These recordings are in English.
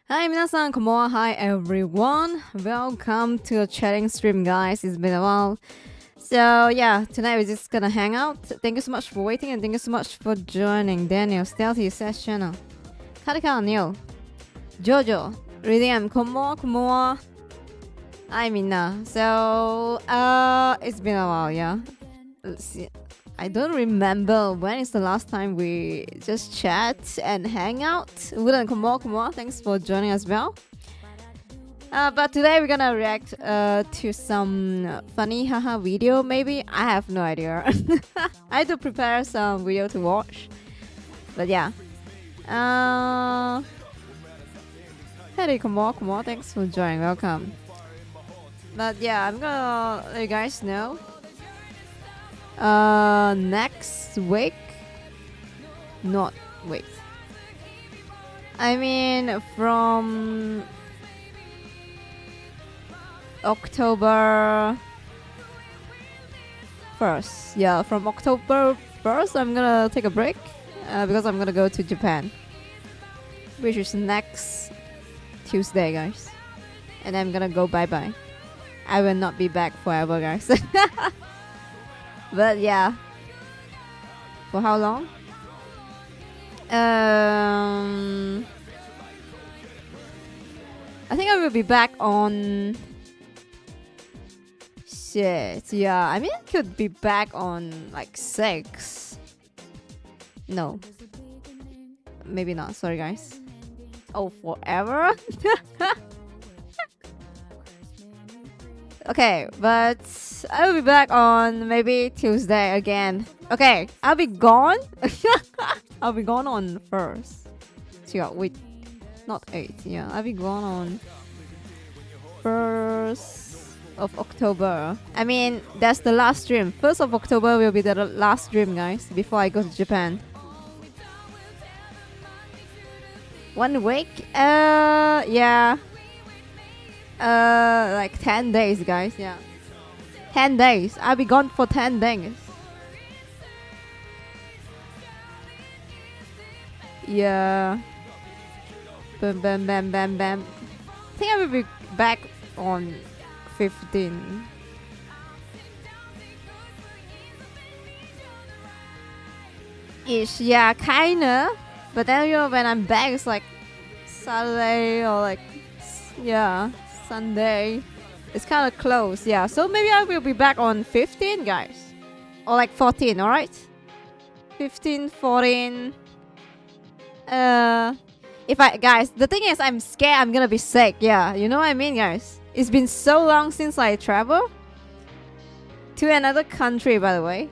Hi, 皆さん、こんばんは. Hi, everyone. Welcome to a chatting stream, guys. It's been a while. So, yeah, tonight we're just gonna hang out. Thank you so much for waiting and thank you so much for joining. Daniel, Stealthy, Sash Channel. Karika, Neil. Jojo, Ridiam, こんばんは, こんばんは. Hi, みんな. So, it's been a while, yeah. Let's see. I don't remember when is the last time we just chat and hang out. Wooden, come on. Thanks for joining as well. But today we're gonna react to some funny haha video maybe. I have no idea. I had to prepare some video to watch. But yeah. Hey, come on. Thanks for joining. Welcome. But yeah, I'm gonna let you guys know. Next week, not wait. I mean, from October 1st. Yeah, from October 1st, I'm gonna take a break because I'm gonna go to Japan, which is next Tuesday, guys. And I'm gonna go bye-bye. I will not be back forever, guys. But yeah, for how long? I think I will be back on. Shit, yeah. I mean, I could be back on like 6. No, maybe not. Sorry, guys. Oh, forever. Okay, but I will be back on maybe Tuesday again. Okay, I'll be gone. I'll be gone on 1st. Yeah, wait, not 8th. Yeah, I'll be gone on 1st of October. I mean, that's the last stream. 1st of October will be the last stream, guys, before I go to Japan. 1 week? Yeah. Like 10 days, guys. Yeah, 10 days. I'll be gone for 10 days. Yeah. Bam. I think I will be back on 15. Ish. Yeah, kinda. But then, you know, when I'm back, it's like Saturday or like, yeah, Sunday. It's kind of close, yeah. So maybe I will be back on 15, guys. Or like 14, alright? 15, 14. If I, guys, the thing is I'm scared I'm gonna be sick, yeah. You know what I mean, guys? It's been so long since I travel to another country, by the way.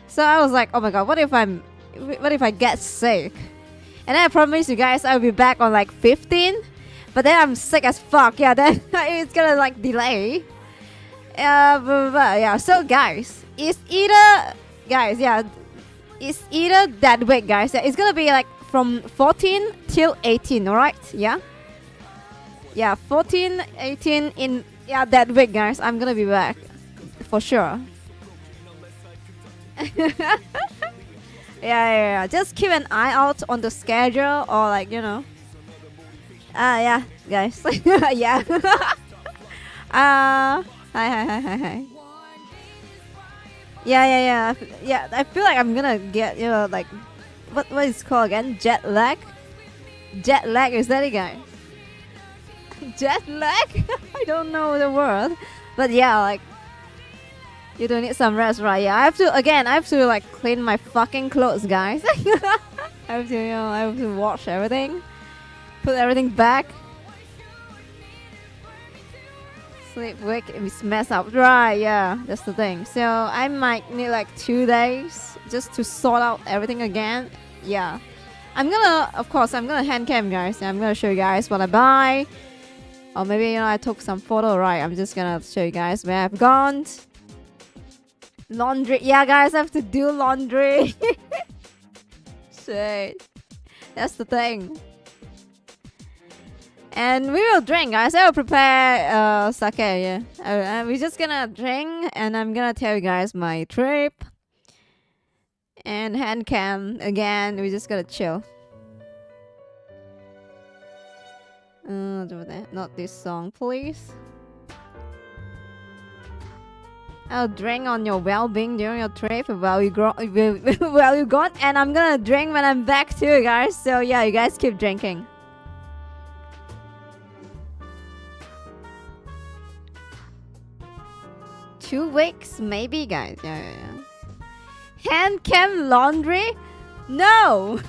So I was like, oh my god, what if I get sick? And then I promise you guys I'll be back on like 15. But then I'm sick as fuck. Yeah, then it's gonna like delay. Yeah. So guys, it's either that week, guys. Yeah, it's gonna be like from 14 till 18. All right? Yeah, 14, 18 in that week, guys. I'm gonna be back for sure. Yeah. Just keep an eye out on the schedule, or like yeah, guys. Yeah. Hi. Yeah. I feel like I'm gonna get like what is it called again? Jet lag. Jet lag, is that it, guys? Jet lag? I don't know the word, but yeah, like you do need some rest, right? Yeah, I have to like clean my fucking clothes, guys. I have to wash everything, put everything back. Sleep, wake, it's messed up, right? Yeah, that's the thing. So I might need like 2 days just to sort out everything again. Yeah, I'm gonna hand cam, guys. I'm gonna show you guys what I buy, or maybe I took some photo, right? I'm just gonna show you guys where I've gone. Laundry, yeah, guys, I have to do laundry. Shit, that's the thing. And we will drink, guys. I will prepare sake, yeah. We're just gonna drink, and I'm gonna tell you guys my trip. And hand cam again. We're just gonna chill. Not this song, please. I'll drink on your well-being during your trip while you gone, and I'm gonna drink when I'm back too, guys. So yeah, you guys keep drinking. Two weeks, maybe, guys. Yeah. Hand cam laundry? No!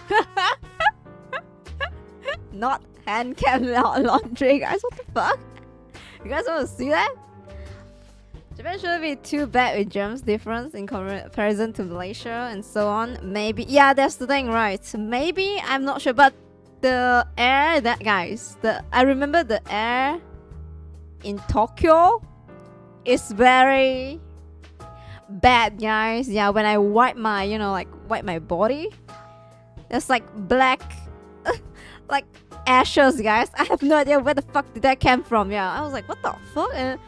Not hand cam laundry, guys. What the fuck? You guys want to see that? Japan shouldn't be too bad with germs difference in comparison to Malaysia and so on. Maybe. Yeah, that's the thing, right? Maybe, I'm not sure. But the air, I remember the air in Tokyo is very bad, guys. Yeah, when I wipe my, wipe my body, there's like black, like ashes, guys. I have no idea where the fuck did that come from. Yeah, I was like, what the fuck? And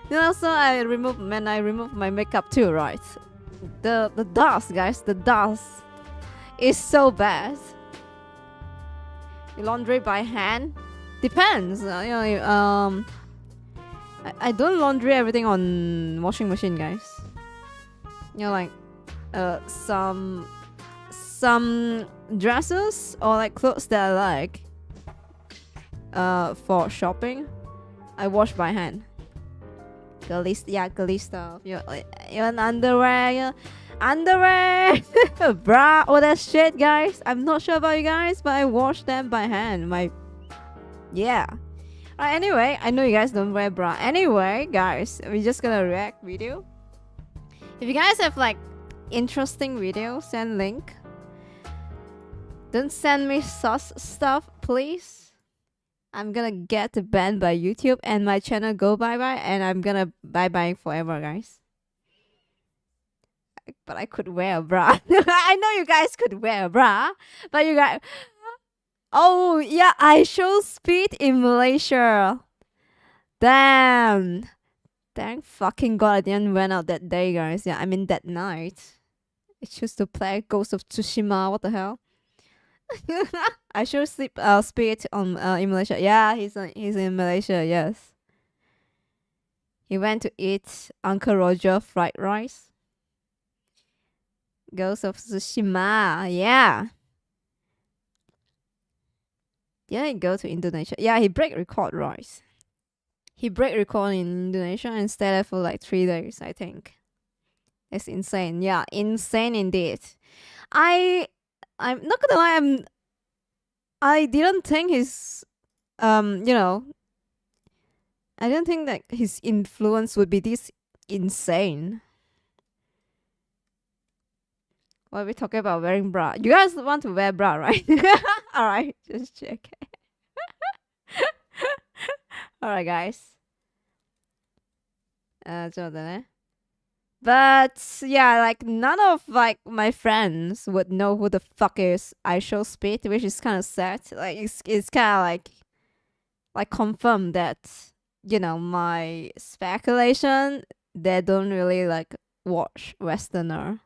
then also I remove my makeup too, right? The dust, guys. The dust is so bad. Laundry by hand depends. I don't laundry everything on washing machine, guys. Like some dresses or like clothes that I like for shopping, I wash by hand. Girly stuff. Even underwear, bra, all that shit, guys. I'm not sure about you guys, but I wash them by hand. Anyway, I know you guys don't wear bra. Anyway, guys, we're just gonna react video. If you guys have like interesting videos, send link. Don't send me sus stuff, please. I'm gonna get banned by YouTube and my channel go bye-bye, and I'm gonna bye-bye forever, guys. But I could wear a bra. I know you guys could wear a bra, but you guys... Oh, yeah, I show speed in Malaysia. Damn. Thank fucking god I didn't went out that day, guys. Yeah, I mean that night. I chose to play Ghost of Tsushima. What the hell? I show speed on in Malaysia. Yeah, he's in Malaysia. Yes. He went to eat Uncle Roger fried rice. Ghost of Tsushima. Yeah. Yeah, he go to Indonesia. Yeah, he break record, right? He break record in Indonesia and stayed there for like 3 days, I think. It's insane. Yeah, insane indeed. I'm not gonna lie, I didn't think his I don't think that his influence would be this insane. Why are we talking about wearing bra? You guys want to wear bra, right? Alright, just check. Alright, guys. ちょっとね. But yeah, like none of like my friends would know who the fuck is iShowSpeed, which is kind of sad. Like it's kind of like confirmed that, you know, my speculation, they don't really like watch Westerner.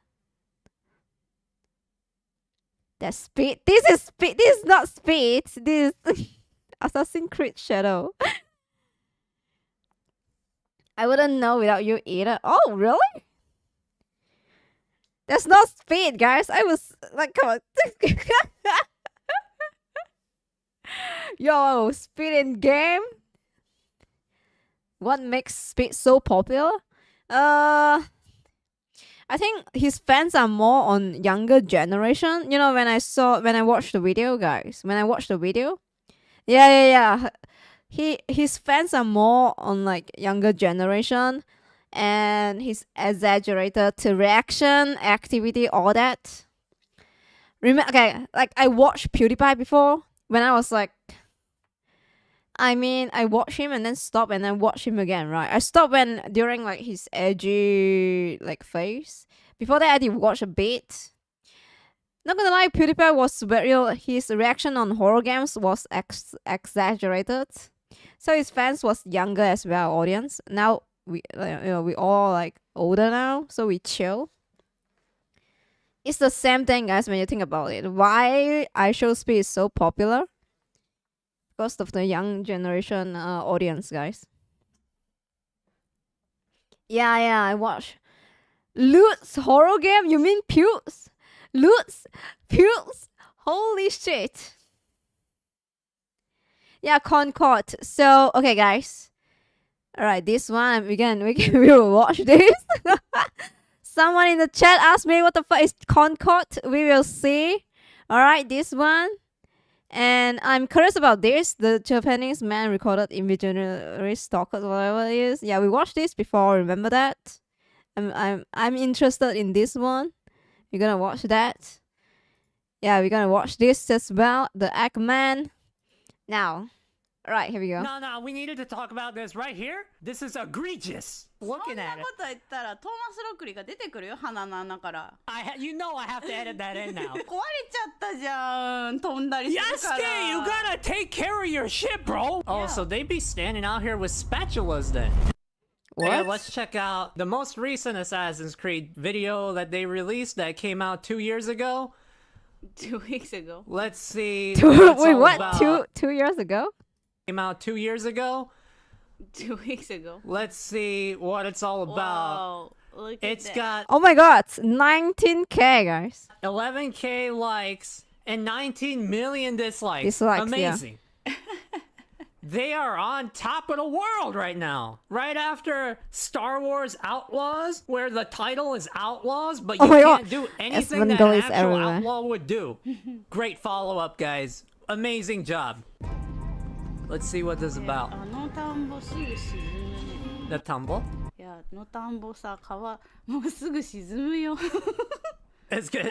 That's Speed. This is Speed. This is not Speed. This is Assassin's Creed Shadow. I wouldn't know without you either. Oh, really? That's not Speed, guys. I was like, come on. Yo, Speed in game? What makes Speed so popular? I think his fans are more on younger generation. You know, when I watched the video, guys. When I watched the video. Yeah. His fans are more on like younger generation, and his exaggerated reaction, activity, all that. Okay, like I watched PewDiePie before when I was like, I watched him and then stopped and then watched him again, right? I stopped during like his edgy like phase. Before that, I did watch a bit. Not gonna lie, PewDiePie was very. His reaction on horror games was exaggerated. So his fans was younger as well, audience. Now we all like older now, so we chill. It's the same thing, guys. When you think about it, why iShowSpeed is so popular? Because of the young generation audience, guys. Yeah, I watch. Lutz horror game? You mean Pews? Lutz? Pews? Holy shit. Yeah, Concord. So, okay, guys. Alright, this one, we will watch this. Someone in the chat asked me what the fuck is Concord. We will see. Alright, this one. And I'm curious about this. The Japanese man recorded imaginary stalkers, whatever it is. Yeah, we watched this before. Remember that? I'm interested in this one. We're gonna watch that. Yeah, we're gonna watch this as well. The Eggman. Now, right, here we go. No, we needed to talk about this right here. This is egregious. Looking at it. You know I have to edit that in now. Yasuke, you gotta take care of your shit, bro. Oh, so they be standing out here with spatulas then. What? Okay, let's check out the most recent Assassin's Creed video that they released that came out 2 years ago. 2 weeks ago. Let's see. Wait, what? 2 years ago? Came out 2 years ago. 2 weeks ago. Let's see what it's all about. Wow, look at It's that. got Oh my god, 19k, guys. 11k likes and 19 million dislikes. Dislikes, Amazing. They are on top of the world right now. Right after Star Wars Outlaws, where the title is Outlaws, but you can't do anything that an actual outlaw would do. Great follow-up, guys. Amazing job. Let's see what this is about. The tumble? いや、あの田んぼさ、川もうすぐ沈むよ。 It's good.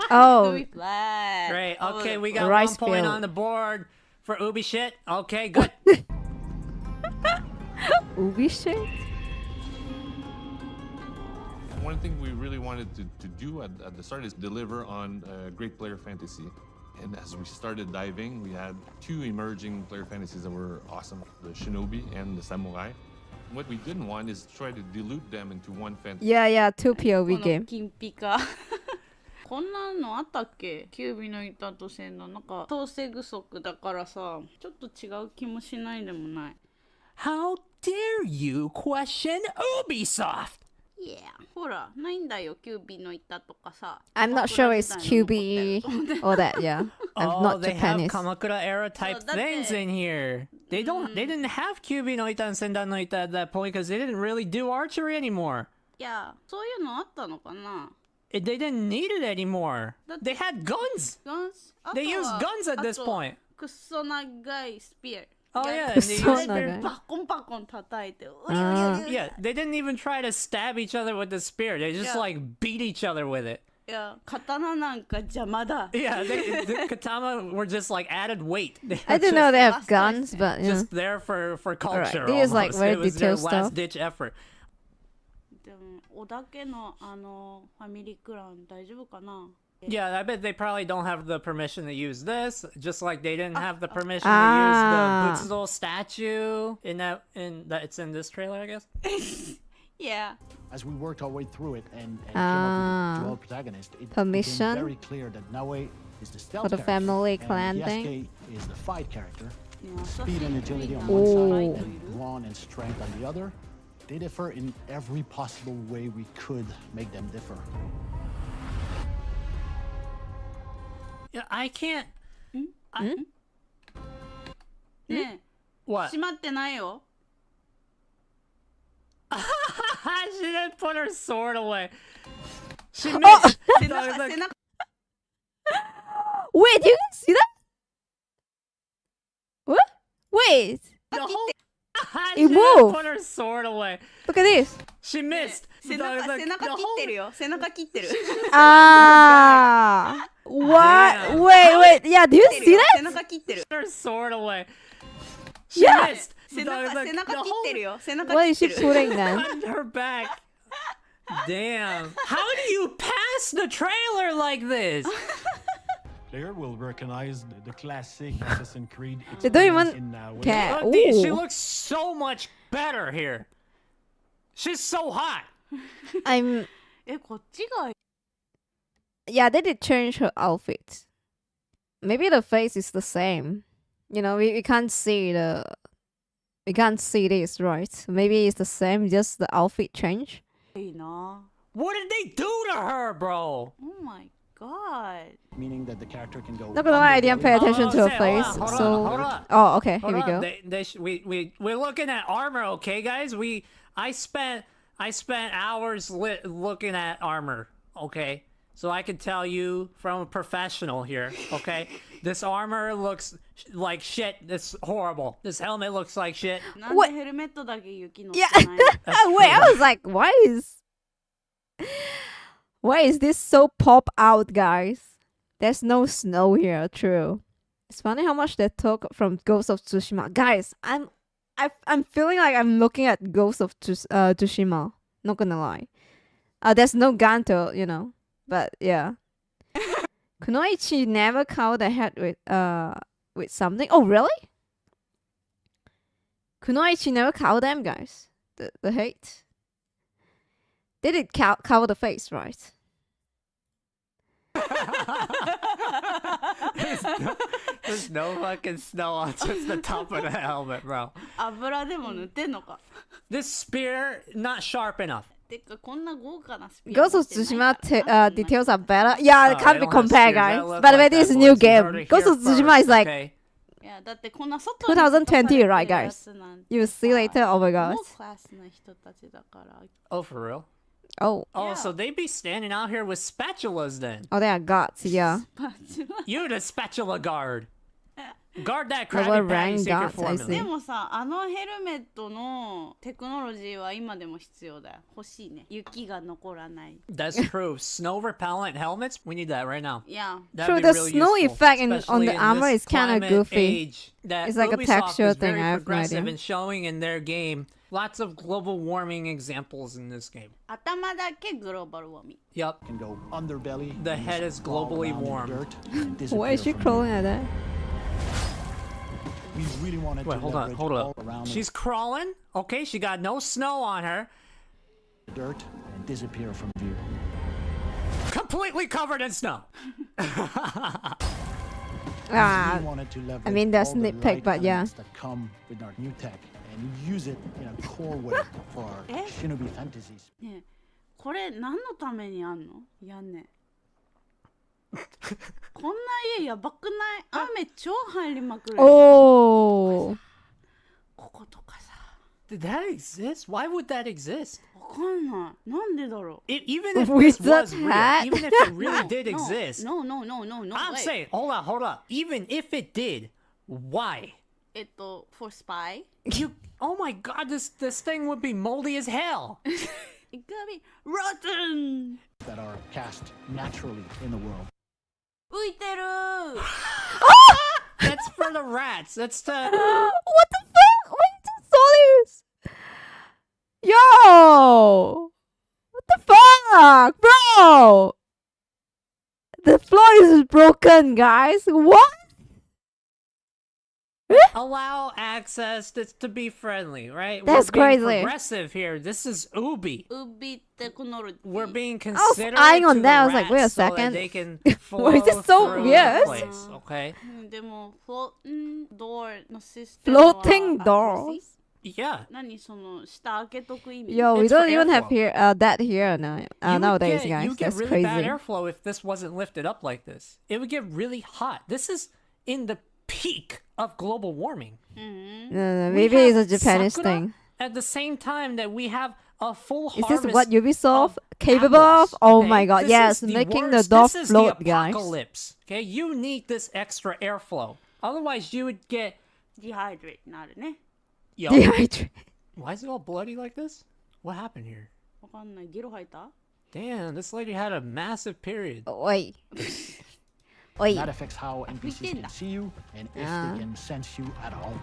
Oh, Great. Okay, we got Rice 1 point field. on the board for Ubi shit. Okay, good. Ubi shit? One thing we really wanted to do at the start is deliver on great player fantasy. And as we started diving, we had 2 emerging player fantasies that were awesome, the Shinobi and the Samurai. What we didn't want is try to dilute them into one fantasy. Yeah, 2 POV こ game. の金ピカ。こんなのあったっけ？キュービの板と線のなんか統制不足だからさ、ちょっと違う気もしないでもない。How dare you question Ubisoft? Yeah. ほら、ないんだよ、キュービの板とかさ。 I'm not sure it's QB or that, yeah. I'm Oh, not they have Japanese. Kamakura era type that's things it. in here. They didn't have Kyubi no Ita and Sendan no Ita at that point because they didn't really do archery anymore. いや、そういうのあったのかな？ They didn't need it anymore. They had guns. Guns? They use guns at this point. くっそ長いスピア。Oh yeah, and they So used- not good. バコンバコン叩いて、yeah, they didn't even try to stab each other with the spear. They just Yeah. like beat each other with it. いや、刀なんか邪魔だ。 Yeah, the katana were just like added weight. They I were didn't know just- they have guns, but yeah. just there for culture. They use, like, almost. very It was their detailed stuff. last ditch effort. でも、小田家のファミリークラウン大丈夫かな？ Yeah, I bet they probably don't have the permission to use this, just like they didn't have the permission Ah. to use the Butsuzo statue in that it's in this trailer, I guess. Yeah. As we worked our way through it and came Ah. up with the dual protagonist, it Permission? became very clear that Naue is the stealth For the character, family and clan thing? Yasuke is the fight character. いや Speed and agility on Oh. one side, いる and brawn and strength on the other. They differ in every possible way we could make them differ. Yeah, I can't. ねえ、 What? 閉まってないよ。 She didn't put her sword away. She Oh! missed. 背中、背中。 Wait, do you guys see that? What? Wait, The whole. It She didn't moved. put her sword away. look at this. She missed. 背中、背中切ってるよ。背中切ってる。 Ah, what? Damn. Wait, yeah, do you 切ってる see よ that? 背中切ってる。 Her sword away. She Yeah. missed. 背中、背中切ってるよ。背中 What 切 is っ she てる。 putting then? On her back. Damn. How do you pass the trailer like this? Player will recognize the classic Assassin's Creed. They don't even experience in, when care. Look, she Ooh. looks so much better here. She's so hot. I'm. え、こっちが Yeah, they did change her outfit. Maybe the face is the same. You know, we can't see the. We can't see this, right? Maybe it's the same, just the outfit change. いいな。 What did they do to her, bro? Oh my god. Meaning that the character can go. Not gonna lie, I didn't pay Oh, attention to her say, face. hold on, So. hold on. Oh, okay, Hold here we on. go. We're looking at armor, okay, guys? I spent hours looking at armor, okay? So I can tell you from a professional here, okay? This armor looks like shit. It's horrible. This helmet looks like shit. なん What? でヘルメットだけ雪乗って Yeah. ない Wait, I was like, why is this so pop out, guys? There's no snow here, true. It's funny how much they took from Ghost of Tsushima. Guys, I'm feeling like I'm looking at Ghost of Tsushima. Not gonna lie. There's no Ganto, you know. But yeah. Kunoichi never covered the head with something. Oh really? Kunoichi never covered them, guys. The hate. They did cover the face, right? There's no fucking snow on just the top of the helmet, bro. 油でも塗ってんのか This spear not sharp enough. てかこんな豪華なスピー Ghost of 持ってない Tsushima からなんで details are better. Yeah, it Oh, can't they be don't have compared, spears that guys. look By the way, like this is that, a new boys. You heard game. it Ghost here of Tsushima is first, like okay? いやだってこんな外に 2020, right, 出されてるや guys? つなんて You will see later. Oh my も gosh. うクラスな人たちだから Oh, for real? Oh. Oh, Yeah. so they be standing out here with spatulas then. Oh, they are gods. Yeah. You're the spatula guard. Guard that They were Krabby Patty rank secret gods, I formula. see. でもさあのヘルメットのテクノロジーは今でも必要だよ欲しいね雪が残らない That's true. Snow repellent helmets. We need that right now. いや That'd True, be the really snow useful, effect on especially the in armor this is kinda climate goofy. age that It's like a Ubisoft texture is thing, very I have no progressive idea. in showing in their game lots of global warming examples in this game. 頭だけグローバルウォーミング Yep. Can go underbelly. The and head just is crawl globally around in the warm. dirt and Why is she disappear from crawling like that? view. We really wanted Wait, to hold on, leverage hold all up. around She's crawling. Okay, she got no snow on her. the dirt and disappear from view. Completely covered in snow. Ah, We wanted to leverage I mean, that's all the nitpick, light but yeah. elements that come with our new tech and use it in a core way for our Eh? shinobi fantasies. ねえこれ何のためにあんのやんねこんな家やばくない雨超入りまくるよ oh. こことかさ Did that exist? Why would that exist? わかんないなんでだろ Even if With this was that real, hat? even if it う really did No, exist, no, no, no, no, no I'm way. saying, hold on. Even if it did, why? for spy. You, oh my god, this thing would be moldy as hell. It could be rotten. that are cast naturally in the world. 浮いてる That's for the rats. That's the. What the fuck? Why you so serious? Yo! What the fuck, bro? The floor is broken, guys. What? Allow access to be friendly, right? That's We're being crazy. Progressive here. This is Ubi. 海テクノロジー We're being I was considerate eyeing to on the that. I was like, rats wait a so that second. they can Why flow is this so through weird? the place, okay? でもフローテンドアのシステムは Floating doors? Yeah. 何その下開けとく意味 Yo, we It's for don't even have airflow. here that here now You would nowadays, get, guys. you get That's really bad crazy. airflow if this wasn't lifted up like this. It would get really hot. This is in the peak of global warming. No, We maybe it's a have Japanese sakura thing. At the same time that we have a full Is harvest this what Ubisoft of capable apples, of? Oh okay? my god, This yes, is the making the worst. door This is float, the guys. apocalypse. Okay, you need this extra airflow. Otherwise, you would get. ディハイドレートになるね Yo, Dehydrate. why is it all bloody like this? What happened here? わかんないゲロ吐いた Damn, this lady had a massive period. Oi. Oi. That affects how NPCs can see you and if Ah. they can sense you at all.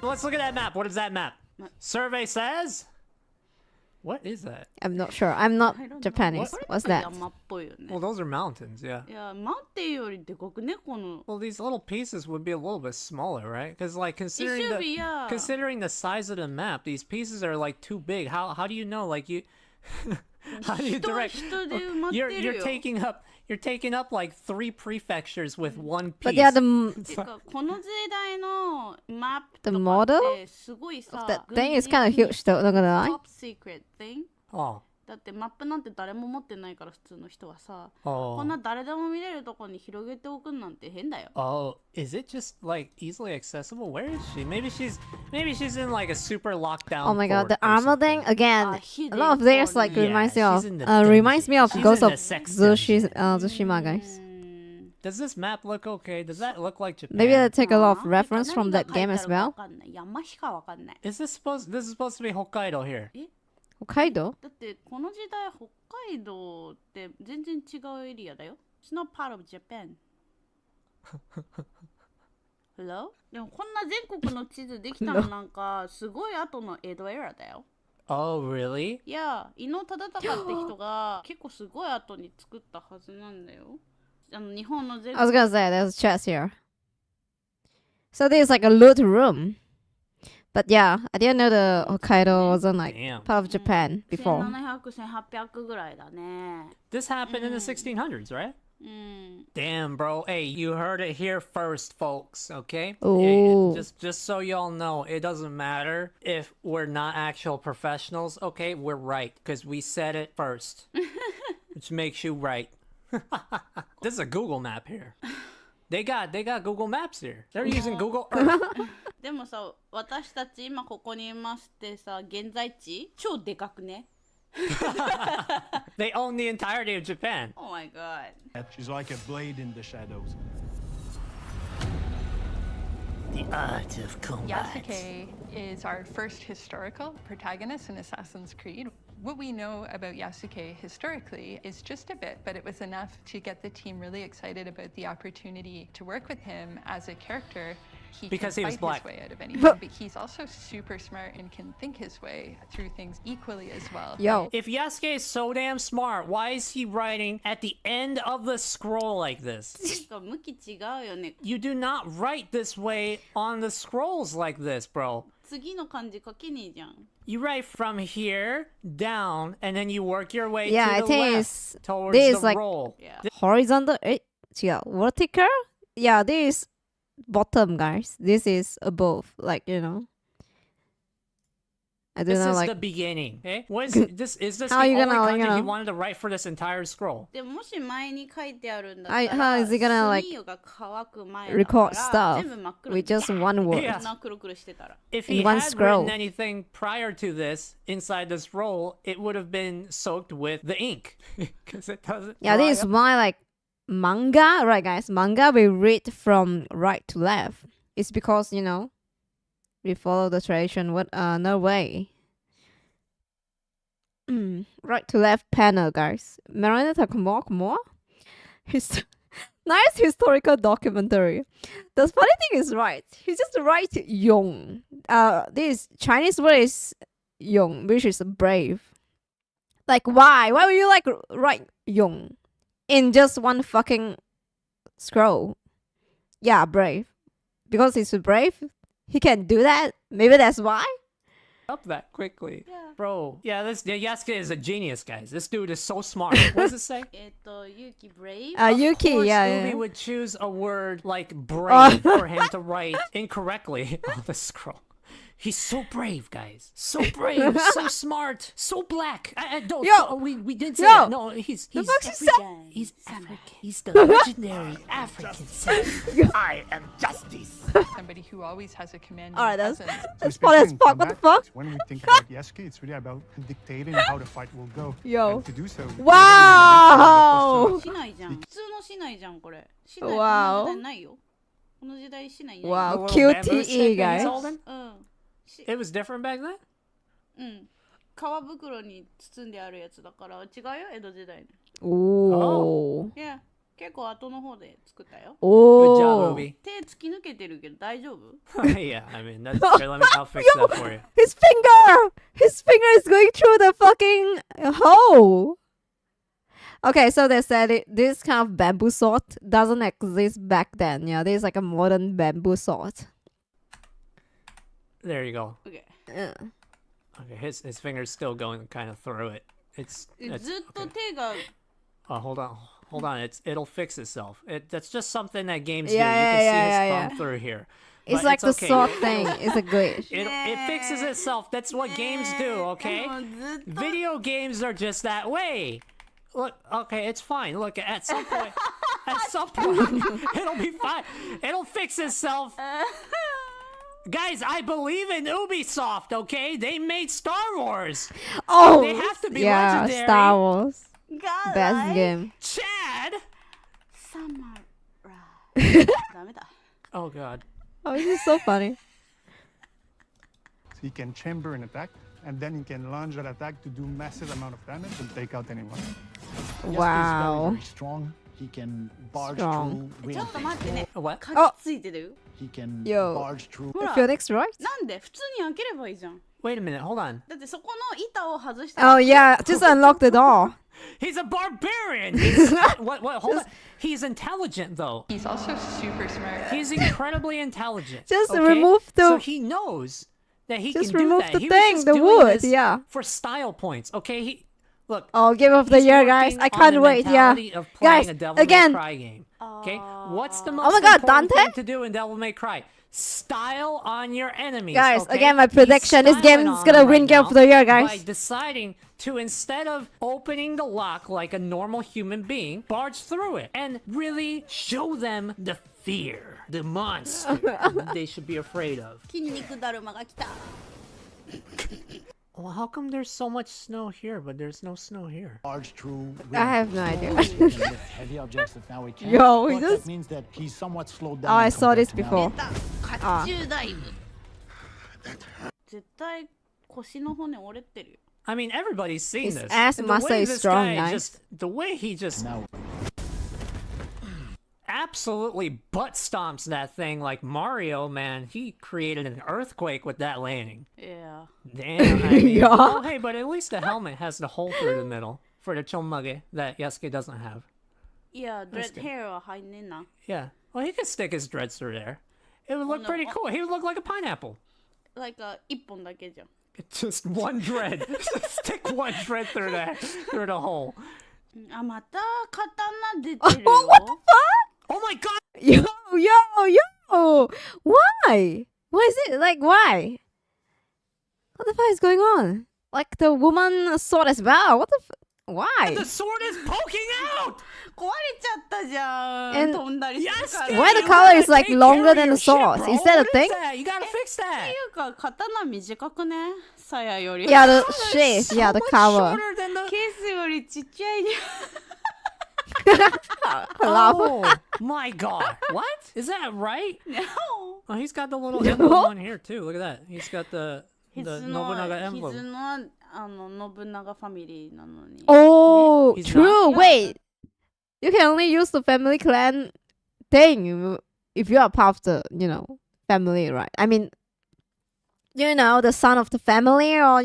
Let's look at that map. What is that map? Survey says. What is that? I'm not sure. I'm not I don't know. Japanese. これ What's なん that? か山っぽいよね Well, those are mountains, yeah. いやマウンテンよりでかくねこの Well, these little pieces would be a little bit smaller, right? Because like It should be, yeah. considering the size of the map, these pieces are like too big. How do you know? Like you, how do you 人 direct? 人で埋まって You're る you're よ taking up like 3 prefectures with one piece. But yeah, the てかこの時代のマップ The とか model ってすごいさ that thing is kind of huge though. Not gonna lie. Top secret thing Oh, だってマップなんて誰も持ってないから普通の人はさ oh, こんな誰でも見れるとこに広げておくなんて変だよ oh. Is it just like easily accessible? Where is she? Maybe she's in like a super lockdown. Oh my god, fort the or armor thing something. again. hidden A lot of theirs like Yeah, reminds me she's of in the reminds me of dungeon. Ghost She's in of the sex Tsushima, guys. Does this map look okay? Does that look like Japan? Maybe they take a lot of あー reference from て that か何 game が as 書いてある well. かわかんない山しかわかんない This is supposed to be Hokkaido here. Hokkaido? だってこの時代北海道って全然違うエリアだよ It's not part of Japan Hello? でもこんな全国の地図できたのなんかすごい後の江戸エラだよ Oh, really? いや伊能忠敬って人が結構すごい後に作ったはずなんだよ日本の全 I was gonna say there's a chest here. So there's like a loot room. But yeah, I didn't know the Hokkaido wasn't like Damn. part of Japan before. 1700、1800ぐらいだね This happened in the 1600s, right? うん Damn, bro. Hey, you heard it here first, folks. Okay? Ooh. Just so y'all know, it doesn't matter if we're not actual professionals. Okay, we're right because we said it first, which makes you right. This is a Google map here. They got Google Maps here. They're using Google Earth. でもさ私たち今ここにいますってさ現在地超でかくね They own the entirety of Japan. Oh my god She's like a blade in the shadows. The art of combat. Yasuke is our first historical protagonist in Assassin's Creed. What we know about Yasuke historically is just a bit, but it was enough to get the team really excited about the opportunity to work with him as a character. Because can he was fight black. his way out of anything, but he's also super smart and can think his way through things equally as well. Yo. If Yasuke is so damn smart, why is he writing at the end of the scroll like this? てか向き違うよね You do not write this way on the scrolls like this, bro. 次の漢字書けねえじゃん You write from here down, and then you work your way Yeah, I to the think left it's towards this the like roll. Yeah. horizontal. Yeah, vertical. Yeah, this is bottom, guys. This is above. Like you know. I don't This know, is like the beginning. Okay, what is this? Is this the How are you only gonna, like, kanji you he know- wanted to write for this entire scroll? でももし前に書いてあるんだった how ら is he gonna, like, 墨が乾く前だ record から stuff 全部真っ黒 with just one word? Yeah. こんな黒々してたら If In he one had scroll. written anything prior to this inside the scroll, it would have been soaked with the ink because it doesn't. Yeah, dry this is up. my like manga, right, guys? Manga we read from right to left. It's because, you know, we follow the tradition. What? No way. Right to left panel, guys. Marinetta, more? Nice historical documentary. The funny thing is, right, he just write Yong. This Chinese word is Yong, which is brave. Like, why? Why would you like write Yong in just one fucking scroll? Yeah, brave. Because he's brave, he can do that. Maybe that's why. Up that quickly. Yeah. Bro. Yeah, this Yasuke is a genius, guys. This dude is so smart. What does it say? Yuki brave. Yuki, Of course, yeah. Ubi would choose a word like brave for him to write incorrectly on the scroll. He's so brave, guys. So brave, so smart, so black. Don't, we didn't say that. No, he's African. He's African. He's the legendary African son. I am justice. Somebody who always has a commanding Alright, that's presence. fun as fuck. What the fuck? When we think about Yasuke, it's really about dictating how the fight will go. Yo. And to do so, Wow. 市内じゃん。普通の市内じゃんこれ。市内こん Wow. な時代ないよ。この時代市内いないよ。 Wow, The little bamboo stick QTE, that he's guys. holding? うん。It was different back then? うん。皮袋に包んであるやつだから違うよ江戸時代の。 Ooh. いや結構後の方で作ったよ。 Good job, Oh. Ubi. 手突き抜けてるけど大丈夫？ Yeah, I mean, that's here, I'll fix that for you. His finger is going through the fucking hole. Okay, so they said this kind of bamboo sword doesn't exist back then. Yeah, there's like a modern bamboo sword. There you go. Okay. Okay, his finger's still going kind of through it. It's ずっと okay. 手が Hold on. It'll fix itself. That's just something that games Yeah, do. You can yeah, see his yeah, thumb through here. It's But like the okay. sword thing. It's a glitch. It fixes itself. That's what games do, okay? もうずっと Video games are just that way. Look, okay, it's fine. Look, at some point, it'll be fine. It'll fix itself. Guys, I believe in Ubisoft, okay? They made Star Wars. Oh, They have to be yeah, legendary. Star Wars. God, Best game. Chad! サマライダメだ Oh, God. Oh, this is so funny. So he can chamber an attack, and then he can launch that attack to do massive amount of damage and take out anyone. Yasuke is Wow. very, very strong. He can barge Strong. through ちょっと待ってね What? 鍵ついてる He can Yo. barge through. ほら Phoenix, right? なんで普通に開ければいいじゃん Wait a minute, hold on. だってそこの板を外したら Oh yeah, just unlock the door. He's a barbarian! He's, what, hold on. He's intelligent, though. He's also super smart. He's incredibly intelligent. Just okay? remove the- So he knows that he Just can do remove that. the He thing, was just the doing wood, this yeah. for style points, okay? Look. Oh, Game of the he's Year, guys! working I on can't the wait. Yeah, mentality of playing guys, a Devil May again. Cry game. Okay, what's the most Oh my God, important Dante? thing to do in Devil May Cry? Style on your enemies. Guys, okay? again, my He's prediction: this game styling is on gonna them win right Game now of the Year, by guys. deciding to, instead of opening the lock like a normal human being, barge through it and really show them the fear, the monster they should be afraid of. 筋肉だるまが来た Well, how come there's so much snow here, but there's no snow here? Barge through. I have no idea. He can lift heavy objects that now he can't. Yo, he but just- that means that he's somewhat slowed down. Oh, I saw compared this to now. before. 甲冑ダイブ絶対腰の骨折れてるよ I mean, everybody's seen His this. ass And the muscle way is this strong, guy guys. just, the way he just Now, absolutely butt stomps that thing like Mario, man. He created an earthquake with that landing. いや Damn. I mean, Yeah. oh, hey, but at least the helmet has the hole through the middle for the chonmage that Yasuke doesn't have. いやドレッ good. ドヘアは入んねんな Yeah. Well, he could stick his dreads through there. It would look no. pretty cool. He would look like a pineapple. like 一本だけじゃん Just one dread. Stick one dread through the hole. あまた刀出てるよ What the fuck? Oh my god! Yo, why? Why is it like why? What the fuck is going on? Like the woman sword as well. What the why? The sword is poking out! 壊れちゃったじゃん And- 飛んだりするから Yasuke, Why the you color gotta is like take longer care of than your the sword? shit, bro. Is that a What thing? that? You gotta fix って that. いうか刀短くね鞘より Yeah, the shape. So Yeah, the much cover. shorter than the... ケースよりちっちゃいじ Oh my god. What? Is that right? No. Oh, he's got the little emblem on here too. Look at that. He's got the ヒズ Nobunaga の emblem. 信長ファミリーなのに。 Oh, He's true. not? Wait, you can only use the family clan thing if you are part of the, family, right? I mean, the son of the family, or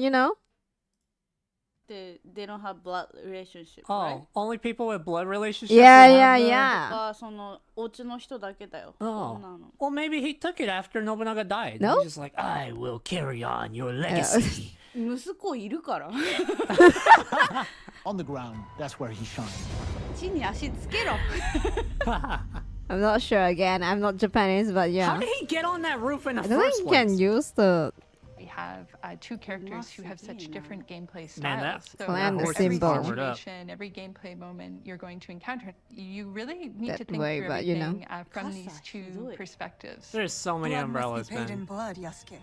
They don't have blood relationship, Oh, right? only people with blood relationships. Yeah, will yeah, have the- yeah. とかそのお家の人だけだよ。 Oh. そうなの。 Well, maybe he took it after Nobunaga died. No? He's just like, I will carry on your legacy. 息子いるから。 On the ground, that's where he shines. 地に足つけろ。 I'm not sure. Again, I'm not Japanese, but yeah. How did he get on that roof in the I don't think first you place? can use the We have two characters who have such different gameplay styles. Man, that Clan horse is every symbol. armored up. situation, every gameplay moment you're going to encounter, you really need to That think way, through but, everything from these Kasa, two do it. perspectives. There's so many Blood must be umbrellas, paid in man. blood, Yasuke.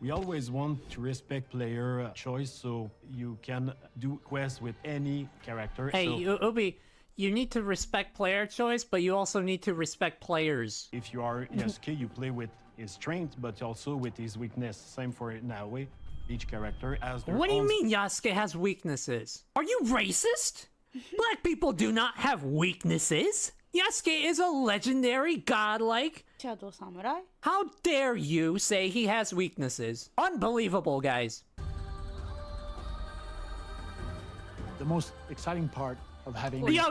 We always want to respect player choice, so you can do quests with any character. Hey, so Ubi, you need to respect player choice, but you also need to respect players. if you are Yasuke, you play with his strength, but also with his weakness. Same for Naoe. Each character has their What do you own mean Yasuke has weaknesses? Are you racist? Black people do not have weaknesses. Yasuke is a legendary godlike. シャドウ侍 How dare you say he has weaknesses? Unbelievable, guys. The most exciting part of having Yo,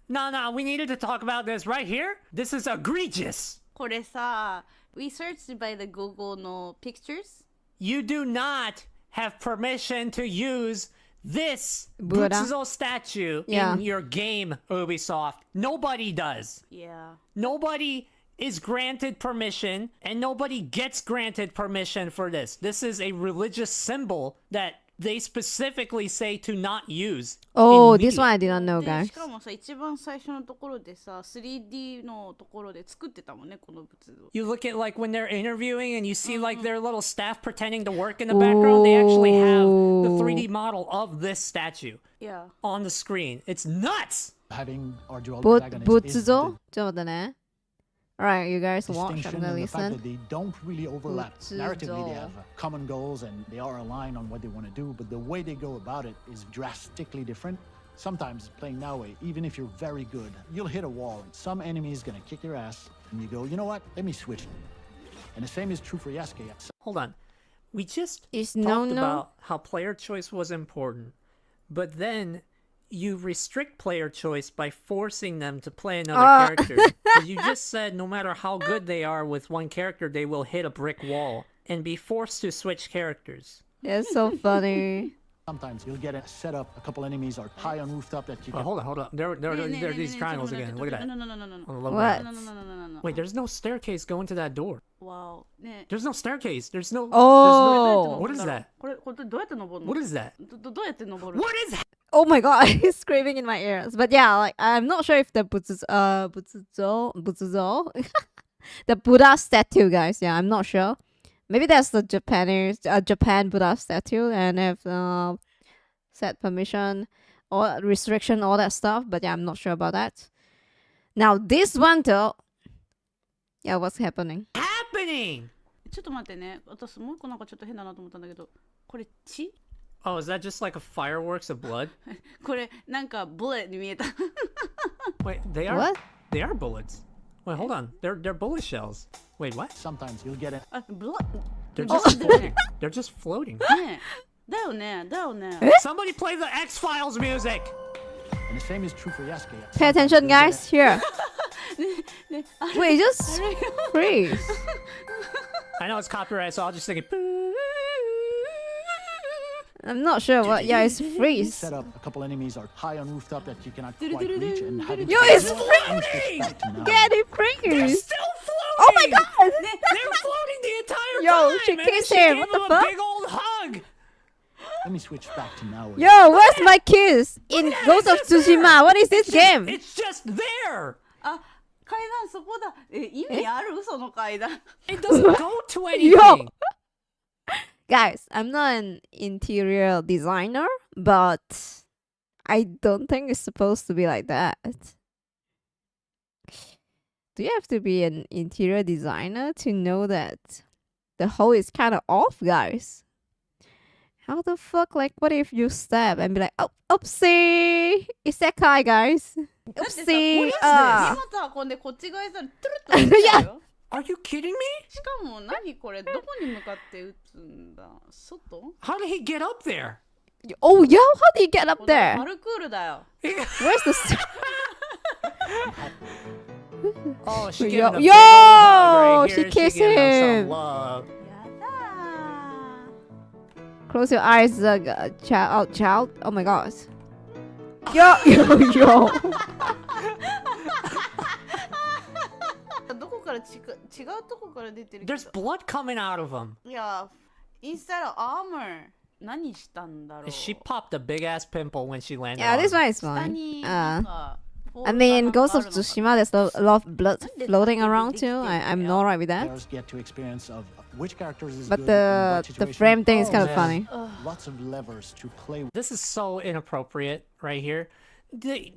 No, we needed to talk about this right here. This is egregious. これさ、we searched by the Google の pictures. You do not have permission to use this Buddha. Butsuzo statue Yeah. in your game, Ubisoft. Nobody does. Yeah. Nobody is granted permission, and nobody gets granted permission for this. This is a religious symbol that they specifically say to not use. Oh, in this media. one I did not know, で guys. しかもさ、一番最初のところでさ、3D のところで作ってたもんね、この仏像。 You look at like when they're interviewing and you see like their little staff pretending to work in the background, they actually have the 3D model of this statue Yeah. on the screen. It's nuts! having our dual 仏 protagonists is 像 the ちょっと待ってね。Alright, you guys watch. I'm distinction gonna and the fact listen. that they don't really overlap. Butsuzo. Narratively, they have common goals and they are aligned on what they want to do, but the way they go about it is drastically different. Sometimes playing Naoe, even if you're very good, you'll hit a wall and some enemy is going to kick your ass and you go, you know what, let me switch. And the same is true for Yasuke. Hold on. We just Is talked no. about how player choice was important, but then you restrict player choice by forcing them to play another character. 'Cause you just said no matter how good they are with one character, they will hit a brick wall and be forced to switch characters. That's so funny. Sometimes you'll get a setup, a couple enemies are high on rooftop that you Oh, can... hold on. There are these triangles again. Look at that. No. On the lower What? right. No. Wait, there's no staircase going to that door. Wow. ね There's no staircase. There's no. Oh. What is that? これどうやって登るの What is that? どうやって登る What is that? Oh my god, he's screaming in my ears. But yeah, like I'm not sure if the butsuzo, the Buddha statue, guys. Yeah, I'm not sure. Maybe that's the Japan Buddha statue, and have set permission or restriction, all that stuff. But yeah, I'm not sure about that. Now this one though, yeah, what's happening? Happening? ちょっと待ってね。私もう一個なんかちょっと変だなと思ったんだけど、これ血 Oh, is that just like a fireworks of blood? これなんかブレットに見えた。 Wait, they are. What? They are bullets. Wait, hold on. They're bullet shells. Wait, what? Sometimes you'll get a... あ、ブラッ They're ド just だよ floating. ね。 They're just floating. ねだよね。だよね。 Somebody play the X-Files music. And the same is true for Yasuke. Pay attention, guys. Here. ね Wait, just freeze. I know it's copyright, so I'll just sing it. I'm not sure what. Yeah, it's freeze. Set up, a couple enemies are high on rooftop that you cannot quite reach and having... Yo, it's floating! Get it, They're freeze. still floating. Oh my god. They're floating the entire Yo, time. she and kissed she him. gave What the him fuck? a big old hug. Let me switch back to Naoe. Yo, where's my kiss in Ghost of It's just there. Tsushima? What is this It's just- game? It's just there. あ、階段そこだ。意味あるその階段。 It doesn't go to Yo. anything. Guys, I'm not an interior designer, but I don't think it's supposed to be like that. Do you have to be an interior designer to know that the hole is kind of off, guys? How the fuck, like, what if you step and be like, oh, oopsie, isekai, guys. Oopsie. 今と運んでこっち側にさ、トゥルッと打っちゃうよ。 Are you kidding me? しかも何これ、どこに向かって打つんだ？外？ How did he get up there? Oh, yeah, how do you get up there? パルクールだよ。 Where's the Oh, she Yo, giving a big yo, old hug right she here. kissed giving him him. some love. やだー。 Close your eyes, child. Oh my god. Yo, yo, yo. どこから違うとこから出てるけど。 There's blood coming out of him. いや、instead of armor 何したんだろう。 She popped a big ass pimple when she landed. Yeah, on this him. one is 下 fine. になんか I mean, Ghost of フォールかなんかあるのか Tsushima, there's a lot of blood floating around too. I'm not right with that. Players get to experience of which characters is But good in what the situation. frame thing is Oh, kind of man. funny. Lots of levers to play with. This is so inappropriate right here. The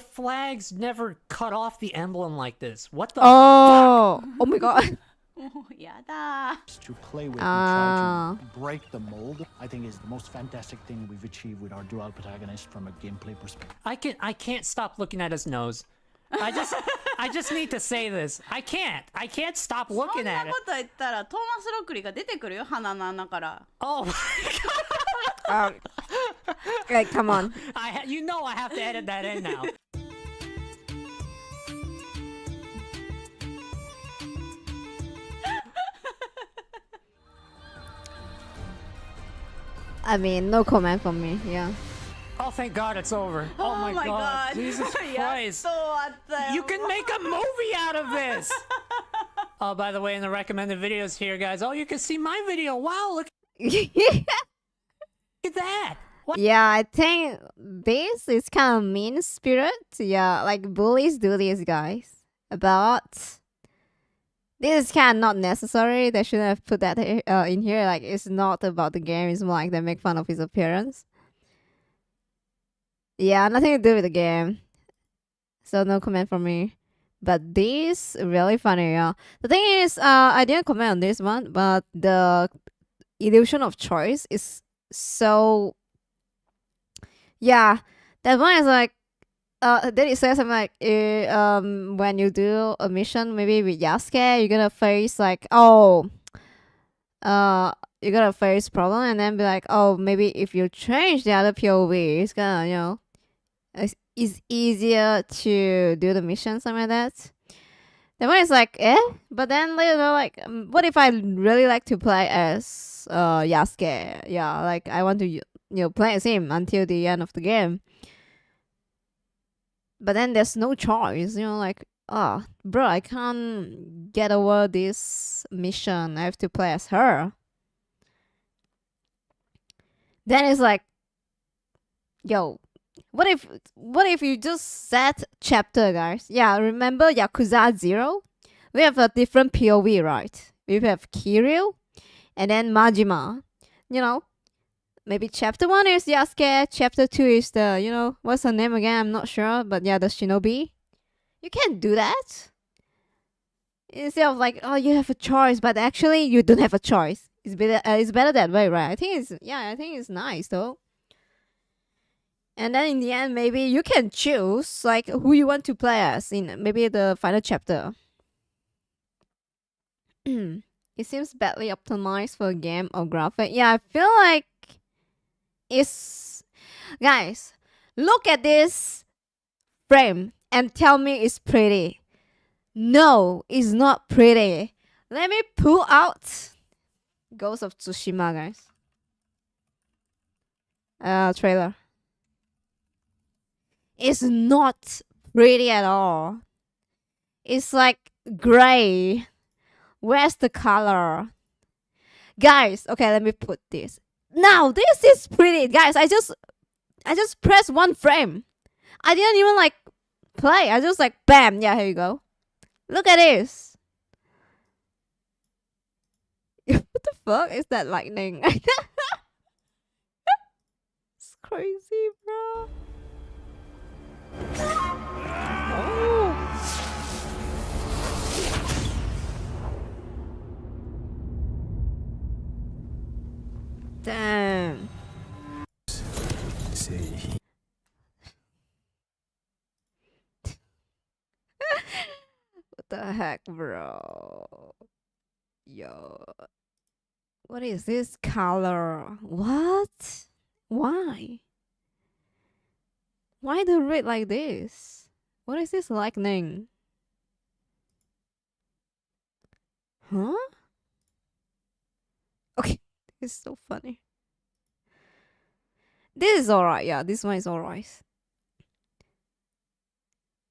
flags never cut off the emblem like this. What the? Oh, oh my god. もうやだー。 To play with Ah. and try to break the mold, I think is the most fantastic thing we've achieved with our dual protagonist from a gameplay perspective. I can't stop looking at his nose. I just need to say this. I can't stop そん looking な at こ it. と言ったらトーマス・ロックリーが出てくるよ、鼻の穴から。 Oh, Like, come on. you know I have to edit that in now. I mean, no comment from me. Yeah. Oh, thank God it's over. Oh, my God. Jesus やっ Christ. と終わったよ。 You can make a movie out of this. Oh, by the way, in the recommended videos here, guys. Oh, you can see my video. Wow, look at that. What? Yeah, I think this is kind of mean spirit. Yeah, like bullies do this, guys. But this is kind of not necessary. They shouldn't have put that in here. Like, it's not about the game. It's more like they make fun of his appearance. Yeah, nothing to do with the game. So no comment from me. But this really funny, yeah. The thing is, I didn't comment on this one, but the illusion of choice is so... Yeah, that one is like... then it says something like, when you do a mission, maybe with Yasuke, you're gonna face like, oh... you're gonna face problem and then be like, oh, maybe if you change the other POV, it's gonna, you know... It's easier to do the mission, something like that. Then one is like, eh? But then later, like, what if I really like to play as Yasuke? Yeah, like, I want to, you know, play as him until the end of the game. But then there's no choice, you know, like, oh, bro, I can't get over this mission. I have to play as her. Then it's like, yo, what if you just set chapter, guys? Yeah, remember Yakuza 0? We have a different POV, right? We have Kiryu and then Majima. You know, maybe chapter 1 is Yasuke, chapter 2 is the, you know, what's her name again? I'm not sure, but yeah, the shinobi. You can't do that. Instead of like, oh, you have a choice, but actually you don't have a choice. It's better that way, right? I think it's nice though. And then in the end, maybe you can choose like who you want to play as in maybe the final chapter. It seems badly optimized for a game or graphic. Yeah, I feel like it's... Guys, look at this frame and tell me it's pretty. No, it's not pretty. Let me pull out Ghost of Tsushima, guys. Trailer. It's not pretty at all. It's like gray. Where's the color? Guys, okay, let me put this. Now, this is pretty. Guys, I just pressed one frame. I didn't even like play. I just like bam. Yeah, here you go. Look at this. What the fuck is that lightning? It's crazy, bro. Damn. What the heck, bro? Yo. What is this color? What? Why? Why the red like this? What is this lightning? Huh? Okay, it's so funny. This is alright, yeah, this one is alright.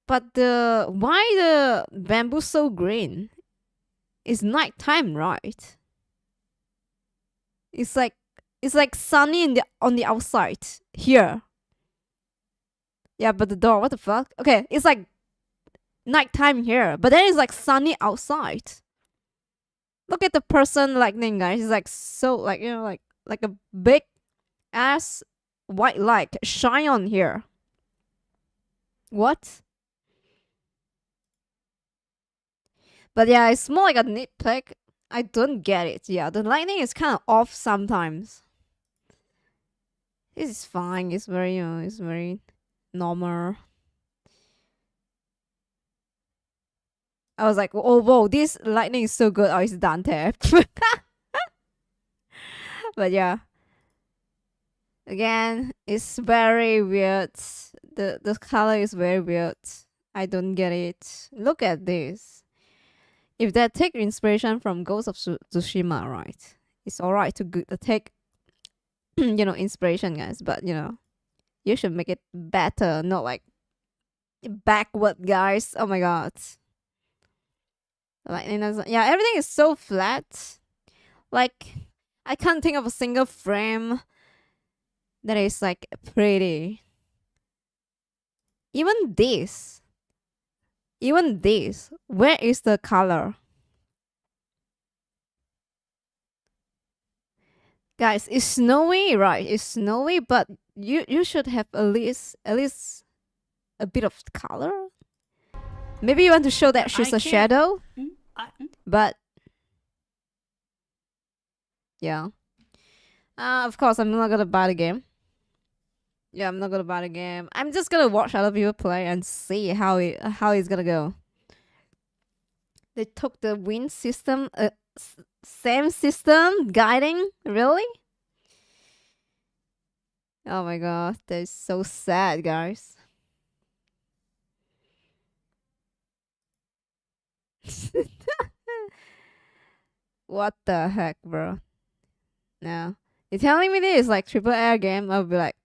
But why the bamboo so green? It's nighttime, right? It's like sunny on the outside here. Yeah, but the door, what the fuck? Okay, it's like nighttime here, but then it's like sunny outside. Look at the person lightning, guys. It's like so like like a big ass white light shine on here. What? But yeah, it's more like a nitpick. I don't get it. Yeah, the lightning is kind of off sometimes. This is fine. It's very, it's very normal. I was like, oh, whoa, this lightning is so good. Oh, it's Dante. But yeah. Again, it's very weird. The color is very weird. I don't get it. Look at this. If they take inspiration from Ghost of Tsushima, right? It's alright to take, inspiration, guys. But, you should make it better, not like backward, guys. Oh my god. Like, yeah, everything is so flat. Like, I can't think of a single frame that is like pretty. Even this, where is the color? Guys, it's snowy, right? It's snowy, but you should have at least a bit of color. Maybe you want to show that she's a shadow, but yeah. Of course, I'm not gonna buy the game. Yeah, I'm not gonna buy the game. I'm just gonna watch other people play and see how it's gonna go. They took the wind system, same system guiding. Really? Oh my god, that's so sad, guys. What the heck, bro? No, you're telling me this is like triple A game? I'll be like,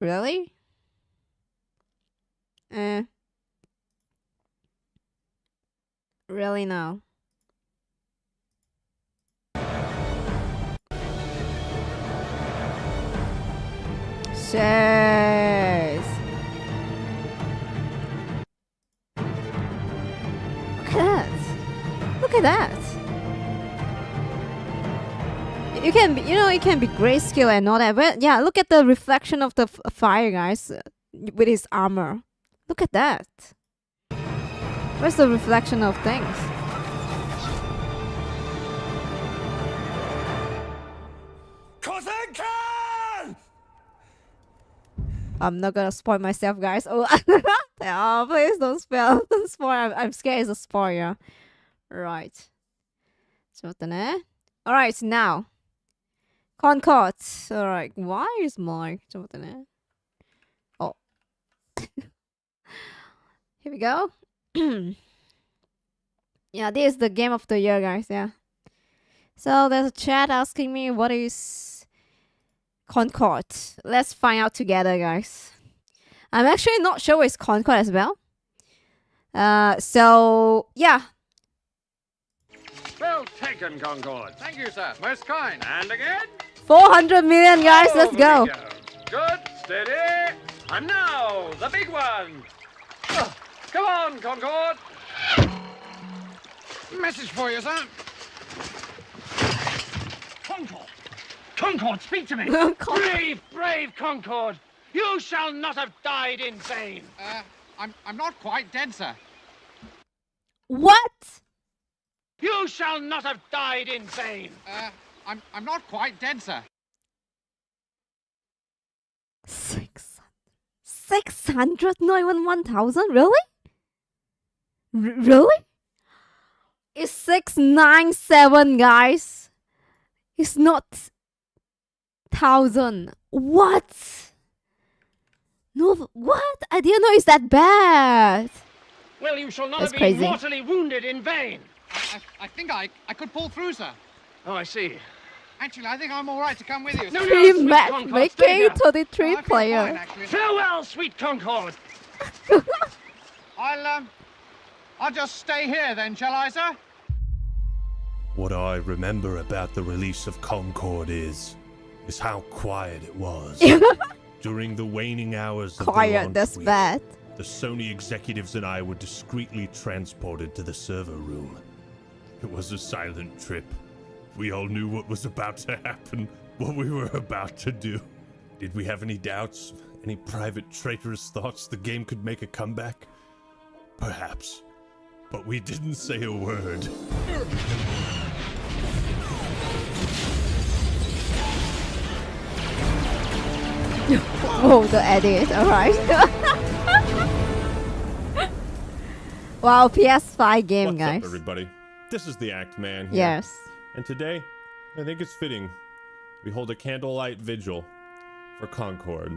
really? Really no. Jeez. Look at that. Look at that. You can be, it can be grayscale and all that. But yeah, look at the reflection of the fire, guys, with his armor. Look at that. Where's the reflection of things? I'm not gonna spoil myself, guys. Oh, oh, please don't spoil. Don't spoil. I'm scared it's a spoiler. Right. Alright, now. Concord. Alright, why is my... Oh. Here we go. Yeah, this is the game of the year, guys. Yeah. So there's a chat asking me what is Concord. Let's find out together, guys. I'm actually not sure what is Concord as well. So yeah. Well taken, Concord. Thank you, sir. Most kind. And again. 400 million, guys. Let's go. Good, steady. And now the big one. Come on, Concord. Message for you, sir. Concord. Concord, speak to me. Brave, brave Concord. You shall not have died in vain. I'm not quite dead, sir. What? You shall not have died in vain. I'm not quite dead, sir. 600? Not even 1,000? Really? Really? It's 697, guys. It's not 1,000. What? No, what? I didn't know it's that bad. Well, you shall not That's have been crazy. mortally wounded in vain. I think I could pull through, sir. Oh, I see. Actually, I think I'm all right to come with you. No, Three sweet Concord, stay matchmaking, here. 33 I feel player. fine, actually. Farewell, sweet Concord. I'll just stay here then, shall I, sir? What I remember about the release of Concord is how quiet it was. During the waning hours of the Quiet, launch that's week, bad. the Sony executives and I were discreetly transported to the server room. It was a silent trip. We all knew what was about to happen, what we were about to do. Did we have any doubts? Any private traitorous thoughts the game could make a comeback? Perhaps. But we didn't say a word. Oh, the edit. Alright. Wow, PS5 game, What's guys. up, everybody? This is the Act Man here. Yes. And today, I think it's fitting we hold a candlelight vigil for Concord.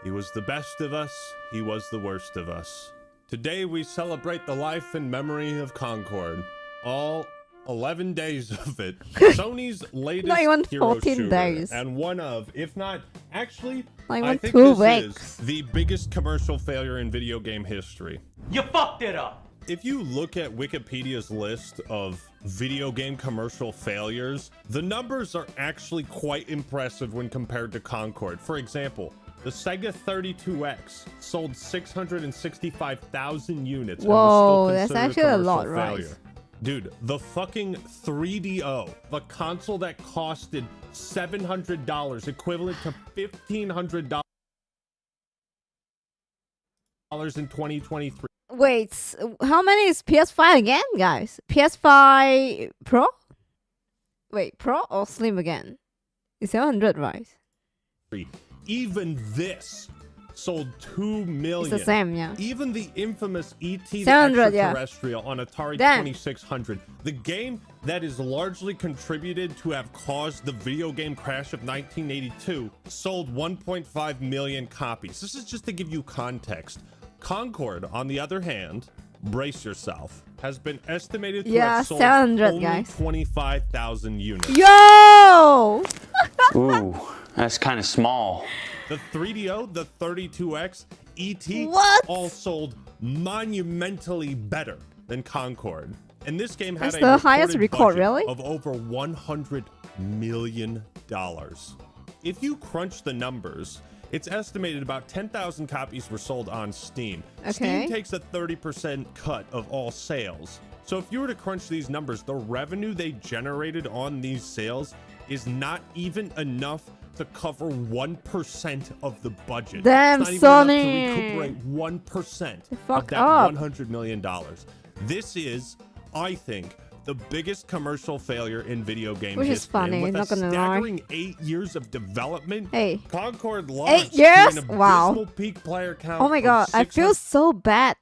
He was the best of us, he was the worst of us. Today we celebrate the life and memory of Concord. All 11 days of it. Sony's latest Not even hero 14 shooter, days. and one of, if not, actually, Not I even think 2 this weeks. is the biggest commercial failure in video game history. You fucked it up. If you look at Wikipedia's list of video game commercial failures, the numbers are actually quite impressive when compared to Concord. For example, the Sega 32X sold 665,000 units. Whoa, and was that's still actually considered a lot, commercial right? failure. Dude, the fucking 3DO, the console that costed $700, equivalent to $1,500 in 2023. Wait, how many is PS5 again, guys? PS5 Pro? Wait, Pro or Slim again? It's 700, right? Even this sold 2 million. It's the same, yeah. Even the infamous ET the 700, yeah. Extraterrestrial on Atari Damn. 2600, the game that is largely contributed to have caused the video game crash of 1982, sold 1.5 million copies. This is just to give you context. Concord, on the other hand, brace yourself, has been estimated to have sold 700, only guys. 25,000 units. Yo! Ooh, that's kind of small. The 3DO, the 32X, ET, What? all sold monumentally better than Concord. And this game had That's a the highest reported record, budget really? of over $100 million. If you crunch the numbers, it's estimated about 10,000 copies were sold on Steam. Okay. Steam takes a 30% cut of all sales. So if you were to crunch these numbers, the revenue they generated on these sales is not even enough to cover 1% of the budget. Damn, it's not even Sony. enough to recuperate 1% of Fuck that up. $100 million. This is, I think, the biggest commercial failure in video game Which is history. funny, And with not a gonna lie. staggering 8 years of development, Hey. Concord launched 8 years? to an Wow. abysmal peak player count. Oh my of god, I feel 600 so bad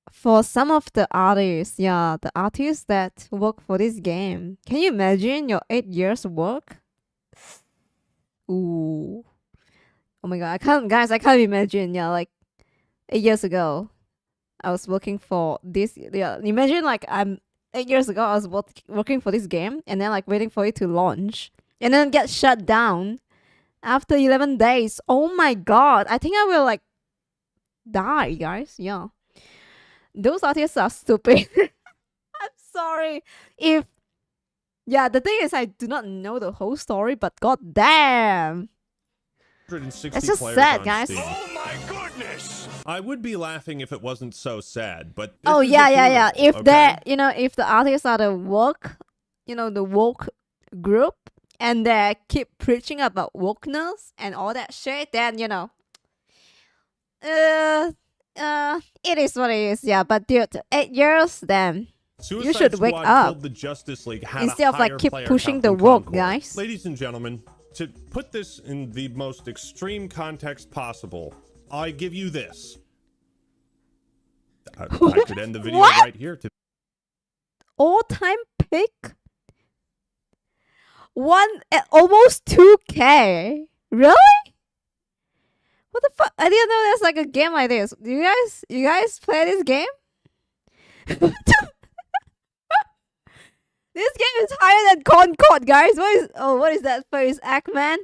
for some of the artists. Yeah, the artists that work for this game. Can you imagine your 8 years work? Ooh. Oh my god, I can't imagine. Yeah, like 8 years ago, I was working for this. Yeah, imagine like 8 years ago, I was working for this game, and then like waiting for it to launch, and then get shut down after 11 days. Oh my god, I think I will like die, guys. Yeah, those artists are stupid. I'm sorry if. Yeah, the thing is, I do not know the whole story, but god damn. 160 It's just players sad, on guys. Steam. Oh my goodness! I would be laughing if it wasn't so sad, but this Oh is yeah, a yeah, yeah. funeral, If okay? if the artists are the woke, the woke group, and they keep preaching about wokeness and all that shit, then it is what it is. Yeah, but dude, 8 years, then. Suicide You should wake Squad up killed the Justice League had instead a of like higher keep player pushing count the than woke, Concord. guys. Ladies and gentlemen, To put this in the most extreme context possible, I give you this. I could end the video right here. All-time pick? Almost 2K. Really? What the fuck? I didn't know there's like a game like this. Do you guys play this game? This game is higher than Concord, guys. What is that face, Ackman?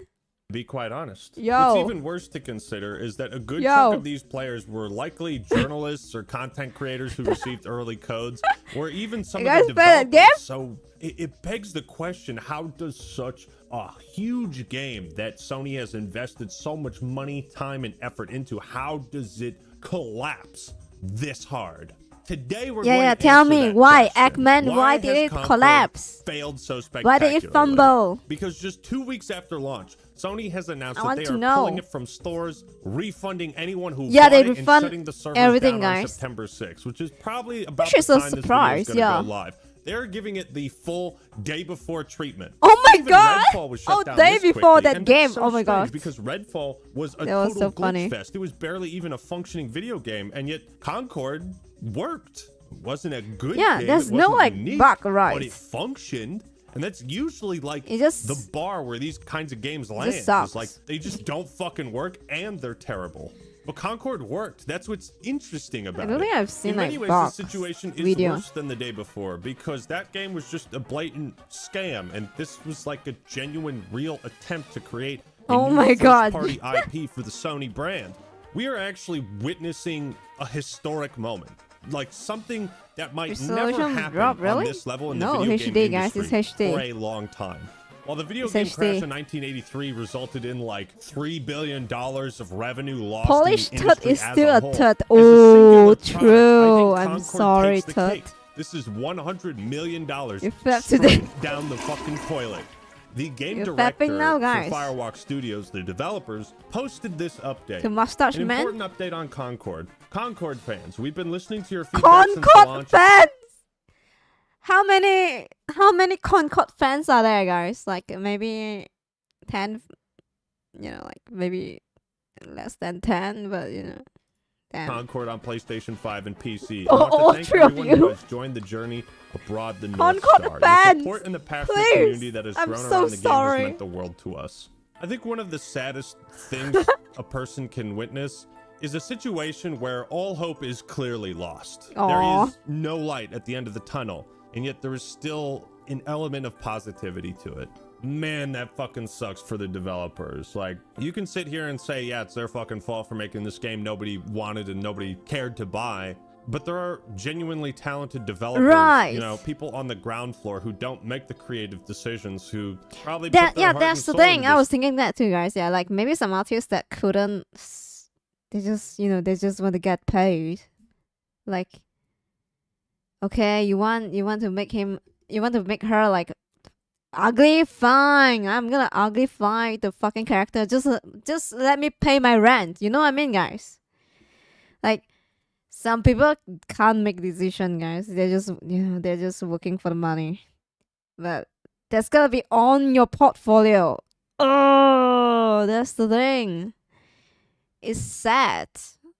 Be quite honest. Yo. What's even worse to consider is that a good chunk of these players were likely journalists or content creators who received early codes, or even some of the developers. So it begs the question, how does such a huge game that Sony has invested so much money, time, and effort into, how does it collapse this hard? Today we're going to tell me why, question. Ackman, why did it collapse? Failed so spectacularly. Why did it fumble? Because just 2 weeks after launch, Sony has announced that they are pulling it from stores, refunding anyone who bought it, and shutting the servers down on September 6th, which is probably about the time this video is going to go live. They're giving it the full day before treatment. Oh my god! Redfall was shut down day before quickly, that game. So oh my god! Because Redfall was a total so glitch fest. It was barely even a functioning video game, and yet Concord worked. It wasn't a good game. Yeah, there's no like bug, right? But it functioned. And that's usually like the bar where these kinds of games land. It's like they just don't fucking work and they're terrible. But Concord worked. That's what's interesting about it. I don't think I've seen in many ways, the situation is worse than the day before because that game was just a blatant scam, and this was like a genuine, real attempt to create a new first-party IP for the Sony brand. We are actually witnessing a historic moment. Like something that might never happen on this level in the video game industry for a long time. While the video game crash in 1983 resulted in like $3 billion of revenue lost, Polish in the industry is still a whole, tut. Oh, true. I'm sorry, tut. This is $100 million straight down the fucking toilet. The game director now, for Firewalk Studios, the developers, posted this update. The mustache An man? important update on Concord. Concord fans, we've been listening to your feedback since the launch. Fans! How many Concord fans are there, guys? Like maybe 10, like maybe less than 10, but damn. Concord on PlayStation 5 and PC. All three of you who has joined the journey abroad the North Concord Star. fans, the support and the passionate community that has grown around the game has meant the world to us. I think one of the saddest things a person can witness is a situation where all hope is clearly lost. There is no light at the end of the tunnel, and yet there is still an element of positivity to it. Man, that fucking sucks for the developers. Like, you can sit here and say, yeah, it's their fucking fault for making this game nobody wanted and nobody cared to buy. But there are genuinely talented developers, people on the ground floor who don't make the creative decisions, who probably put their heart that's and the soul thing. into I this. was thinking that too, guys. Yeah, like maybe some artists that couldn't, they just want to get paid. Like, okay, you want to make her like ugly, fine. I'm gonna uglify the fucking character. Just let me pay my rent. You know what I mean, guys? Like, some people can't make decision, guys. They're just working for the money. But that's gonna be on your portfolio. Oh, that's the thing. It's sad.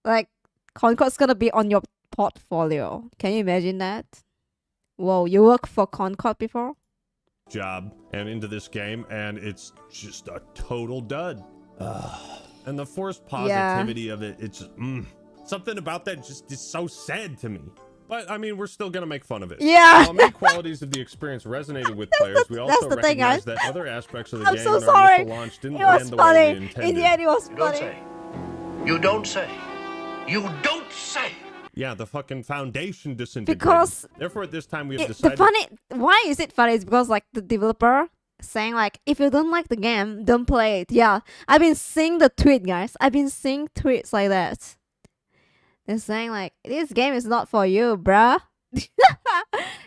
Like, Concord's gonna be on your portfolio. Can you imagine that? Whoa, you worked for Concord before? Job and into this game, and it's just a total dud. And the forced positivity of it, it's just, something about that just is so sad to me. But I mean, we're still gonna make fun of it. Yeah. While many qualities of the experience resonated with players, we also recognize that other aspects of the game so in our sorry. initial launch didn't It was land the funny. way we intended. In the end, it was funny. You don't say. You don't say. Yeah, the fucking foundation disintegrated. Because therefore, at this time, we have decided. Why is it funny? It's because like the developer saying like, if you don't like the game, don't play it. Yeah, I've been seeing the tweet, guys. I've been seeing tweets like that. They're saying like, this game is not for you, bruh.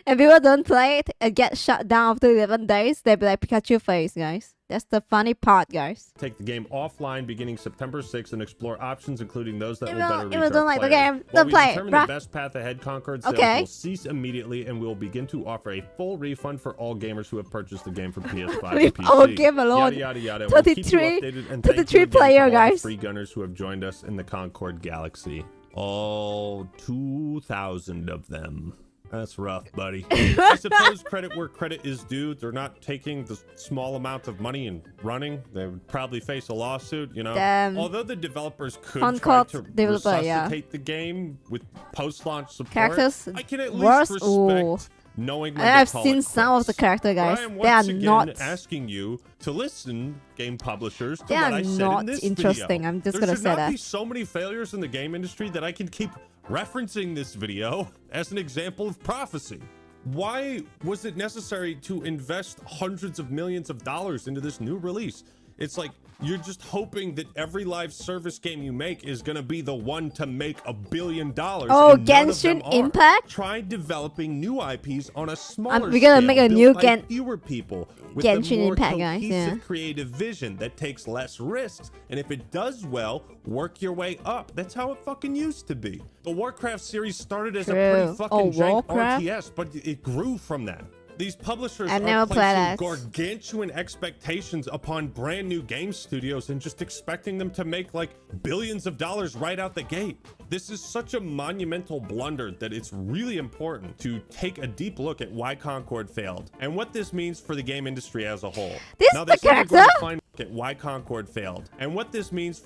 And people don't play it and get shut down after 11 days. They'll be like Pikachu face, guys. That's the funny part, guys. Take the game offline beginning September 6th and explore options including those that will better reach If you don't like the players. game, While don't we play it, determine bruh. the best path ahead, Concord sales will cease immediately and we'll begin to offer a full refund for all gamers who have purchased the game for PS5 and PC. Oh, game alone. Yada, yada, yada. We'll keep you 33 updated and thank you 33 again player, to all the guys. free gunners who have joined us in the Concord Galaxy. All 2,000 of them. That's rough, buddy. I suppose credit where credit is due. They're not taking the small amount of money and running. They would probably face a lawsuit, you know. Although the developers could try to resuscitate the game with post-launch support, Characters I can at least respect knowing when I've to call seen it some of the quits. character guys. But I am They are once again not asking you to listen, game publishers, to They what are I said not in this interesting. video. I'm just There gonna should say not that. be so many failures in the game industry that I can keep referencing this video as an example of prophecy. Why was it necessary to invest hundreds of millions of dollars into this new release? It's like you're just hoping that every live service game you make is going to be the one to make $1 billion. Oh, and none of them Genshin are. Impact? Try developing new IPs on a smaller we're gonna scale, make a built new by fewer people with Genshin a more Impact, guys, cohesive, yeah. creative vision that takes less risks. And if it does well, work your way up. That's how it fucking used to be. The Warcraft series started as a pretty fucking jank Warcraft? RTS, but it grew from that. These publishers I are never played placing that. gargantuan expectations upon brand new game studios and just expecting them to make like billions of dollars right out the gate. This is such a monumental blunder that it's really important to take a deep look at why Concord failed and what this means for the game industry as a whole. This now, is they the say they're going character? to find at why Concord failed and what this means.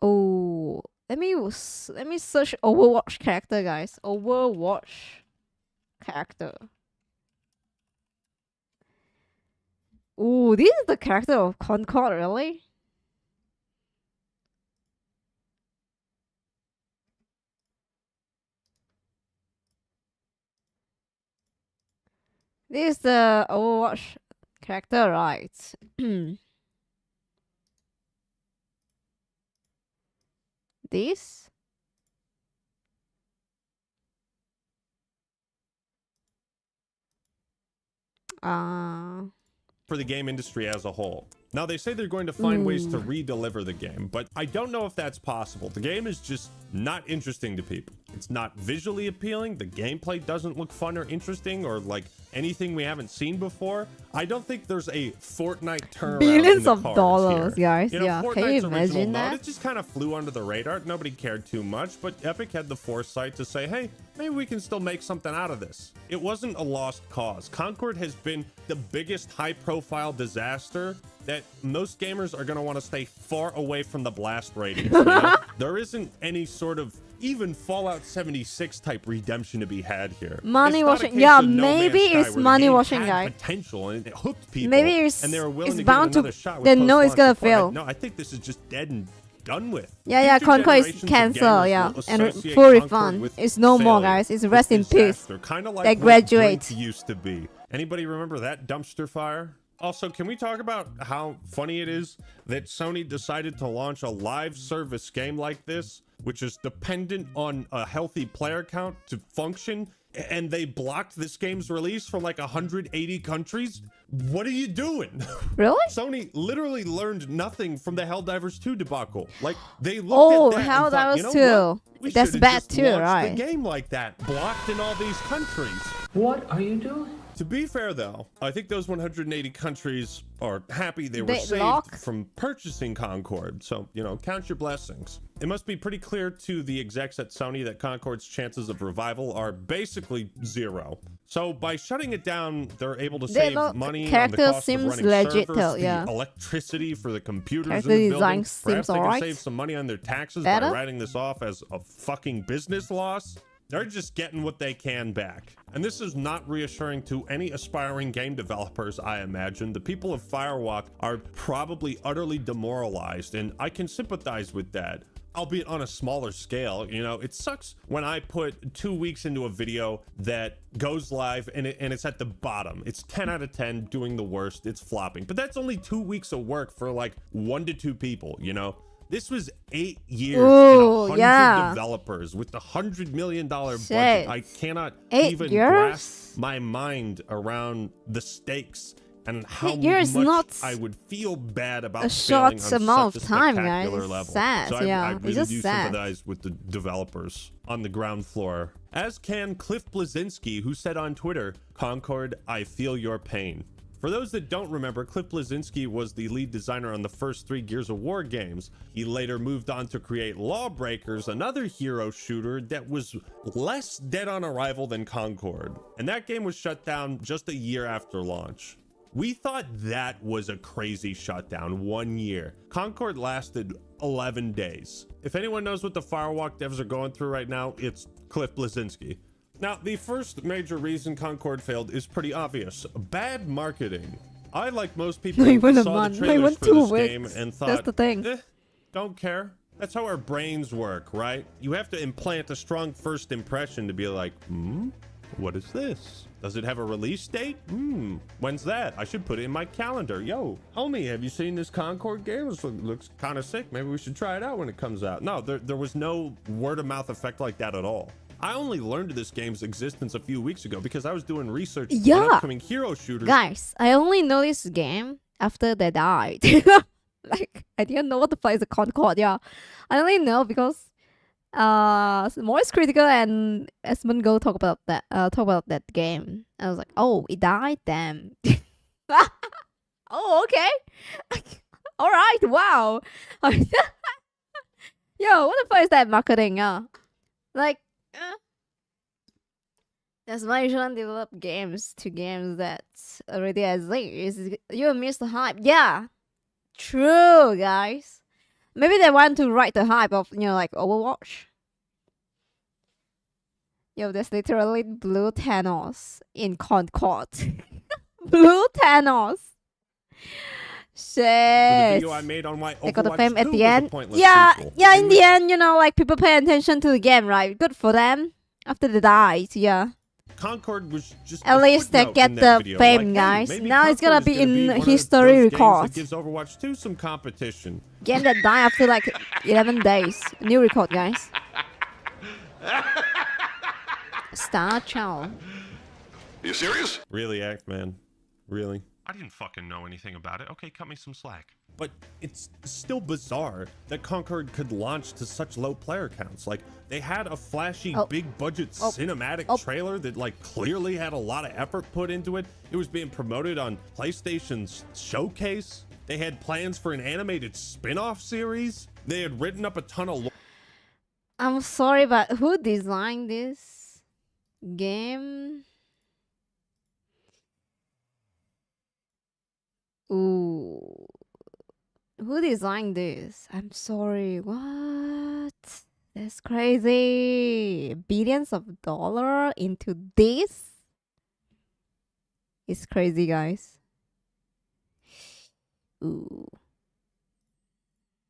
Oh, let me search Overwatch character, guys. Overwatch character. Oh, this is the character of Concord, really? This is the Overwatch character, right? This? For the game industry as a whole. Now, they say they're going to find ways to re-deliver the game, but I don't know if that's possible. The game is just not interesting to people. It's not visually appealing. The gameplay doesn't look fun or interesting or like anything we haven't seen before. I don't think there's a Fortnite turnaround Billions in the of cards dollars, here. guys. You know, Yeah, can you Fortnite's imagine original that? mode, it just kind of flew under the radar. Nobody cared too much, but Epic had the foresight to say, hey, maybe we can still make something out of this. It wasn't a lost cause. Concord has been the biggest high-profile disaster that most gamers are going to want to stay far away from the blast ratings. You know? There isn't any sort of even Fallout 76 type redemption to be had here. Money It's not a washing. case Yeah, of No maybe Man's Sky it's where the money game washing, had guys. potential and it hooked people. Maybe it's and they were willing it's to bound give it to. another shot with They know it's gonna post-launch support. fail. No, I think this is just dead and done with. Yeah, Future Concord is generations of cancel. gamers Yeah, will and associate full Concord refund. with It's no more, failure, guys. It's with rest in peace. disaster, kinda like They what graduate. Brink used to be. Anybody remember that dumpster fire? Also, can we talk about how funny it is that Sony decided to launch a live service game like this, which is dependent on a healthy player count to function, and they blocked this game's release from like 180 countries? What are you doing? Really? Sony literally learned nothing from the Helldivers 2 debacle. Like, they looked at that and thought, you know what? We That's should've bad just too, launched right? the game like that, blocked in all these countries. What are you doing? To be fair, though, I think those 180 countries are happy they were They saved lock? from purchasing Concord. So, you know, count your blessings. It must be pretty clear to the execs at Sony that Concord's chances of revival are basically zero. So by shutting it down, they're able to save money on the character cost of seems running legit servers, though, the yeah. electricity for the computers Character in the design building. seems Perhaps they can alright. save some money on their taxes Better? by writing this off as a fucking business loss. They're just getting what they can back. And this is not reassuring to any aspiring game developers, I imagine. The people of Firewalk are probably utterly demoralized, and I can sympathize with that. Albeit on a smaller scale. You know, it sucks when I put 2 weeks into a video that goes live and it's at the bottom. It's 10 out of 10, doing the worst, it's flopping. But that's only 2 weeks of work for like 1 to 2 people, you know? This was 8 years Ooh, and 100 yeah. developers with the $100 million budget. Shit. I cannot 8 even years? grasp my mind around the stakes and how years much not I would feel bad about a failing short on amount such of a time, guys. spectacular It's level. sad, So yeah. I It's really just do sad. sympathize with the developers on the ground floor. As can Cliff Blazinski, who said on Twitter, "Concord, I feel your pain." For those that don't remember, Cliff Blazinski was the lead designer on the first 3 Gears of War games. He later moved on to create Lawbreakers, another hero shooter that was less dead on arrival than Concord. And that game was shut down just a year after launch. We thought that was a crazy shutdown, 1 year. Concord lasted 11 days. If anyone knows what the Firewalk devs are going through right now, it's Cliff Blazinski. Now, the first major reason Concord failed is pretty obvious. Bad marketing. I, like most people, Not even a saw month, the not trailers even for 2 this game weeks. and thought, That's the thing. Don't care. That's how our brains work, right? You have to implant a strong first impression to be like, what is this? Does it have a release date? When's that? I should put it in my calendar. Yo, homie, have you seen this Concord game? This looks kind of sick. Maybe we should try it out when it comes out. No, there was no word of mouth effect like that at all. I only learned of this game's existence a few weeks ago because I was doing research on upcoming hero shooters. Guys, I only know this game after they died. Like, I didn't know what the fuck is a Concord, yeah. I only know because Moist Critical and Esmond Go talk about that game. I was like, oh, it died? Damn. Oh, okay. Alright, wow. Yo, what the fuck is that marketing? Like, that's why you shouldn't develop games to games that already exist. You miss the hype. Yeah, true, guys. Maybe they want to write the hype of, like Overwatch. Yo, there's literally blue Thanos in Concord. Blue Thanos. Shit. The video I made on my They got the Overwatch fame 2 at the was a end. pointless Yeah, sequel. yeah. In the end, like people pay attention to the game, right? Good for them. After they died, yeah. Concord was just At a least they footnote get in the that video. fame, Like, hey, guys. maybe Now it's gonna Concord be is in one of history those games records. that gives Overwatch 2 some competition. Game that died after like 11 days. New record, guys. Star Chow. You serious? Really, man? Really? I didn't fucking know anything about it. Okay, cut me some slack. But it's still bizarre that Concord could launch to such low player counts. Like, they had a flashy, big budget cinematic trailer that like clearly had a lot of effort put into it. It was being promoted on PlayStation's Showcase. They had plans for an animated spin-off series. They had written up a ton of I'm sorry, but who designed this game? Ooh. Who designed this? I'm sorry. What? That's crazy. Billions of dollars into this? It's crazy, guys. Ooh.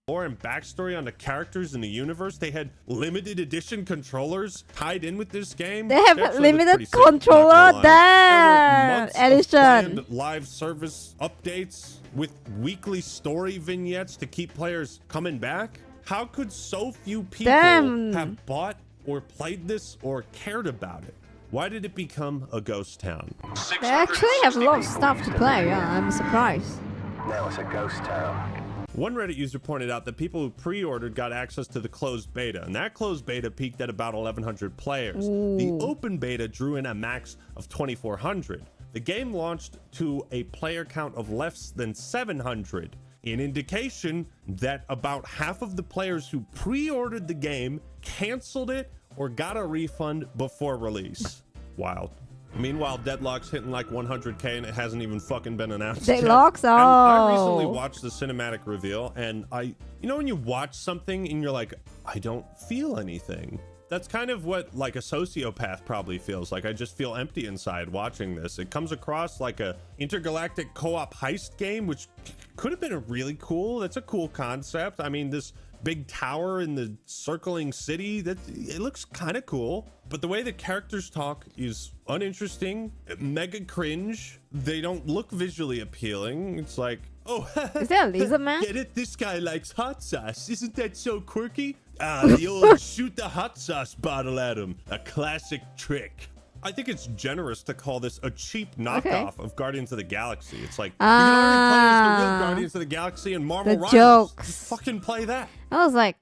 lore and backstory on the characters in the universe. They had limited edition controllers tied in with this game. They have Actually, limited controller there edition. Live service updates with weekly story vignettes to keep players coming back. How could so few people have bought or played this or cared about it? Why did it become a ghost town? They actually have a lot of stuff to play. Yeah, I'm surprised. Now it's a ghost town. One Reddit user pointed out that people who pre-ordered got access to the closed beta, and that closed beta peaked at about 1,100 players. The open beta drew in a max of 2,400. The game launched to a player count of less than 700, an indication that about half of the players who pre-ordered the game canceled it or got a refund before release. Wild. Meanwhile, Deadlock's hitting like 100K and it hasn't even fucking been announced Deadlock's? yet. I Oh. recently watched the cinematic reveal, and you know when you watch something and you're like, I don't feel anything? That's kind of what like a sociopath probably feels like. I just feel empty inside watching this. It comes across like a intergalactic co-op heist game, which could have been really cool. That's a cool concept. I mean, this big tower in the circling city, that it looks kind of cool, but the way the characters talk is uninteresting, mega cringe. They don't look visually appealing. It's like, oh, Is there a lizard man? get it? This guy likes hot sauce. Isn't that so quirky? The old shoot the hot sauce bottle at him. A classic trick. I think it's generous to call this a cheap knockoff of Guardians of the Galaxy. It's like, you can already play as the real Guardians of the Galaxy and Marvel the Rivals. jokes. Just fucking play that. I was like,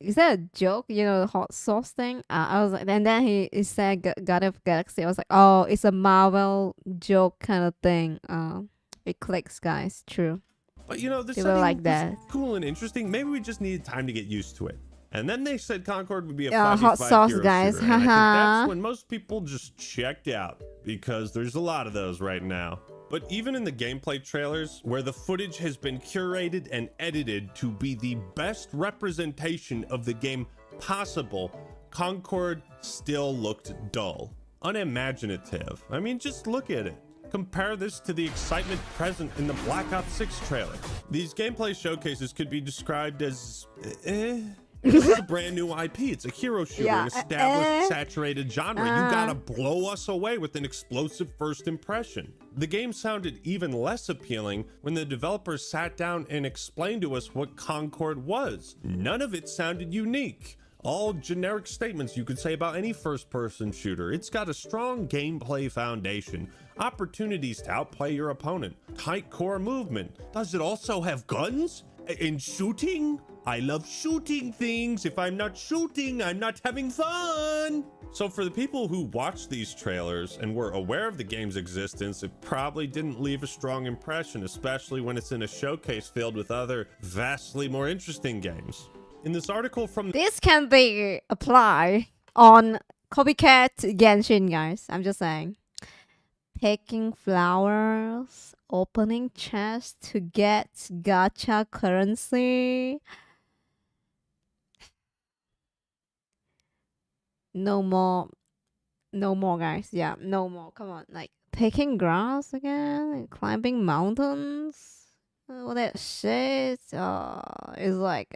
is that a joke? You know, the hot sauce thing? I was like, and then he said Guardians of the Galaxy. I was like, oh, it's a Marvel joke kind of thing. It clicks, guys. True. But you know, the People like that. was cool and interesting. Maybe we just needed time to get used to it. And then they said Concord would be a hot sauce, hero guys. shooter. And I think that's when most people just checked out, because there's a lot of those right now. But even in the gameplay trailers, where the footage has been curated and edited to be the best representation of the game possible, Concord still looked dull, unimaginative. I mean, just look at it. Compare this to the excitement present in the Black Ops 6 trailer. These gameplay showcases could be described as This is a brand new IP. It's a hero shooter, an established, saturated genre. You gotta blow us away with an explosive first impression. The game sounded even less appealing when the developers sat down and explained to us what Concord was. None of it sounded unique. All generic statements you could say about any first-person shooter. It's got a strong gameplay foundation, opportunities to outplay your opponent, tight core movement. Does it also have guns? And shooting? I love shooting things. If I'm not shooting, I'm not having fun. So for the people who watched these trailers and were aware of the game's existence, it probably didn't leave a strong impression, especially when it's in a showcase filled with other vastly more interesting games. In this article from... This can be applied on copycat Genshin, guys. I'm just saying. Picking flowers, opening chests to get gacha currency. No more, guys. Yeah, no more. Come on, like picking grass again, and climbing mountains. All that shit. It's like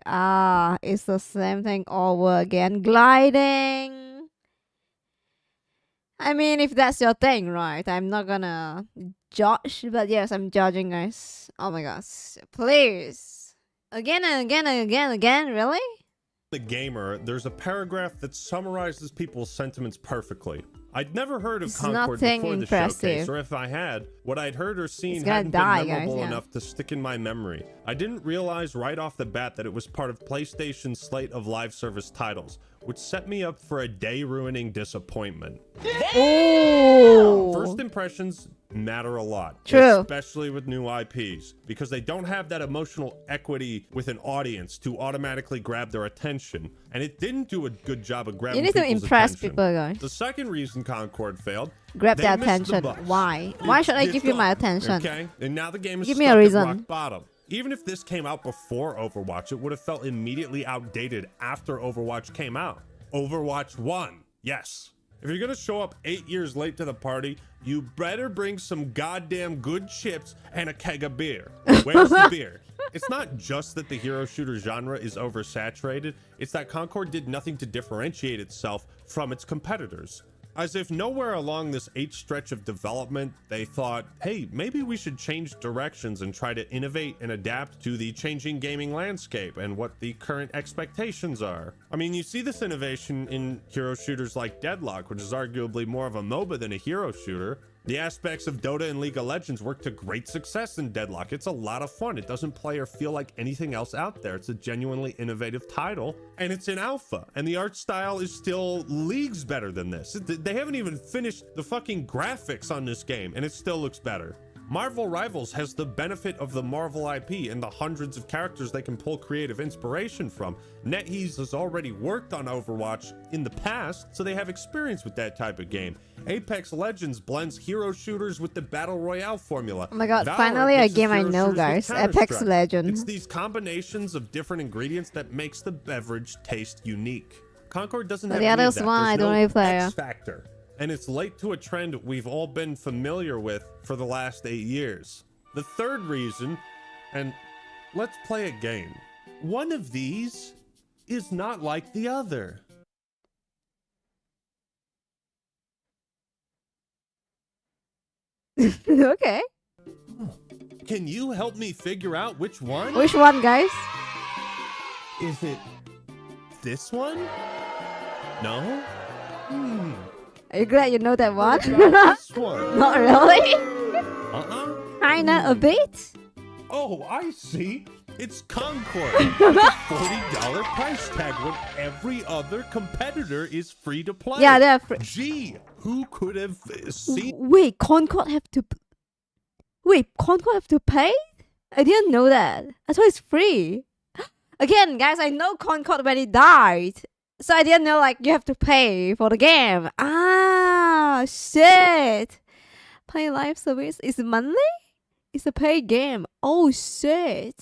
it's the same thing over again. Gliding. I mean, if that's your thing, right? I'm not gonna judge, but yes, I'm judging, guys. Oh my gosh, please, again and again and again, really? The Gamer, there's a paragraph that summarizes people's sentiments perfectly. I'd never heard of Concord before the showcase, or if I had, what I'd heard or seen hadn't been memorable enough to stick in my memory. I didn't realize right off the bat that it was part of PlayStation's slate of live service titles, which set me up for a day-ruining disappointment. Oh! First impressions matter a lot, true, especially with new IPs, because they don't have that emotional equity with an audience to automatically grab their attention, and it didn't do a good job of grabbing people's attention. You need to impress people, guys. The second reason Concord failed, grab their attention. Why should I give you my attention? Okay, and now the game is give me a reason. At rock bottom. Even if this came out before Overwatch, it would have felt immediately outdated after Overwatch came out. Overwatch 1, yes. If you're gonna show up 8 years late to the party, you better bring some goddamn good chips and a keg of beer. Where's the beer? It's not just that the hero shooter genre is oversaturated, it's that Concord did nothing to differentiate itself from its competitors. As if nowhere along this 8 stretch of development, they thought, hey, maybe we should change directions and try to innovate and adapt to the changing gaming landscape and what the current expectations are. I mean, you see this innovation in hero shooters like Deadlock, which is arguably more of a MOBA than a hero shooter. The aspects of Dota and League of Legends work to great success in Deadlock. It's a lot of fun. It doesn't play or feel like anything else out there. It's a genuinely innovative title, and it's in alpha, and the art style is still leagues better than this. They haven't even finished the fucking graphics on this game, and it still looks better. Marvel Rivals has the benefit of the Marvel IP and the hundreds of characters they can pull creative inspiration from. NetEase has already worked on Overwatch in the past, so they have experience with that type of game. Apex Legends blends hero shooters with the Battle Royale formula. Oh my god, finally a game I know, guys. Apex Legends. It's these combinations of different ingredients that makes the beverage taste unique. Concord doesn't have the any others of that. one, I There's don't no really play. X factor. And it's late to a trend we've all been familiar with for the last 8 years. The third reason, and let's play a game. One of these is not like the other. Okay. Can you help me figure out which one? Which one, guys? Is it this one? No? Are you glad you know that one? This one. Not really. Kinda a bit. Oh, I see. It's Concord. With a $40 price tag when every other competitor is free to play. Yeah, they're free. Gee, who could have seen? Wait, Concord have to. Wait, Concord have to pay? I didn't know that. I thought it's free. Again, guys, I know Concord when he died. So I didn't know, like, you have to pay for the game. Ah, shit. Play live service is monthly? It's a paid game. Oh, shit.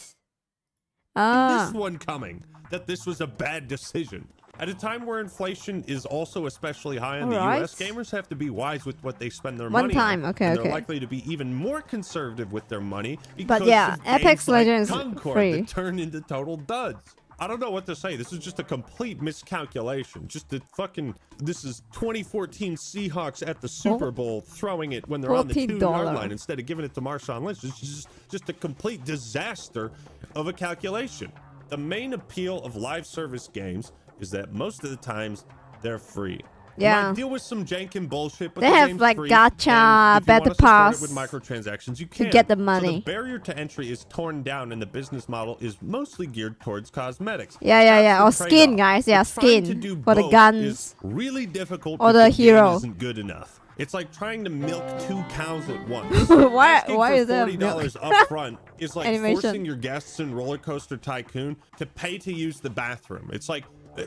This one coming, that this was a bad decision. At a time where inflation is also especially high in the US, gamers have to be wise with what they spend their money on. Okay, and okay. They're likely to be even more conservative with their money because but yeah, of Apex games like Legends Concord free. that turn into total duds. I don't know what to say. This is just a complete miscalculation. Just a fucking... This is 2014 Seahawks at the Super Bowl throwing it when they're on the 2-yard line instead of giving it to Marshawn Lynch. It's just a complete disaster of a calculation. The main appeal of live service games is that most of the times they're free. Yeah. You might deal with some jank and bullshit, but they the have game's like free, gacha, battle pass with microtransactions, you can. to get the So money. the barrier to entry is torn down, and the business model is mostly geared towards cosmetics. Yeah. Or That's the skin, trade-off. guys. Yeah, But trying to skin do for the both guns. is really difficult Or if the game hero. isn't good enough. It's like trying to milk 2 cows at once. Why Asking is for that $40 up front is like Animation. forcing your guests in Roller Coaster Tycoon to pay to use the bathroom. It's like,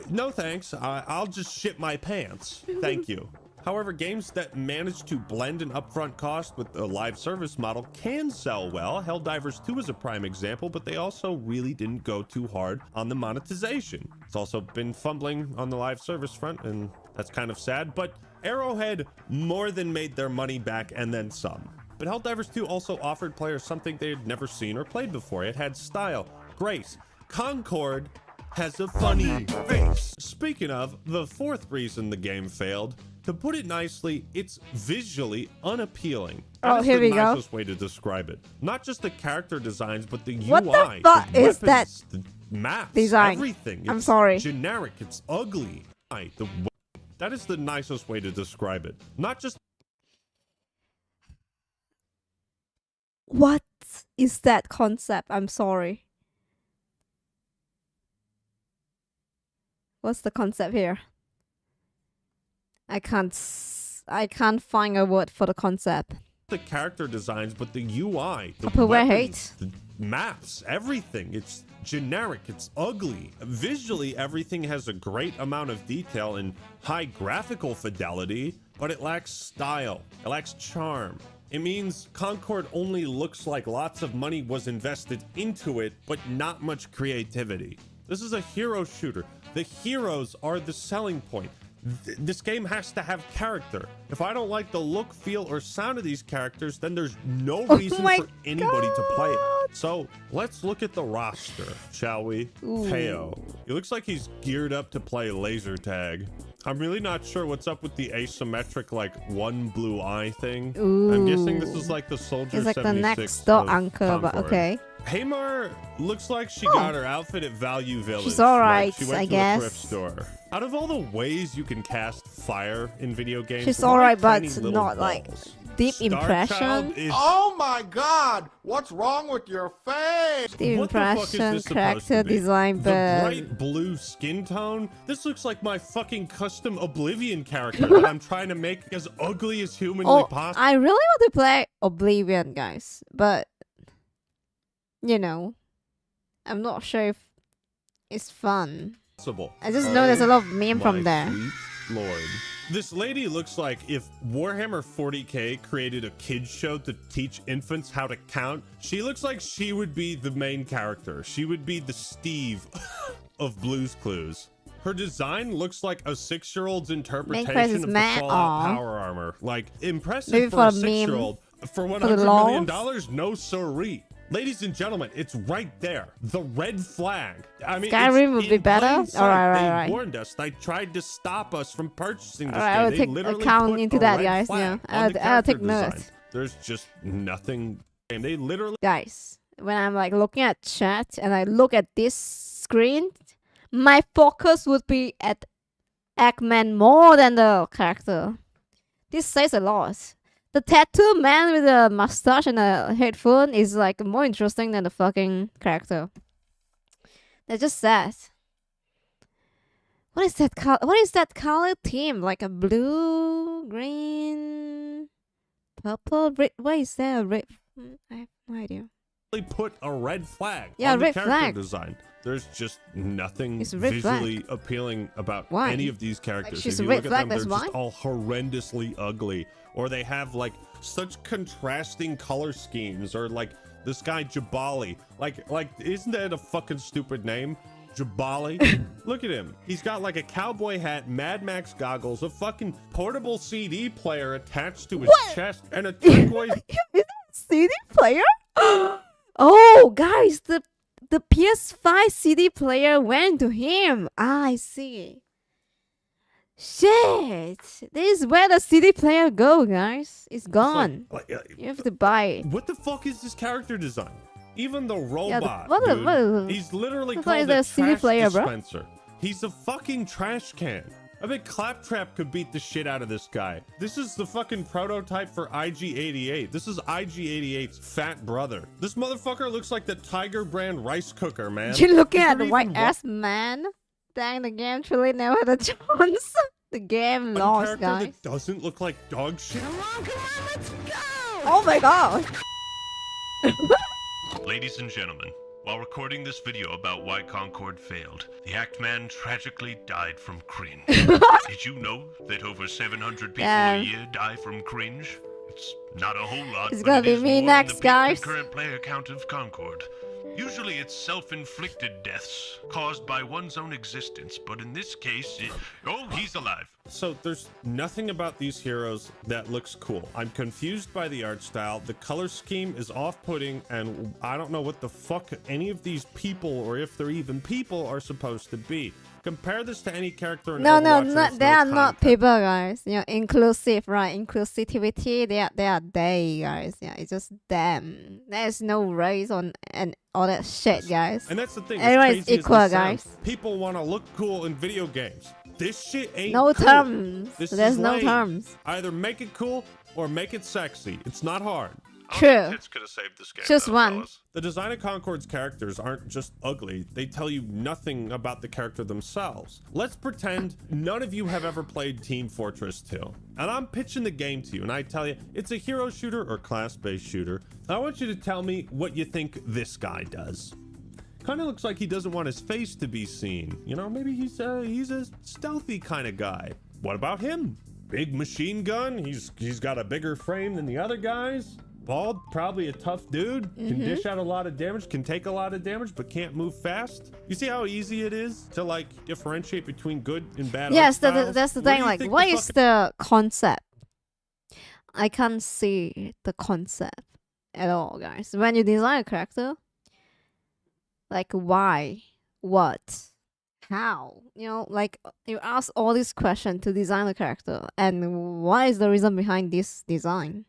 no thanks, I'll just shit my pants. Thank you. However, games that manage to blend an upfront cost with a live service model can sell well. Helldivers 2 is a prime example, but they also really didn't go too hard on the monetization. It's also been fumbling on the live service front, and that's kind of sad, but Arrowhead more than made their money back and then some. But Helldivers 2 also offered players something they had never seen or played before. It had style, grace. Concord has a funny face. Speaking of, the fourth reason the game failed, to put it nicely, it's visually unappealing. That here we the go. nicest way to describe it. Not just the character designs, but the What UI, the fuck the is that weapons, the maps, design? everything. I'm It's sorry. generic, it's ugly. That is the nicest way to describe it. Not just... What is that concept? I'm sorry. What's the concept here? I can't find a word for the concept. the character designs, but the UI, the Copperware weapons, the maps, everything. It's generic. It's ugly. Visually, everything has a great amount of detail and high graphical fidelity, but it lacks style. It lacks charm. It means Concord only looks like lots of money was invested into it, but not much creativity. This is a hero shooter. The heroes are the selling point. This game has to have character. If I don't like the look, feel, or sound of these characters, then there's no reason for anybody to play it. So let's look at the roster, shall we? Teo. He looks like he's geared up to play laser tag. I'm really not sure what's up with the asymmetric, like, one blue eye thing. I'm guessing this is like the Soldier It's like 76 the next door anchor, but Concord. okay. Hamar looks like she got her outfit at Value Village. She's alright, Like she went I to guess. a thrift store. Out of all the ways you can cast fire in video games, She's why alright, but tiny little not like balls? deep Star impression. Child is... Oh my god! What's wrong with your face? Deep What the fuck is impression, this supposed character to be? design, The but bright blue skin tone? This looks like my fucking custom Oblivion character that I'm trying to make as ugly as humanly possible. I really want to play Oblivion, guys, but you know, I'm not sure if it's fun. I just know there's a lot of meme from there. Sweet Lord. This lady looks like if Warhammer 40k created a kids show to teach infants how to count. She looks like she would be the main character. She would be the Steve of Blue's Clues. Her design looks like a 6-year-old's interpretation of the Fallout power armor. Like, impressive Maybe for a for a meme. 6-year-old. For For the $100 million? lols? No siree. Ladies and gentlemen, it's right there. The red flag. I mean, Skyrim it's would be in better? plain sight. Alright. They warned us. They tried to stop us from purchasing this Alright, game. I will They take literally account put into a that, red guys. flag Yeah, on the I'll take character design. note. There's just nothing. And they literally... Guys, when I'm like looking at chat and I look at this screen, my focus would be at Eggman more than the character. This says a lot. The tattoo man with a mustache and a headphone is like more interesting than the fucking character. That's just sad. What is that color? What is that color theme? Like a blue, green, purple, red. What is that? A red? I have no idea. Put a red flag Yeah, on the red character flag. design. There's just nothing It's a red visually flag. appealing about Why? any of these characters. she's if a you red look at flag, them, they're that's just why? all horrendously ugly, or they have like such contrasting color schemes, or like this guy Jabali. Like isn't that a fucking stupid name? Jabali. Look at him. He's got like a cowboy hat, Mad Max goggles, a fucking portable CD player attached to his chest, and a turquoise. Is that a CD player? Oh, guys, the PS5 CD player went to him. Ah, I see. Shit, this is where the CD player go, guys. It's gone. You have to buy it. What the fuck is this character design? Even the Yeah, robot, what dude, the- he's literally what is called a a CD trash player, bro? dispenser. He's a fucking trash can. I bet Claptrap could beat the shit out of this guy. This is the fucking prototype for IG-88. This is IG-88's fat brother. This motherfucker looks like the Tiger brand rice cooker, man. You're looking Is at there the white even ass man. Dang, the game truly never had a chance. The game one lost, character guys. that doesn't look like dog shit? Oh my god. Ladies and gentlemen, while recording this video about why Concord failed, the Act Man tragically died from cringe. Did you know that over 700 people Yeah. a year die from cringe? It's not a whole lot, It's but gonna it be is me more next, than the peak guys. concurrent player count of Concord. Usually it's self-inflicted deaths caused by one's own existence, but in this case, oh, he's alive. So there's nothing about these heroes that looks cool. I'm confused by the art style. The color scheme is off-putting, and I don't know what the fuck any of these people, or if they're even people, are supposed to be. Compare this to any character in No, Overwatch and they it's are no not content. people, guys. You know, inclusive, right? Inclusivity. They are they, guys. Yeah, it's just them. There's no race and all that shit, guys. And that's the thing. Everyone as is crazy as equal, this sounds, guys. People want to look cool in video games. This shit ain't No cool. terms. This There's is no lame. terms. Either make it cool or make it sexy. It's not hard. True. Tits could have saved this game. Just though, one. fellas. The design of Concord's characters aren't just ugly. They tell you nothing about the character themselves. Let's pretend none of you have ever played Team Fortress 2. And I'm pitching the game to you, and I tell you, it's a hero shooter or class-based shooter. I want you to tell me what you think this guy does. Kind of looks like he doesn't want his face to be seen. You know, maybe he's a stealthy kind of guy. What about him? Big machine gun. He's got a bigger frame than the other guys. Bald, probably a tough dude. Can dish out a lot of damage, can take a lot of damage, but can't move fast. You see how easy it is to like differentiate between good and bad? Yes, art styles? that's the What do thing. you Like, think what the is the concept? I can't see the concept at all, guys. When you design a character, like why, what, how? You know, like you ask all these questions to design a character, and what is the reason behind this design?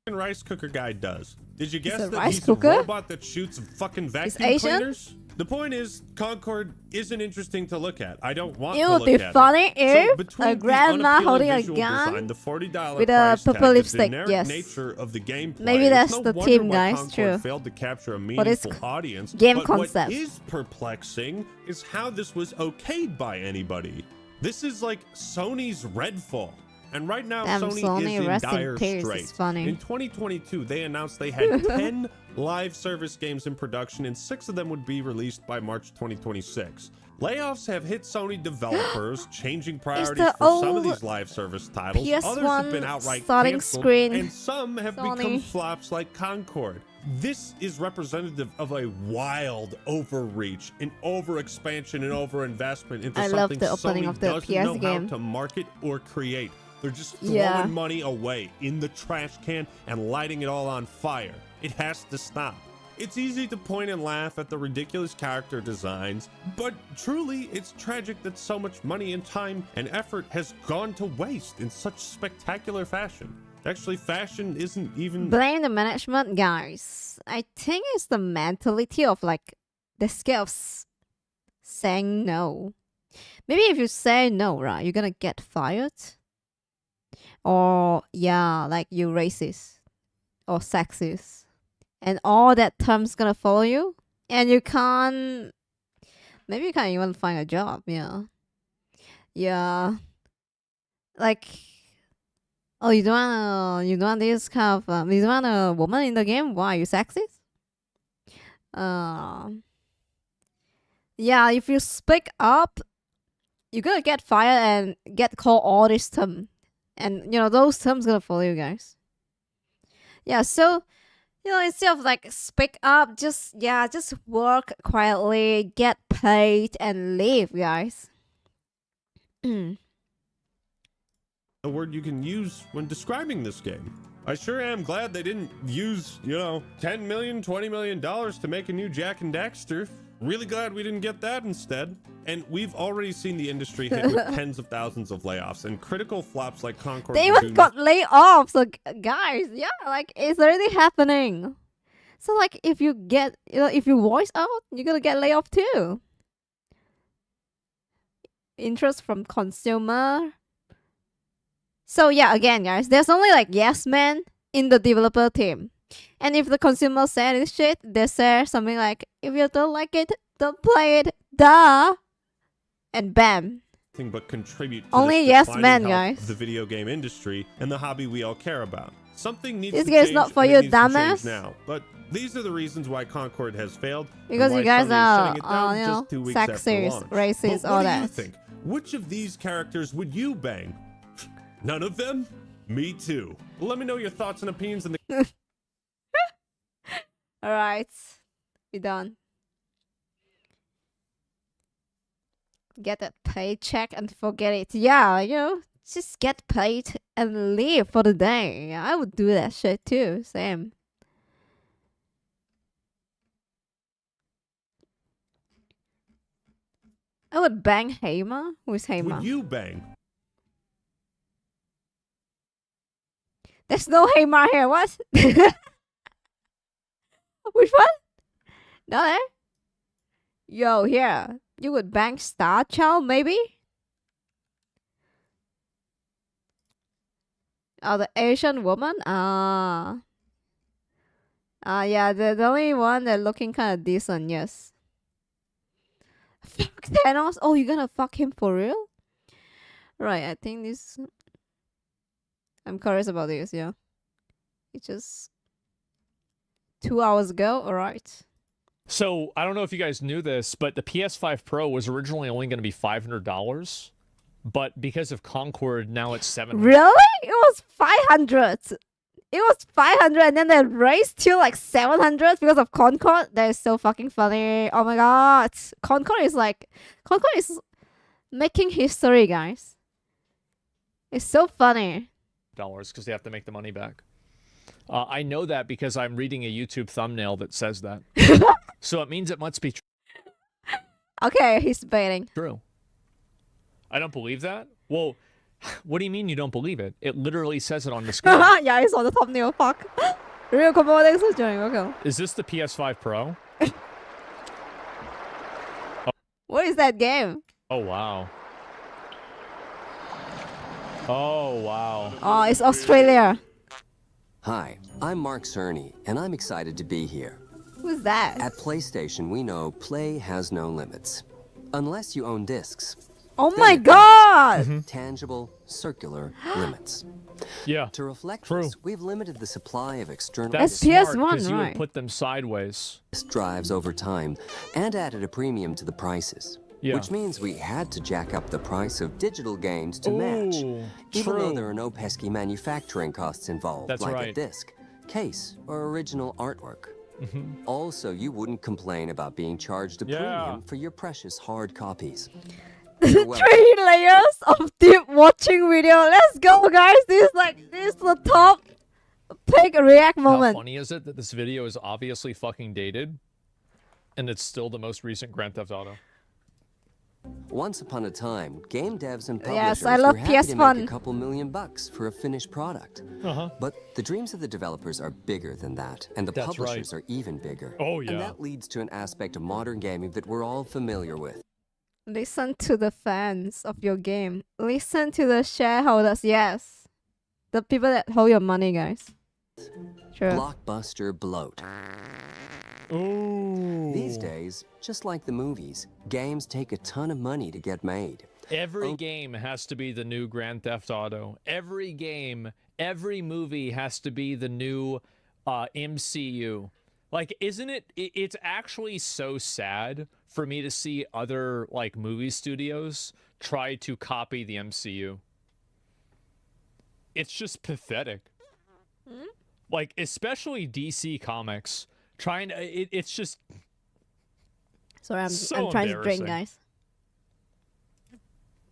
rice cooker guy does? Did you guess a that rice he's cooker? a robot that shoots fucking vacuum Asian? cleaners? The point is, Concord isn't interesting to look at. I don't want It to would look be at funny it. if between a the grandma unappealing holding a visual gun design, the $40 with a price tag, purple the lipstick, generic yes. nature of the gameplay, Maybe it's that's no the wonder theme, why guys, Concord true. failed to capture a But it's meaningful audience. game but concept. what is perplexing is how this was okayed by anybody. This is like Sony's Redfall. And right now, Damn, Sony Sony, is in rest in dire peace, it's straits. funny. In 2022, they announced they had 10 live service games in production, and 6 of them would be released by March 2026. Layoffs have hit Sony developers, changing priorities the for some of old these live service titles. PS1 Others have been outright starting canceled, screen. and some have become Sony. flops like Concord. This is representative of a wild overreach, an overexpansion, and overinvestment into I love something the opening Sony of the doesn't PS know game. how to market or create. They're just throwing Yeah. money away in the trash can and lighting it all on fire. It has to stop. It's easy to point and laugh at the ridiculous character designs, but truly, it's tragic that so much money and time and effort has gone to waste in such spectacular fashion. Actually, fashion isn't even... Blame the management, guys. I think it's the mentality of like the skill of saying no. Maybe if you say no, right, you're gonna get fired. or yeah, like you racist or sexist, and all that terms gonna follow you, and you can't. Maybe you can't even find a job. Yeah. Like, oh, you don't want this kind of you don't want a woman in the game? Why, are you sexist? Yeah, if you speak up, you're gonna get fired and get called all this term, and those terms gonna follow you guys. Yeah, so instead of like speak up, just work quietly, get paid, and leave, guys. A word you can use when describing this game. I sure am glad they didn't use, $10 million, $20 million to make a new Jak and Daxter. Really glad we didn't get that instead. And we've already seen the industry hit with tens of thousands of layoffs and critical flops like Concord. They even got laid off. So guys, yeah, like it's already happening. So like if you get, if you voice out, you're gonna get laid off too. Interest from consumer. So yeah, again, guys, there's only like yes men in the developer team. And if the consumer say this shit, they say something like, if you don't like it, don't play it, duh. And bam. But contribute to only yes men, guys. The video game industry and the hobby we all care about. Something needs this to game change. Is not for you, dumbass. Now, but these are the reasons why Concord has failed. Because you guys are, sexist, racist, all that. What do you think? Which of these characters would you bang? None of them? Me too. Let me know your thoughts and opinions in the. Alright, we're done. Get that paycheck and forget it. Yeah, just get paid and leave for the day. Yeah, I would do that shit too. Same. I would bang Hamer. Who's Hamer? Would you bang? There's no Hamer here. What? Which one? No, there? Yo, here. You would bang Star Child, maybe? Oh, the Asian woman? Yeah, the only one that looking kind of decent, yes. Fuck Thanos? Oh, you're gonna fuck him for real? Right, I think this... I'm curious about this, yeah. It's just 2 hours ago, alright. So, I don't know if you guys knew this, but the PS5 Pro was originally only going to be $500. But because of Concord, now it's $700. Really? It was 500. It was 500 and then they raised to like 700 because of Concord. That is so fucking funny. Oh my god. Concord is making history, guys. It's so funny. Because they have to make the money back. I know that because I'm reading a YouTube thumbnail that says that. So it means it must be true. Okay, he's baiting. True. I don't believe that? Well, what do you mean you don't believe it? It literally says it on the screen. Yeah, it's on the thumbnail. Fuck. Real combo, thanks for joining. Welcome. Is this the PS5 Pro? What is that game? Oh, wow. Oh, wow. Oh, it's Australia. Hi, I'm Mark Cerny, and I'm excited to be here. Who's that? At PlayStation, we know play has no limits. Unless you own discs. Oh my god! Tangible, circular limits. Yeah. To reflect this, we've limited the supply of external That's PS1, because you right? would put them sideways. Drives over time and added a premium to the prices. Yeah. Which means we had to jack up the price of digital games to match. Even though there are no pesky manufacturing costs involved, That's like right. a disc, case, or original artwork. Also, you wouldn't complain about being charged a premium for your precious hard copies. 3 layers of deep watching video. Let's go, guys. This is the top pick react moment. How funny is it that this video is obviously fucking dated, and it's still the most recent Grand Theft Auto? Once upon a time, game devs and publishers Yes, I love were happy to make PS1. a couple $1,000,000 for a finished product. But the dreams of the developers are bigger than that, and the That's publishers right. are even bigger. Oh, yeah. And that leads to an aspect of modern gaming that we're all familiar with. Listen to the fans of your game. Listen to the shareholders. Yes. The people that hold your money, guys. Sure. Blockbuster bloat. Ooh. These days, just like the movies, games take a ton of money to get made. Every game has to be the new Grand Theft Auto. Every game, every movie has to be the new MCU. Like, isn't it? It's actually so sad for me to see other like movie studios try to copy the MCU. It's just pathetic. Like, especially DC Comics trying to. It's just. Sorry, I'm so trying to drink, guys.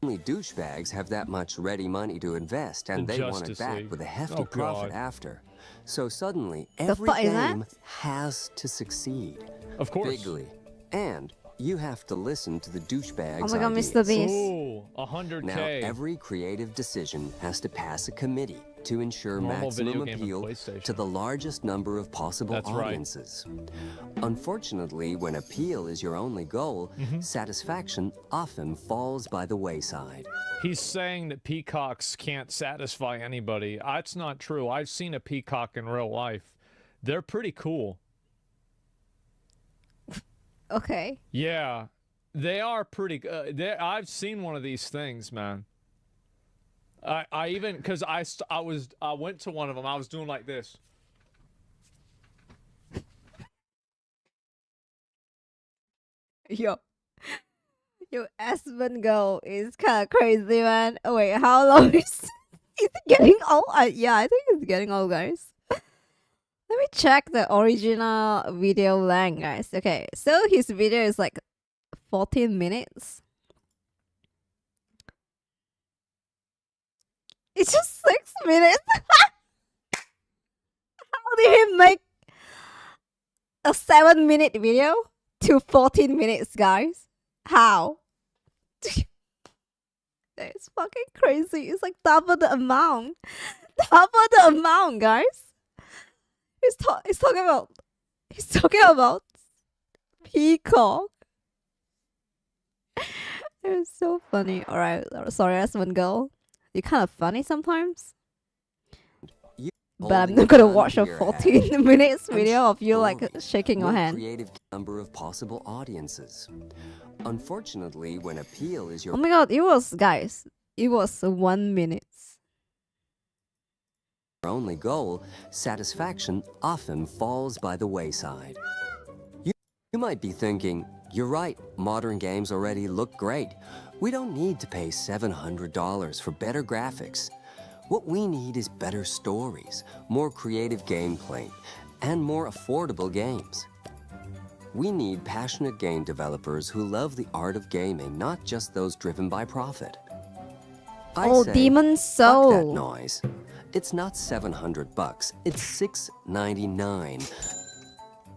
Only douchebags have that much ready money to invest, and they want it back with a hefty profit after. So suddenly, every game has to succeed. Of course. Bigly. And you have to listen to the douchebags. Oh my god, Mr. Beast. Ooh, 100K. Now, every creative decision has to pass a committee to ensure maximum appeal to the largest number of possible audiences. Unfortunately, when appeal is your only goal, satisfaction often falls by the wayside. He's saying that peacocks can't satisfy anybody. That's not true. I've seen a peacock in real life. They're pretty cool. Okay. Yeah, they are pretty. I've seen one of these things, man. I even because I went to one of them. I was doing like this. Yo, Asmongold is kind of crazy, man. Oh wait, how long is it getting old? Yeah, I think it's getting old, guys. Let me check the original video length, guys. Okay, so his video is like 14 minutes. It's just 6 minutes. How did he make a 7-minute video to 14 minutes, guys? How? It's fucking crazy. It's like double the amount. Double the amount, guys. He's talking about peacock. It's so funny. Alright, sorry, Asmongold. You're kind of funny sometimes. But I'm not gonna watch a 14 minutes video of you like shaking your hand. Creative number of possible audiences. Unfortunately, when appeal is your Oh my god, it was 1 minute. only goal, satisfaction often falls by the wayside. You might be thinking, you're right, modern games already look great. We don't need to pay $700 for better graphics. What we need is better stories, more creative gameplay, and more affordable games. We need passionate game developers who love the art of gaming, not just those driven by profit. I say, Demon Soul. Fuck that noise. It's not $700, it's $699.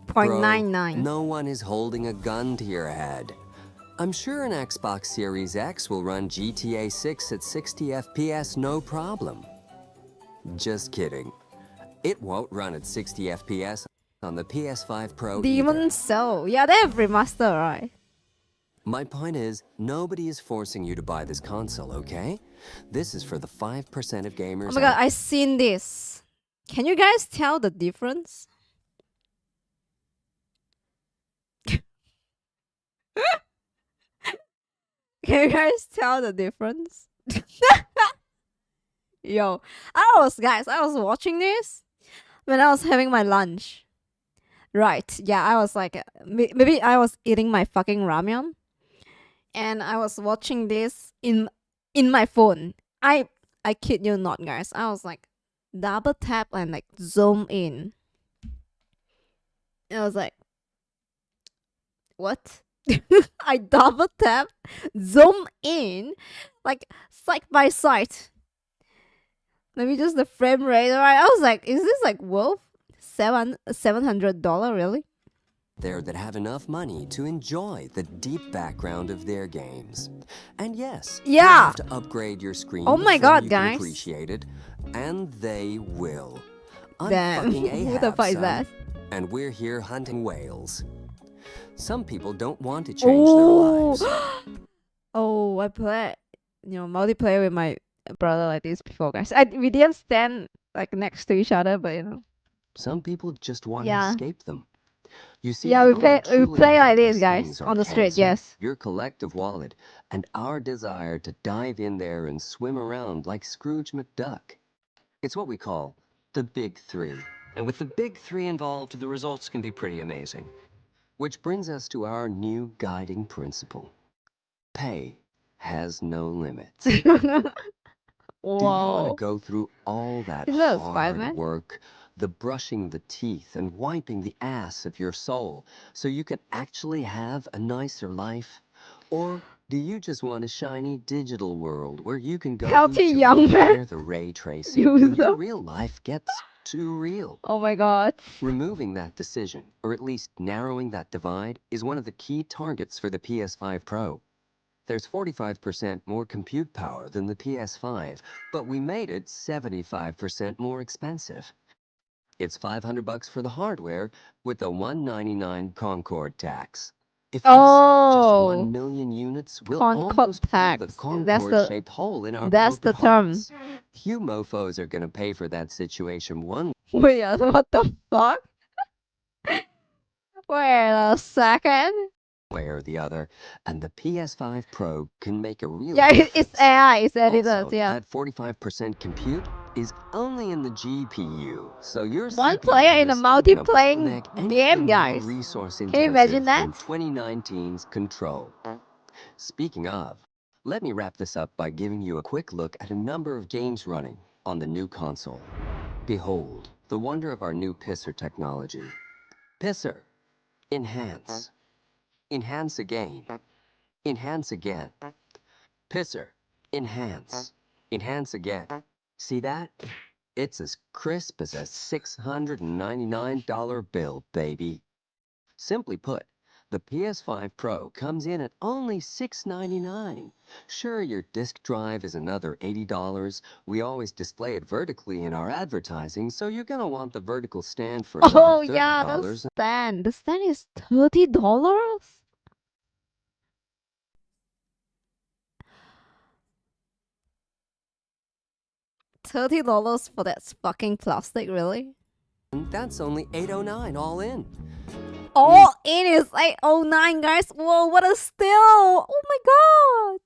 $0.99. No one is holding a gun to your head. I'm sure an Xbox Series X will run GTA 6 at 60 FPS no problem. Just kidding. It won't run at 60 FPS on the PS5 Pro Demon Soul. Yeah, they have remastered, right? My point is, nobody is forcing you to buy this console, okay? This is for the 5% of gamers. Oh my god, I've seen this. Can you guys tell the difference? Can you guys tell the difference? Yo, I was watching this when I was having my lunch. Right, yeah, I was like, maybe I was eating my fucking ramen. And I was watching this in my phone. I kid you not, guys. I was like, double tap and like zoom in. And I was like, what? I double tap, zoom in, like side by side. Maybe just the frame rate, right? I was like, is this like worth $700 really? There that have enough money to enjoy the deep background of their games. And yes, you have to upgrade your screen. Oh my before god, you guys. can appreciate it, and they will. I'm Damn, fucking who the Ahab, fuck is son, that? and we're here hunting whales. Some people don't want to change their lives. Oh, I play, multiplayer with my brother like this before, guys. We didn't stand like next to each other, but you know. Some people just want to Yeah. escape them. You see, Yeah, we the only play truly like this, hopeless guys, things are on the street. cancer, Yes. your collective wallet, and our desire to dive in there and swim around like Scrooge McDuck. It's what we call the big three. And with the big three involved, the results can be pretty amazing. Which brings us to our new guiding principle. Pay has no limits. Do you want to go through all that Isn't that hard Spider-Man? work, the brushing the teeth and wiping the ass of your soul, so you can actually have a nicer life? Or do you just want a shiny digital world where you can go Healthy Vtuber young man. where the ray tracing in your real life gets too real? Oh my god. Removing that decision, or at least narrowing that divide, is one of the key targets for the PS5 Pro. There's 45% more compute power than the PS5, but we made it 75% more expensive. It's $500 for the hardware with the $199 Concord tax. If we sell just 1 million units, we'll almost fill the Concord-shaped hole in our That's the corporate term. hearts. You mofos are gonna pay for that situation one Wait, what the fuck? Wait a second. way or the other, and the PS5 Pro can make a real Yeah, difference. it's AI. It's editors. Also, Yeah. that 45% compute is only in the GPU, so your One CPU player in a is still gonna multi-playing bottleneck game, anything more guys. resource Can you imagine intensive that? in 2019's Control. Speaking of, let me wrap this up by giving you a quick look at a number of games running on the new console. Behold, the wonder of our new pisser technology. Pisser. Enhance. Enhance again. Enhance again. Pisser. Enhance. Enhance again. See that? It's as crisp as a $699 bill, baby. Simply put, the PS5 Pro comes in at only $699. Sure, your disk drive is another $80. We always display it vertically in our advertising, so you're gonna want the vertical stand for another Oh $30. yeah, the stand. The stand is $30. $30 for that fucking plastic, really? That's only $809 all in. All in is 809, guys. Whoa, what a steal! Oh my god!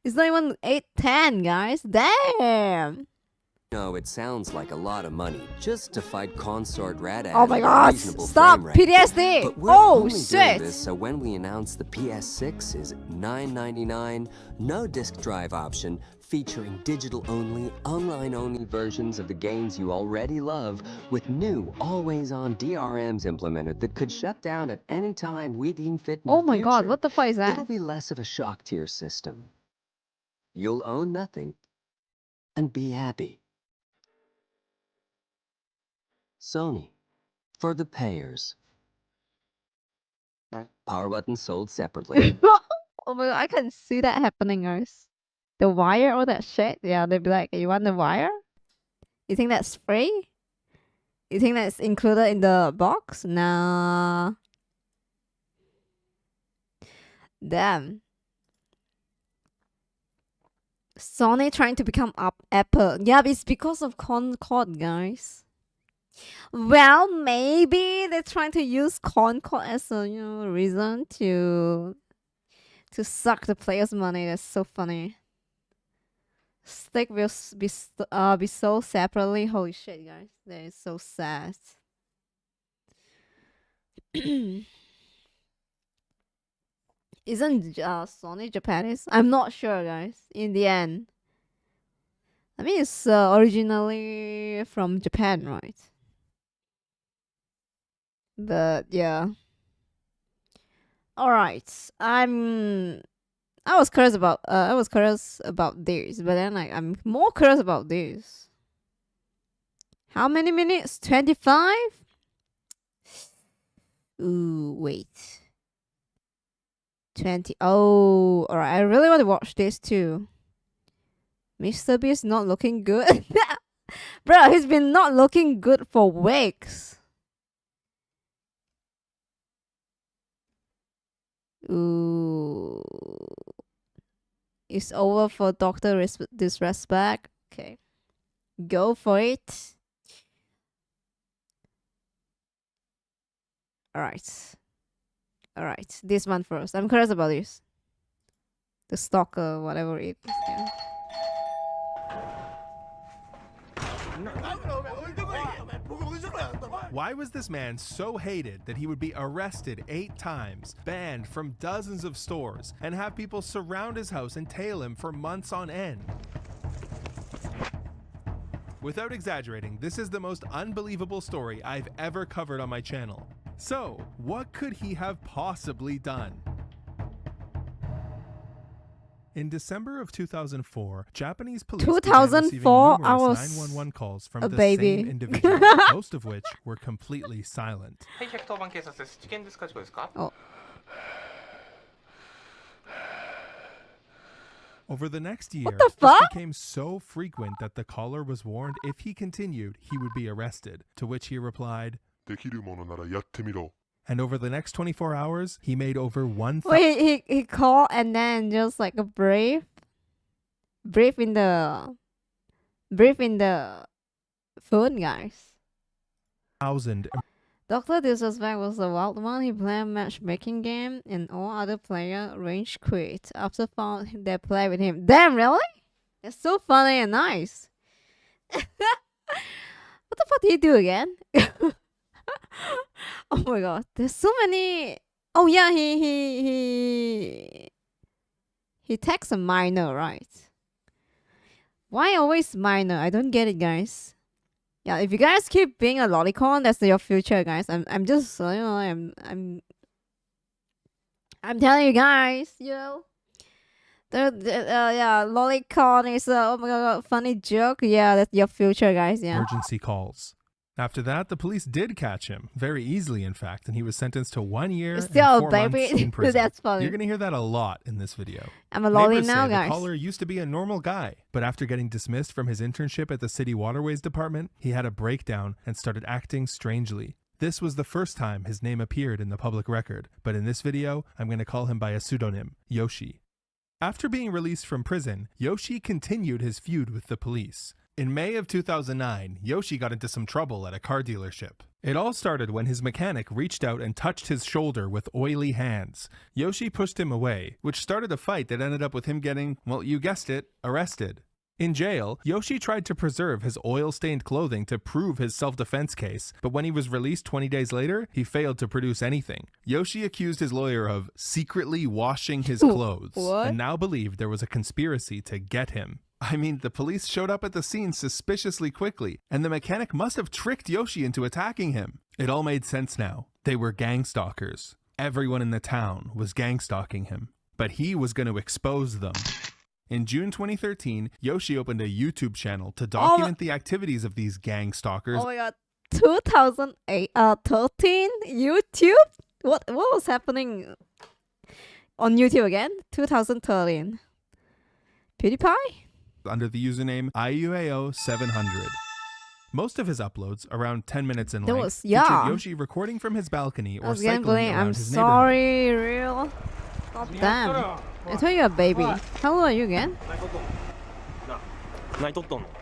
It's not even 810, guys. Damn! No, it sounds like a lot of money just to fight consort rat Oh my god! Stop! PTSD! But we're Oh only doing shit! this so when we announce the PS6 is $999, no disk drive option, featuring digital-only, online-only versions of the games you already love, with new, always-on DRMs implemented that could shut down at any time we deem fit in Oh the my god, future. what the fuck is that? It'll be less of a shock tier system. You'll own nothing and be happy. Sony, for the payers. Power buttons sold separately. Oh my god, I can see that happening, guys. The wire, all that shit. Yeah, they'd be like, you want the wire? You think that's free? You think that's included in the box? Nah. Damn. Sony trying to become Apple. Yeah, it's because of Concord, guys. Well, maybe they're trying to use Concord as a reason to suck the players' money. That's so funny. Stick will be sold separately. Holy shit, guys! That is so sad. Isn't Sony Japanese? I'm not sure, guys. In the end, I mean, it's originally from Japan, right? But yeah. All right. I was curious about this, but then I'm more curious about this. How many minutes? 25? Ooh, wait. 20. Oh, alright. I really want to watch this too. Mr. Beast not looking good. Bro, he's been not looking good for weeks. Ooh. It's over for Dr. Disrespect. Okay. Go for it. Alright. Alright. This one first. I'm curious about this. The stalker, whatever it is. Yeah. Why was this man so hated that he would be arrested 8 times, banned from dozens of stores, and have people surround his house and tail him for months on end? Without exaggerating, this is the most unbelievable story I've ever covered on my channel. So, what could he have possibly done? In December of 2004, Japanese police began receiving numerous 911 calls from the same individual, most of which were completely silent. Oh. Over the next year, What the this fuck? became so frequent that the caller was warned if he continued, he would be arrested, to which he replied, and over the next 24 hours, he made over 1,000. Wait, he called and then just like a brief in the phone, guys. Dr. Disrespect was the wild one. He played a matchmaking game and all other players rage quit after found they play with him. Damn, really? It's so funny and nice. What the fuck did he do again? Oh my god, there's so many. Oh yeah, he texts a minor, right? Why always minor? I don't get it, guys. Yeah, if you guys keep being a lolicon, that's your future, guys. I'm just, you know, I'm telling you guys, you know. Yeah, lolicon is oh my god, funny joke. Yeah, that's your future, guys. Yeah. Emergency calls. After that, the police did catch him, very easily in fact, and he was sentenced to 1 year and 4 months in prison. That's funny. You're gonna hear that a lot in this video. I'm a lolly Neighbors now, say guys. The caller used to be a normal guy, but after getting dismissed from his internship at the city waterways department, he had a breakdown and started acting strangely. This was the first time his name appeared in the public record, but in this video, I'm gonna call him by a pseudonym, Yoshi. After being released from prison, Yoshi continued his feud with the police. In May of 2009, Yoshi got into some trouble at a car dealership. It all started when his mechanic reached out and touched his shoulder with oily hands. Yoshi pushed him away, which started a fight that ended up with him getting, well, you guessed it, arrested. In jail, Yoshi tried to preserve his oil-stained clothing to prove his self-defense case, but when he was released 20 days later, he failed to produce anything. Yoshi accused his lawyer of secretly washing his clothes, and now believed there was a conspiracy to get him. I mean, the police showed up at the scene suspiciously quickly, and the mechanic must have tricked Yoshi into attacking him. It all made sense now. They were gang stalkers. Everyone in the town was gang stalking him, but he was going to expose them. In June 2013, Yoshi opened a YouTube channel to document the activities of these gang stalkers. Oh my god, 2013 YouTube? What was happening on YouTube again? 2013. PewDiePie? Under the username IUAO700. Most of his uploads, around 10 minutes in length, featured Yoshi recording from his balcony or cycling around his neighborhood. I'm sorry, real. God damn. I told you a baby. How old are you again?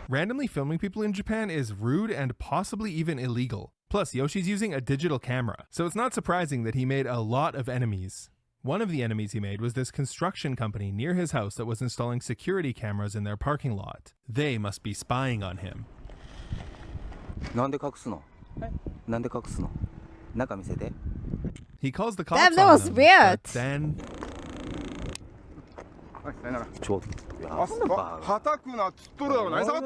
Randomly filming people in Japan is rude and possibly even illegal. Plus, Yoshi's using a digital camera, so it's not surprising that he made a lot of enemies. One of the enemies he made was this construction company near his house that was installing security cameras in their parking lot. They must be spying on him. He calls the cops Damn, that on was them, weird. but then...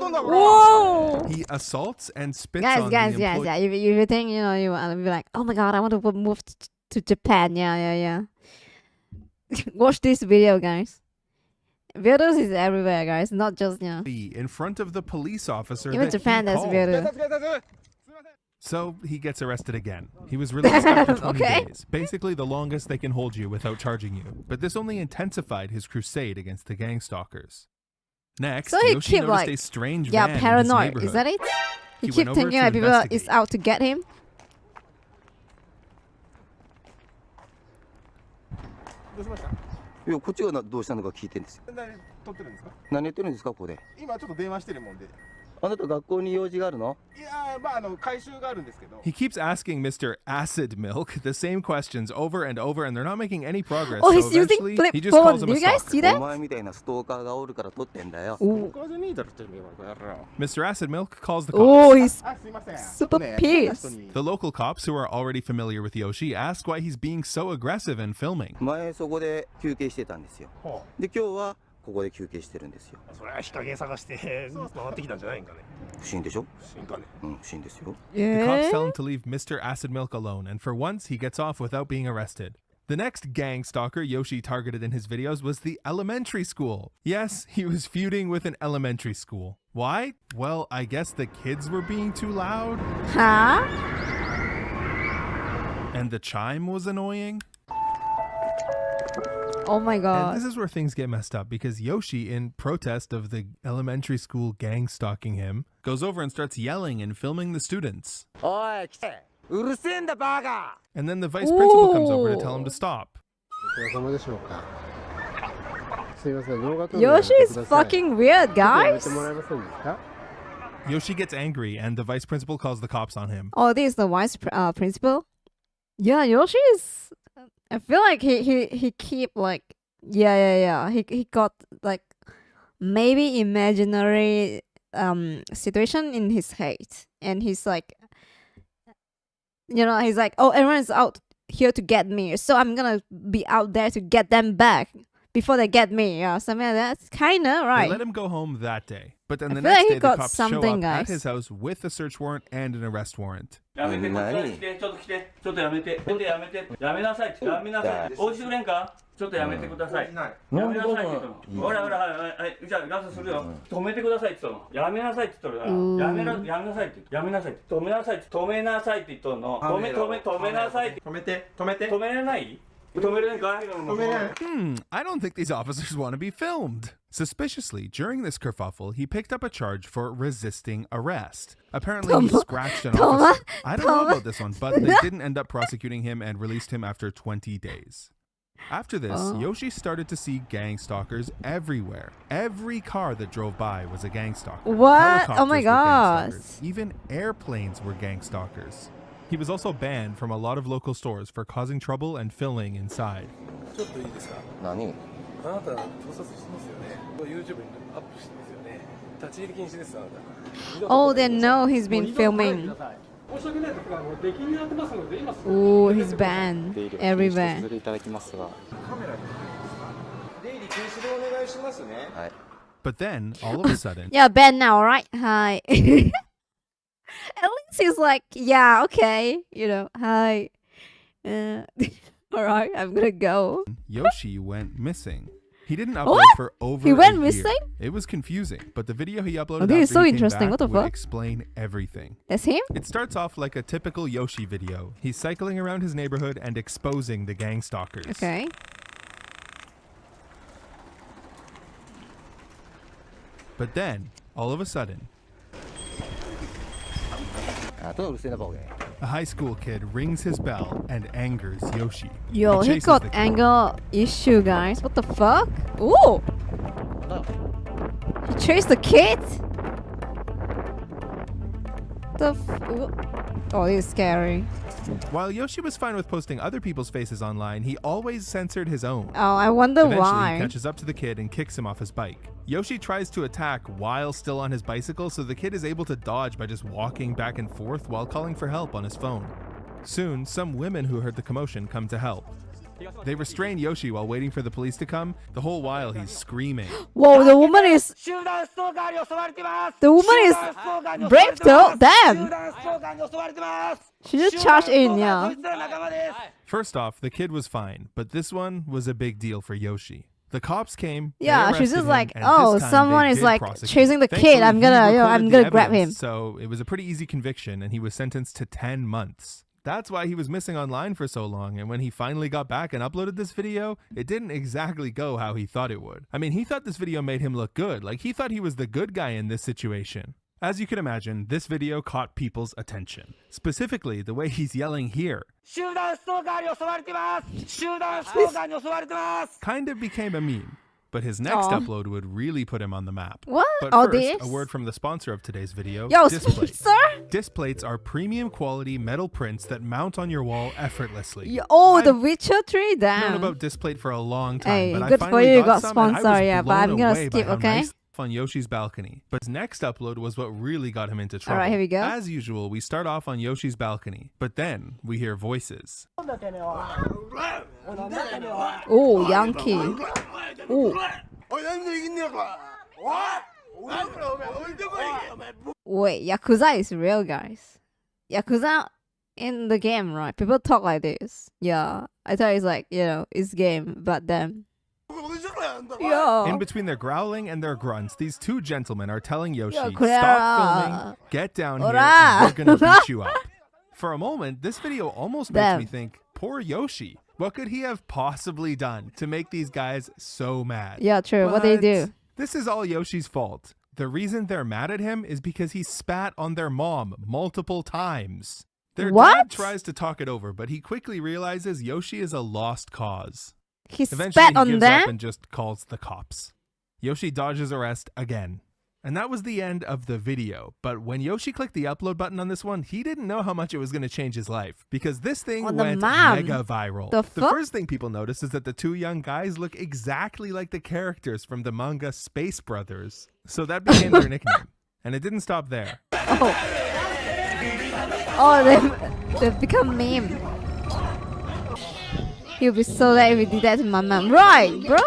Whoa! He assaults and spits Guys, on guys, the employee. yeah. If you think, you know, you want to be like, oh my god, I want to move to Japan. Yeah. Watch this video, guys. Videos is everywhere, guys. Not just, you know. In front of the police officer. Even Japan, there's videos. So he gets arrested again. He was released after 20 days, basically the longest they can hold you without charging you. But this only intensified his crusade against the gang stalkers. Next, So he Yoshi keep noticed like, a strange yeah, van in his paranoid. neighborhood. Is that it? He He keep went over thinking to that people investigate. is out to get him. いやこっちがどうしたのか聞いてるんですよ。何撮ってるんですか？何言ってるんですかここで。今ちょっと電話してるもんで。あなた学校に用事があるの？いやまあ回収があるんですけど。He keeps asking Mr. Acid Milk the same questions over and over, and they're not making any progress. Oh, so he's using eventually, flip he just calls phone. him Do a you guys stalker. see that? お前みたいなストーカーがおるから撮ってんだよ。 Mr. Acid Milk calls the Oh, cops. he's super pissed. The local cops, who are already familiar with Yoshi, ask why he's being so aggressive and filming. 前そこで休憩してたんですよ。で今日はここで休憩してるんですよ。それは日陰探して回ってきたんじゃないんかね。不審でしょ？不審かね。不審ですよ。The cops tell him to leave Mr. Acid Milk alone, and for once, he gets off without being arrested. The next gang stalker Yoshi targeted in his videos was the elementary school. Yes, he was feuding with an elementary school. Why? Well, I guess the kids were being too loud. Huh? And the chime was annoying. Oh my god. And this is where things get messed up because Yoshi, in protest of the elementary school gang stalking him, goes over and starts yelling and filming the students. And then the vice principal comes over to tell him to stop. Yoshi is fucking weird, guys. Yoshi gets angry and the vice principal calls the cops on him. Oh, this is the vice principal? Yeah, Yoshi is... I feel like he keep like... Yeah. He got like maybe imaginary situation in his head. And he's like... You know, he's like, oh, everyone's out here to get me. So I'm gonna be out there to get them back before they get me. Yeah, something like that. It's kinda right. They let him go home that day. But then the feel next like he day, the got cops show something, up guys. at his house with a search warrant and an arrest warrant. やめて、こっち来て、ちょっと来て、ちょっとやめて、ちょっとやめて、やめなさい、やめなさい。応じてくれんか？ちょっとやめてください。やめなさいって言ったの。ほら、はい、じゃあガスするよ。止めてくださいって言ったの。やめなさいって言ったの。やめなさいって、やめなさいって、止めなさいって、止めなさいって言ったの。止めなさいって。止めれない？ I don't think these officers want to be filmed. Suspiciously, during this kerfuffle, he picked up a charge for resisting arrest. Apparently, he scratched an officer. I don't know about this one, but they didn't end up prosecuting him and released him after 20 days. After this, Yoshi started to see gang stalkers everywhere. Every car that drove by was a gang stalker. What? Oh my Helicopters were gang god. stalkers. Even airplanes were gang stalkers. He was also banned from a lot of local stores for causing trouble and filming inside. Oh, they know he's been filming. Oh, he's banned everywhere. But then, all of a sudden... Yeah, banned now, alright? Hi. At least he's like, yeah, okay, you know, hi. Alright, I'm gonna go. Yoshi went missing. He didn't upload What? for over He went a year. missing? It was confusing, but the video he uploaded this is after so he came interesting. back What the would fuck? explain everything. That's him? It starts off like a typical Yoshi video. He's cycling around his neighborhood and exposing the gang stalkers. Okay. But then, all of a sudden, a high school kid rings his bell and angers Yoshi. Yo, he chases got the kid. anger issue, guys. What the fuck? Ooh! He chased the kid? Oh, this is scary. While Yoshi was fine with posting other people's faces online, he always censored his own. Oh, I wonder Eventually, why. he catches up to the kid and kicks him off his bike. Yoshi tries to attack while still on his bicycle, so the kid is able to dodge by just walking back and forth while calling for help on his phone. Soon, some women who heard the commotion come to help. They restrain Yoshi while waiting for the police to come, the whole while he's screaming. Whoa, the woman is... The woman is brave though. Damn! She just charged in, yeah. First off, the kid was fine, but this one was a big deal for Yoshi. The cops came. Yeah, they she's just arrested him, like, and oh, this time someone they is did like prosecute. chasing the kid. Thankfully, I'm he gonna recorded the grab him. evidence, so it was a pretty easy conviction, and he was sentenced to 10 months. That's why he was missing online for so long, and when he finally got back and uploaded this video, it didn't exactly go how he thought it would. I mean, he thought this video made him look good, like he thought he was the good guy in this situation. As you can imagine, this video caught people's attention. Specifically, the way he's yelling here. Kind of became a meme. But his next upload would really put him on the map. What? But All first, this? a word from the sponsor of today's video, Yo, Displates. sponsor? Displates are premium quality metal prints that mount on your wall effortlessly. The Witcher 3, damn. I've known about Displate for a long time, Hey, but I good for finally you, got got some, and I sponsor, was yeah, but I'm blown gonna away skip, by how okay? nice on Yoshi's balcony. But his next upload was what really got him into trouble. Alright, here we go. As usual, we start off on Yoshi's balcony, but then we hear voices. Oh, Yankee. Oh. Wait, Yakuza is real, guys. Yakuza in the game, right? People talk like this. Yeah, I thought it's like, it's game, but then. Yeah. In between their growling and their grunts, these two gentlemen are telling Yoshi, Yo, stop filming, get down here, Ora. and we're gonna beat you up. For a moment, this video almost makes Damn. me think, poor Yoshi. What could he have possibly done to make these guys so mad? Yeah, true. What did he do? This is all Yoshi's fault. The reason they're mad at him is because he spat on their mom multiple times. Their dad tries to talk it over, but he quickly realizes Yoshi is a lost cause. Eventually, spat he on gives them? up and just calls the cops. Yoshi dodges arrest again. And that was the end of the video. But when Yoshi clicked the upload button on this one, he didn't know how much it was going to change his life. Because this thing On the went map. mega viral. The fuck? first thing people noticed is that the two young guys look exactly like the characters from the manga Space Brothers. So that became their nickname. And it didn't stop there. They've become meme. He'll be so glad if we did that to my mom. Right, bro?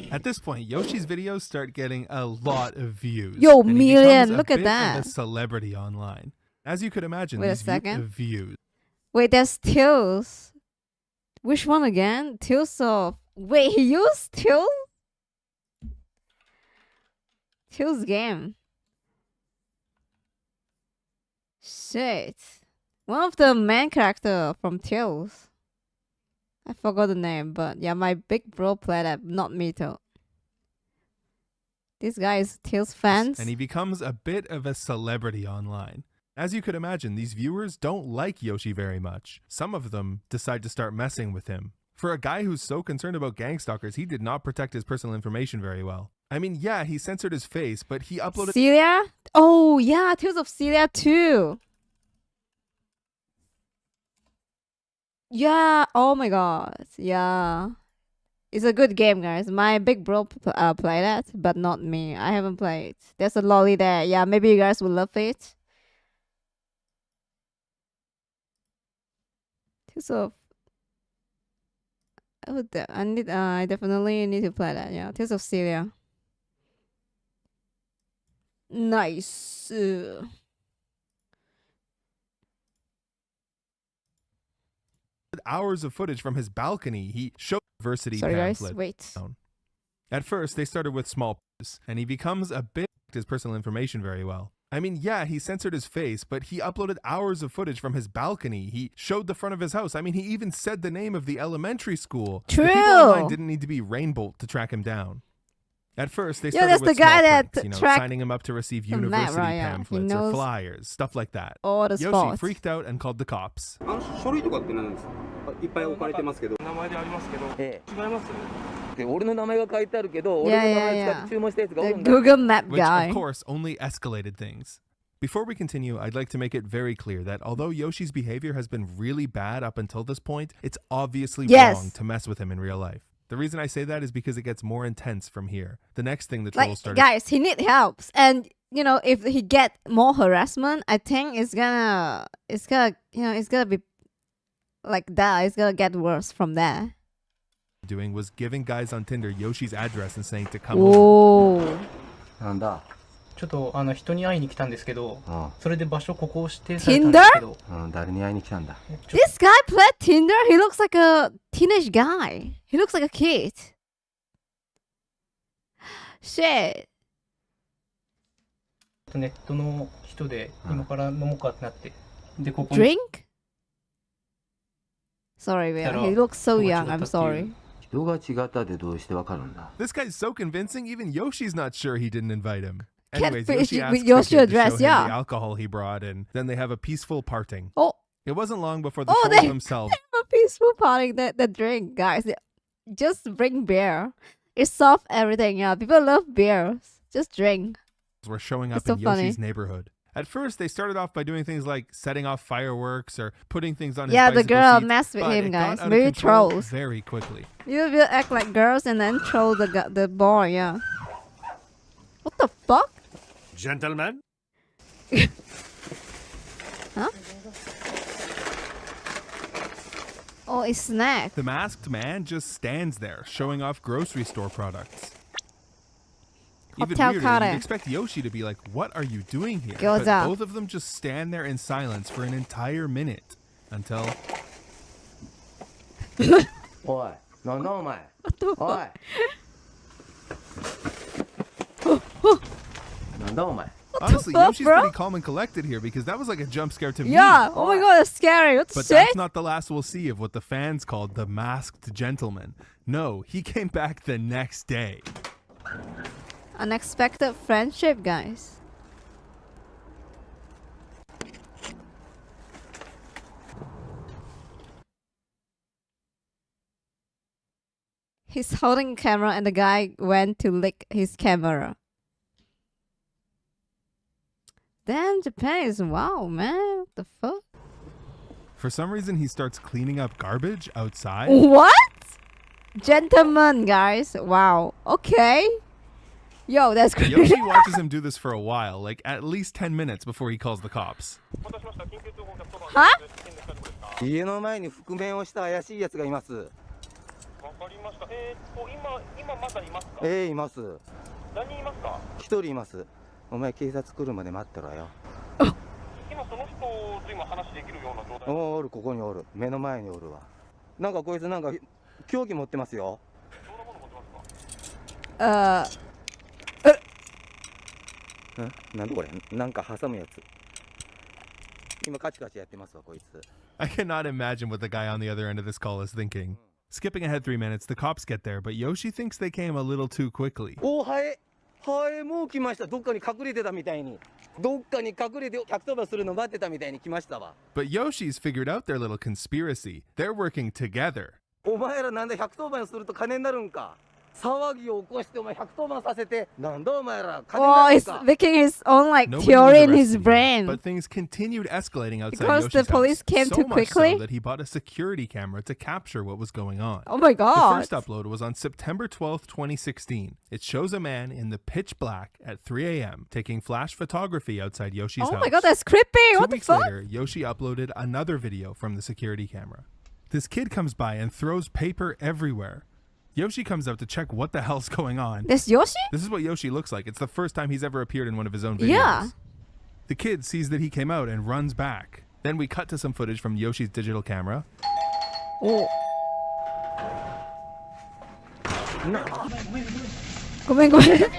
At this point, Yoshi's videos start getting a lot of views. Yo, and he million, becomes a look at bit that. of a celebrity online. As you could imagine, Wait a these second. views. Wait, there's Tails. Which one again? Tails of... Wait, he used Tails? Tails game. Shit. One of the main character from Tails. I forgot the name, but yeah, my big bro played that, not me though. This guy is Tails fans. And he becomes a bit of a celebrity online. As you could imagine, these viewers don't like Yoshi very much. Some of them decide to start messing with him. For a guy who's so concerned about gang stalkers, he did not protect his personal information very well. I mean, yeah, he censored his face, but he uploaded... Celia? Oh, yeah, Tales of Celia too. Yeah, oh my god. Yeah. It's a good game, guys. My big bro play that, but not me. I haven't played. There's a lolly there. Yeah, maybe you guys will love it. Tales of... I definitely need to play that. Yeah, Tales of Celia. Nice. Hours of footage from his balcony. He showed diversity Sorry, guys. pamphlet. Wait. At first, they started with small pictures, and he becomes a bit his personal information very well. I mean, yeah, he censored his face, but he uploaded hours of footage from his balcony. He showed the front of his house. I mean, he even said the name of the elementary school. True. The people online didn't need to be Rainbolt to track him down. At first, they started that's with the guy small that pranks, tracked signing him up to receive the map, university right, yeah. He pamphlets or knows flyers, stuff like that. all the Yoshi spots. freaked out and called the cops. 書類とかって何ですか？いっぱい置かれてますけど。名前でありますけど、ええ。違いますで俺の名前が書いてあるけど、俺 Yeah, の名 yeah, 前使 yeah. って注文したやつがお The るんだ。 Google Map Which, guy. of course, only escalated things. Before we continue, I'd like to make it very clear that although Yoshi's behavior has been really bad up until this point, it's obviously wrong to mess with him in real life. The reason I say that is because it gets more intense from here. The next thing the trolls started... Guys, he need help. And, if he get more harassment, I think it's gonna be like that. It's gonna get worse from there. ...doing was giving guys on Tinder Yoshi's address and saying to come over. なんだ。ちょっと人に会いに来たんですけど、それで場所ここを指定されたん Tinder? ですけど。誰に会いに来たんだ。This guy played Tinder? He looks like a teenage guy. He looks like a kid. Shit. ネットの人で今から飲もうかってなって。で、ここ Drink? Sorry, man. He looks so young. I'm sorry. 人が違ったってどうしてわかるんだ。 This guy's so convincing, even Yoshi's not sure he didn't invite him. Anyways, catfish Yoshi asks with the Yoshi kid to address, show him yeah. the alcohol he brought, and then they have a peaceful parting. Oh. It wasn't long before the Oh, trolls they themselves have a peaceful party. The drink, guys. Just bring beer. It solves everything. Yeah, people love beers. Just drink. were showing up It's so in Yoshi's funny. neighborhood. At first, they started off by doing things like setting off fireworks or putting things on his Yeah, the bicycle girl seats, messed with but him, it got guys. out of Maybe control trolls. very quickly. You will act like girls and then troll the boy. Yeah. What the fuck? Gentlemen? Huh? Oh, it's snack. The masked man just stands there, showing off grocery store products. Even Hotel weirder, Kare. you'd expect Yoshi to be like, "What are you doing here?" Gyoza. But both of them just stand there in silence for an entire minute until. おい、なんだお前。おい。なんだお前。 Honestly, fuck, Yoshi's bro? pretty calm and collected here because that was like a jump scare to me. Yeah. Oh my god, that's scary. What the But shit? that's not the last we'll see of what the fans called the masked gentleman. No, he came back the next day. Unexpected friendship, guys. He's holding a camera and the guy went to lick his camera. Damn, Japan is wow, man. What the fuck? For some reason, he starts cleaning up garbage outside. What? Gentleman, guys. Wow. Okay. Yo, that's crazy. Yoshi watches him do this for a while, like at least 10 minutes before he calls the cops. Huh? 家の前に覆面をした怪しいやつがいます。います。何人いますか？一人います。お前警察来るまで待ってろよ。今その人と今話できるような状態。おるここにおる。目の前におるわ。なんかこいつなんか凶器持ってますよ。なんだこれ？なんか挟むやつ。今カチカチやってますわこいつ。 I cannot imagine what the guy on the other end of this call is thinking. Skipping ahead 3 minutes, the cops get there, but Yoshi thinks they came a little too quickly. おハエもう来ました。どっかに隠れてたみたいに。どっかに隠れて110番するの待ってたみたいに来ましたわ。 But Yoshi's figured out their little conspiracy. They're working together. お前らなんで110番すると金になるんか。騒ぎを起こしてお前110番させてなんだお前ら金に Oh, なるん he's か。 making his own like Nobody theory was in his arrested brain. yet, but things continued escalating outside Because Yoshi's the police house. came so too much quickly? so that he bought a security camera to capture what was going on. Oh my god. The first upload was on September 12th, 2016. It shows a man in the pitch black at 3 a.m. taking flash photography outside Yoshi's Oh house. my god, that's creepy. 2 What the weeks fuck? later, Yoshi uploaded another video from the security camera. This kid comes by and throws paper everywhere. Yoshi comes out to check what the hell's going on. This Yoshi? This is what Yoshi looks like. It's the first time he's ever appeared in one of his own videos. Yeah. The kid sees that he came out and runs back. Then we cut to some footage from Yoshi's digital camera. Oh. Go ahead.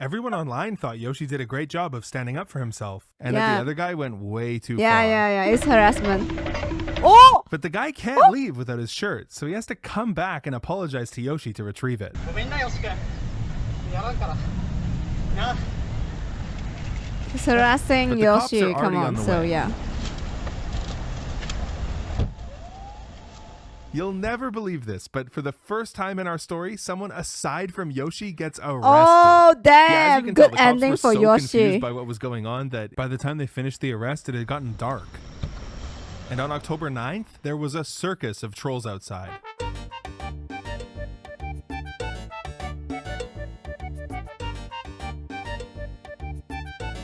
Everyone online thought Yoshi did a great job of standing up for himself, and that Yeah. the other guy went way too Yeah, far. yeah, it's harassment. Oh! But the guy can't leave without his shirt, so he has to come back and apologize to Yoshi to retrieve it. ごめんなよし君。やらんから。な。 He's harassing But the cops Yoshi. are Come already on, on the so way. yeah. You'll never believe this, but for the first time in our story, someone aside from Yoshi gets arrested. Oh, Yeah, as damn. you can tell, Good the cops ending were for so Yoshi. confused by what was going on that by the time they finished the arrest, it had gotten dark. And on October 9th, there was a circus of trolls outside.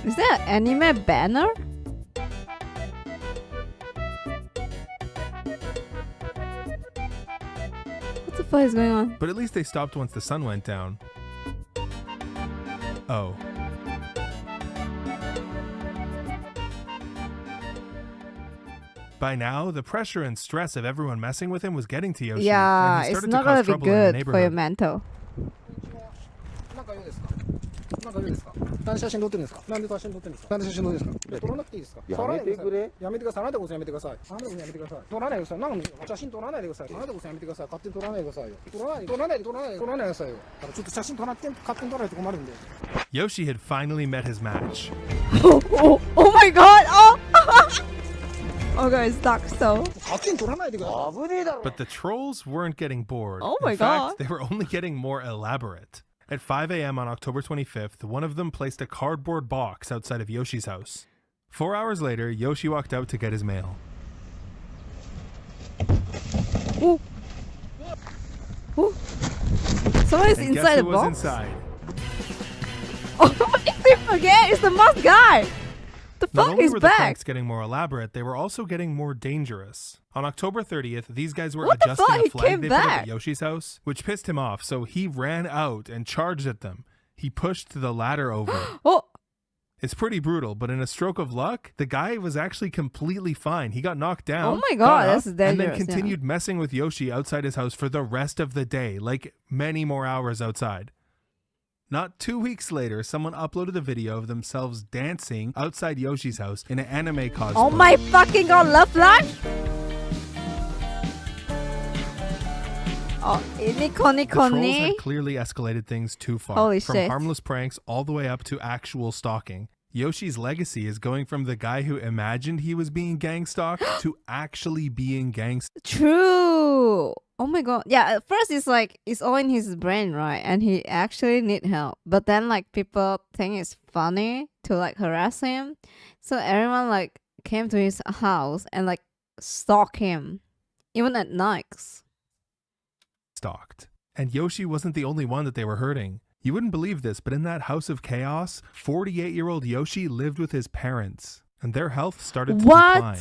Is that an anime banner? What the fuck is going on? But at least they stopped once the sun went down. Oh. By now, the pressure and stress of everyone messing with him was getting to Yoshi. Yeah, and he it's started not to cause gonna be trouble in the good for your neighborhood. mental. なんか用ですか？なんかですか。なんで写真撮ってるんですか。なんで写真撮ってるんですか。なんで写真撮ってるんですか。撮らなくていいですか。やめてくれ。やめてください。あなたこそやめてください。あなたこそやめてください。撮らないでください。なんか写真撮らないでください。あなたこそやめてください。勝手に撮らないでくださいよ。撮らないでくださいよ。だからちょっと写真撮らって勝手に撮らないと困るんで。Yoshi had finally met his match. Oh my god! Oh! Oh god, it's stuck so. But the trolls weren't getting bored. Oh my In god. fact, they were only getting more elaborate. At 5 a.m. on October 25th, one of them placed a cardboard box outside of Yoshi's house. 4 hours later, Yoshi walked out to get his mail. Ooh. Ooh. Someone's And inside guess the who box? was inside? Oh, I forget! It's the mask guy! The Not fuck only is were the back? pranks getting more elaborate, they were also getting more dangerous. On October 30th, these guys were What the adjusting fuck? a He flag came they put up back. at Yoshi's house, which pissed him off, so he ran out and charged at them. He pushed the ladder over. Oh! It's pretty brutal, but in a stroke of luck, the guy was actually completely fine. He got knocked down. Oh my got god, up, that's and then dangerous, yeah. continued messing with Yoshi outside his house for the rest of the day, like many more hours outside. Not 2 weeks later, someone uploaded a video of themselves dancing outside Yoshi's house in an anime cosplay. Oh my fucking god, Love Life? Oh, ini koni The trolls koni. had clearly escalated things too far. Holy from shit. harmless pranks all the way up to actual stalking. Yoshi's legacy is going from the guy who imagined he was being gang stalked to actually being gang stalked. True. Oh my god. Yeah, at first it's like it's all in his brain, right? And he actually need help. But then like people think it's funny to like harass him. So everyone like came to his house and like stalk him. Even at nights. Stalked. And Yoshi wasn't the only one that they were hurting. You wouldn't believe this, but in that house of chaos, 48-year-old Yoshi lived with his parents, and their health started to decline.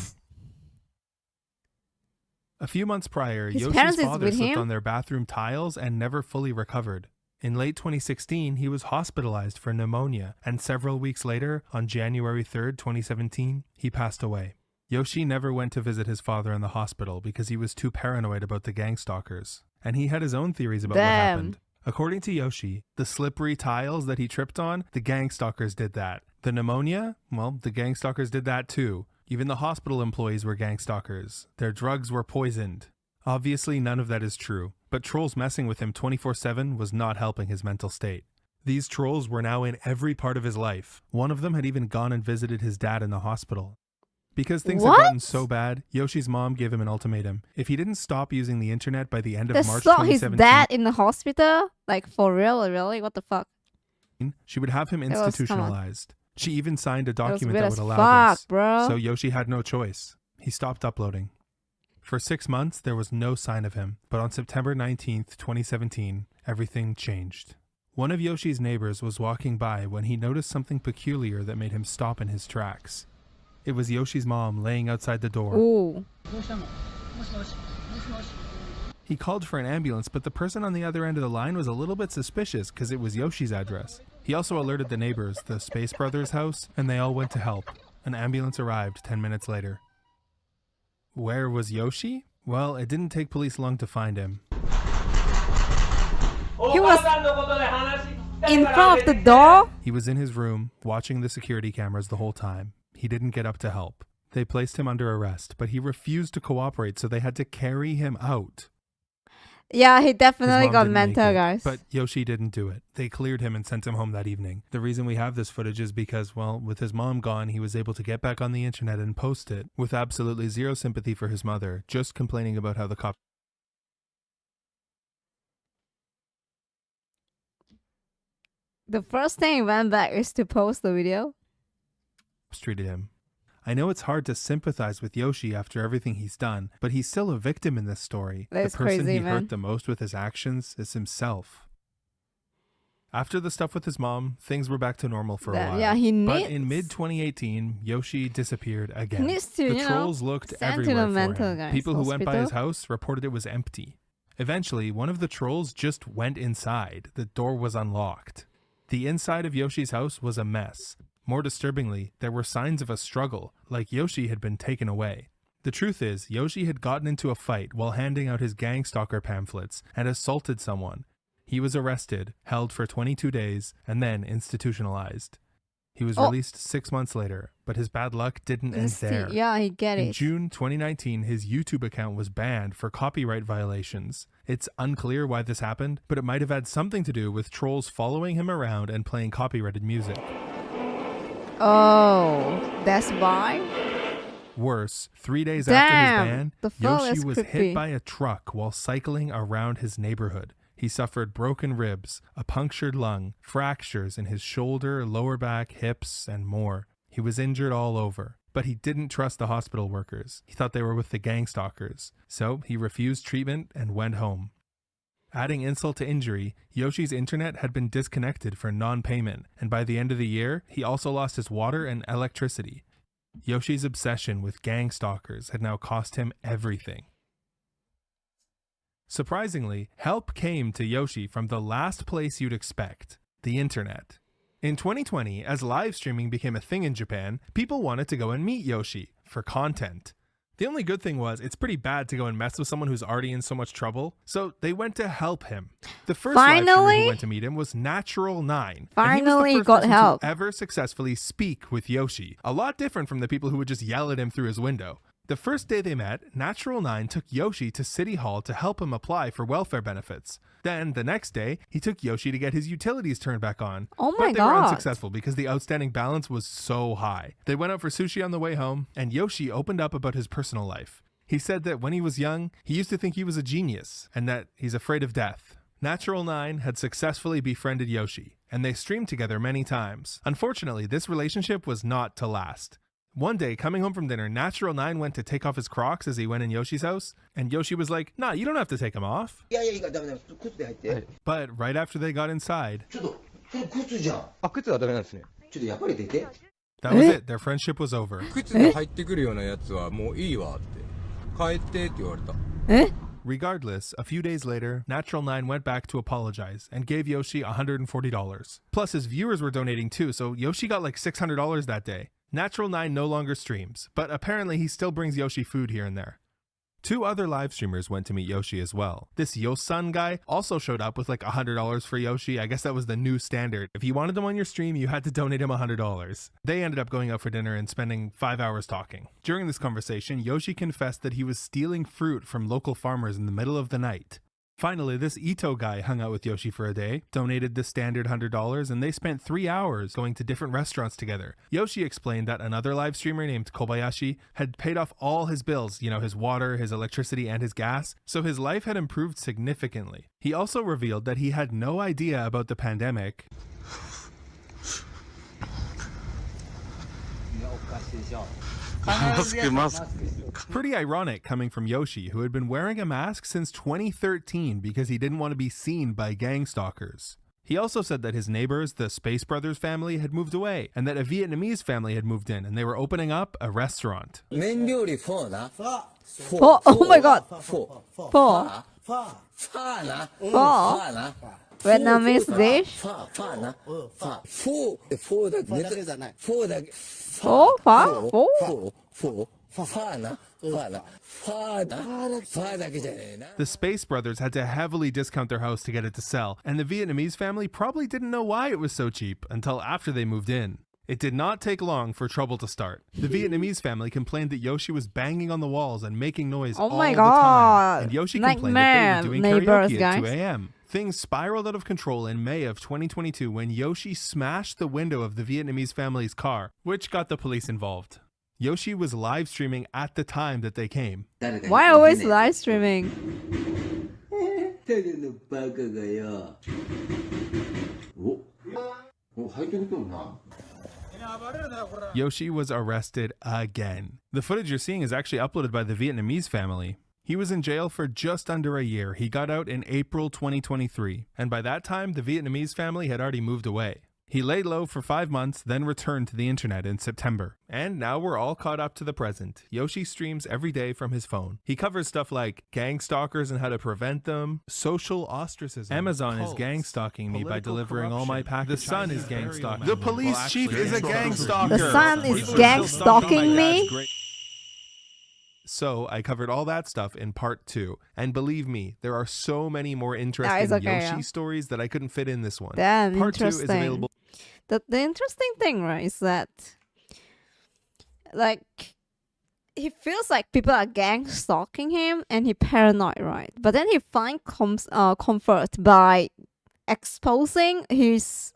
A few months prior, His Yoshi's parents is father with slipped him? on their bathroom tiles and never fully recovered. In late 2016, he was hospitalized for pneumonia, and several weeks later, on January 3rd, 2017, he passed away. Yoshi never went to visit his father in the hospital because he was too paranoid about the gang stalkers, and he had his own theories about what happened. According to Yoshi, the slippery tiles that he tripped on, the gang stalkers did that. The pneumonia, well, the gang stalkers did that too. Even the hospital employees were gang stalkers. Their drugs were poisoned. Obviously, none of that is true, but trolls messing with him 24/7 was not helping his mental state. These trolls were now in every part of his life. One of them had even gone and visited his dad in the hospital. Because things had gotten so bad, Yoshi's mom gave him an ultimatum. If he didn't stop using the internet by the end of They March saw his 2017, dad in the hospital? Like for real, really? What the fuck? she would have him It was- come on. institutionalized. She even signed a document weird that as would allow fuck, this. bro. So Yoshi had no choice. He stopped uploading. For 6 months, there was no sign of him. But on September 19th, 2017, everything changed. One of Yoshi's neighbors was walking by when he noticed something peculiar that made him stop in his tracks. It was Yoshi's mom laying outside the door. Ooh. He called for an ambulance, but the person on the other end of the line was a little bit suspicious because it was Yoshi's address. He also alerted the neighbors, the Space Brothers house, and they all went to help. An ambulance arrived 10 minutes later. Where was Yoshi? Well, it didn't take police long to find him. He was in front of the door? He was in his room, watching the security cameras the whole time. He didn't get up to help. They placed him under arrest, but he refused to cooperate, so they had to carry him out. Yeah, he His definitely mom got didn't make mental, it, guys. But Yoshi didn't do it. They cleared him and sent him home that evening. The reason we have this footage is because, well, with his mom gone, he was able to get back on the internet and post it with absolutely zero sympathy for his mother, just complaining about how the cops The first thing he went back is to post the video. treated him. I know it's hard to sympathize with Yoshi after everything he's done, but he's still a victim in this story. That's the person crazy, he man. hurt the most with his actions is himself. After the stuff with his mom, things were back to normal for a while. Yeah, he But needs- in mid-2018, Yoshi disappeared again. He needs to, the you know, trolls looked send to everywhere the for mental him. guys People who went by his hospital. house reported it was empty. Eventually, one of the trolls just went inside. The door was unlocked. The inside of Yoshi's house was a mess. More disturbingly, there were signs of a struggle, like Yoshi had been taken away. The truth is, Yoshi had gotten into a fight while handing out his gang stalker pamphlets and assaulted someone. He was arrested, held for 22 days, and then institutionalized. He was released 6 months later, but his bad luck didn't end there. Yeah, I get it. In June 2019, his YouTube account was banned for copyright violations. It's unclear why this happened, but it might have had something to do with trolls following him around and playing copyrighted music. Oh, that's why? Worse, 3 days after his ban, Yoshi was creepy. hit by a truck while cycling around his neighborhood. He suffered broken ribs, a punctured lung, fractures in his shoulder, lower back, hips, and more. He was injured all over, but he didn't trust the hospital workers. He thought they were with the gang stalkers, so he refused treatment and went home. Adding insult to injury, Yoshi's internet had been disconnected for non-payment, and by the end of the year, he also lost his water and electricity. Yoshi's obsession with gang stalkers had now cost him everything. Surprisingly, help came to Yoshi from the last place you'd expect, the internet. In 2020, as live streaming became a thing in Japan, people wanted to go and meet Yoshi for content. The only good thing was, it's pretty bad to go and mess with someone who's already in so much trouble, so they went to help him. The first live streamer who went to meet him was Natural9. Finally, and he was the first got person help. to ever successfully speak with Yoshi. A lot different from the people who would just yell at him through his window. The first day they met, Natural9 took Yoshi to City Hall to help him apply for welfare benefits. Then, the next day, he took Yoshi to get his utilities turned back on. Oh my But they were God. unsuccessful because the outstanding balance was so high. They went out for sushi on the way home, and Yoshi opened up about his personal life. He said that when he was young, he used to think he was a genius, and that he's afraid of death. Natural9 had successfully befriended Yoshi, and they streamed together many times. Unfortunately, this relationship was not to last. One day, coming home from dinner, Natural9 went to take off his Crocs as he went in Yoshi's house, and Yoshi was like, "Nah, you don't have to take them off." But right after they got inside, that was it. Their friendship was over. Regardless, a few days later, Natural9 went back to apologize and gave Yoshi $140. Plus, his viewers were donating too, so Yoshi got like $600 that day. Natural9 no longer streams, but apparently he still brings Yoshi food here and there. 2 other live streamers went to meet Yoshi as well. This Yosun guy also showed up with like $100 for Yoshi. I guess that was the new standard. If you wanted him on your stream, you had to donate him $100. They ended up going out for dinner and spending 5 hours talking. During this conversation, Yoshi confessed that he was stealing fruit from local farmers in the middle of the night. Finally, this Ito guy hung out with Yoshi for a day, donated the standard $100, and they spent 3 hours going to different restaurants together. Yoshi explained that another live streamer named Kobayashi had paid off all his bills, his water, his electricity, and his gas, so his life had improved significantly. He also revealed that he had no idea about the pandemic. Pretty ironic coming from Yoshi, who had been wearing a mask since 2013 because he didn't want to be seen by gang stalkers. He also said that his neighbors, the Space Brothers family, had moved away, and that a Vietnamese family had moved in, and they were opening up a restaurant. Oh my God. Pho. Vietnamese dish? The Space Brothers had to heavily discount their house to get it to sell, and the Vietnamese family probably didn't know why it was so cheap until after they moved in. It did not take long for trouble to start. The Vietnamese family complained that Yoshi was banging on the walls and making noise all the time, and Yoshi complained that they were doing karaoke at 2 a.m. Things spiraled out of control in May of 2022 when Yoshi smashed the window of the Vietnamese family's car, which got the police involved. Yoshi was live streaming at the time that they came. Why always live streaming? Yoshi was arrested again. The footage you're seeing is actually uploaded by the Vietnamese family. He was in jail for just under a year. He got out in April 2023, and by that time, the Vietnamese family had already moved away. He laid low for 5 months, then returned to the internet in September. And now we're all caught up to the present. Yoshi streams every day from his phone. He covers stuff like gang stalkers and how to prevent them, social ostracism. Amazon is gang stalking me by delivering all my packages. The Sun is gang stalking me. The police chief is a gang stalker. The Sun is gang stalking me? So I covered all that stuff in part 2. And believe me, there are so many more interesting Yoshi stories that I couldn't fit in this one. Damn, part 2 is available. The interesting thing, right, is that like he feels like people are gang stalking him and he paranoid, right? But then he finds comfort by exposing his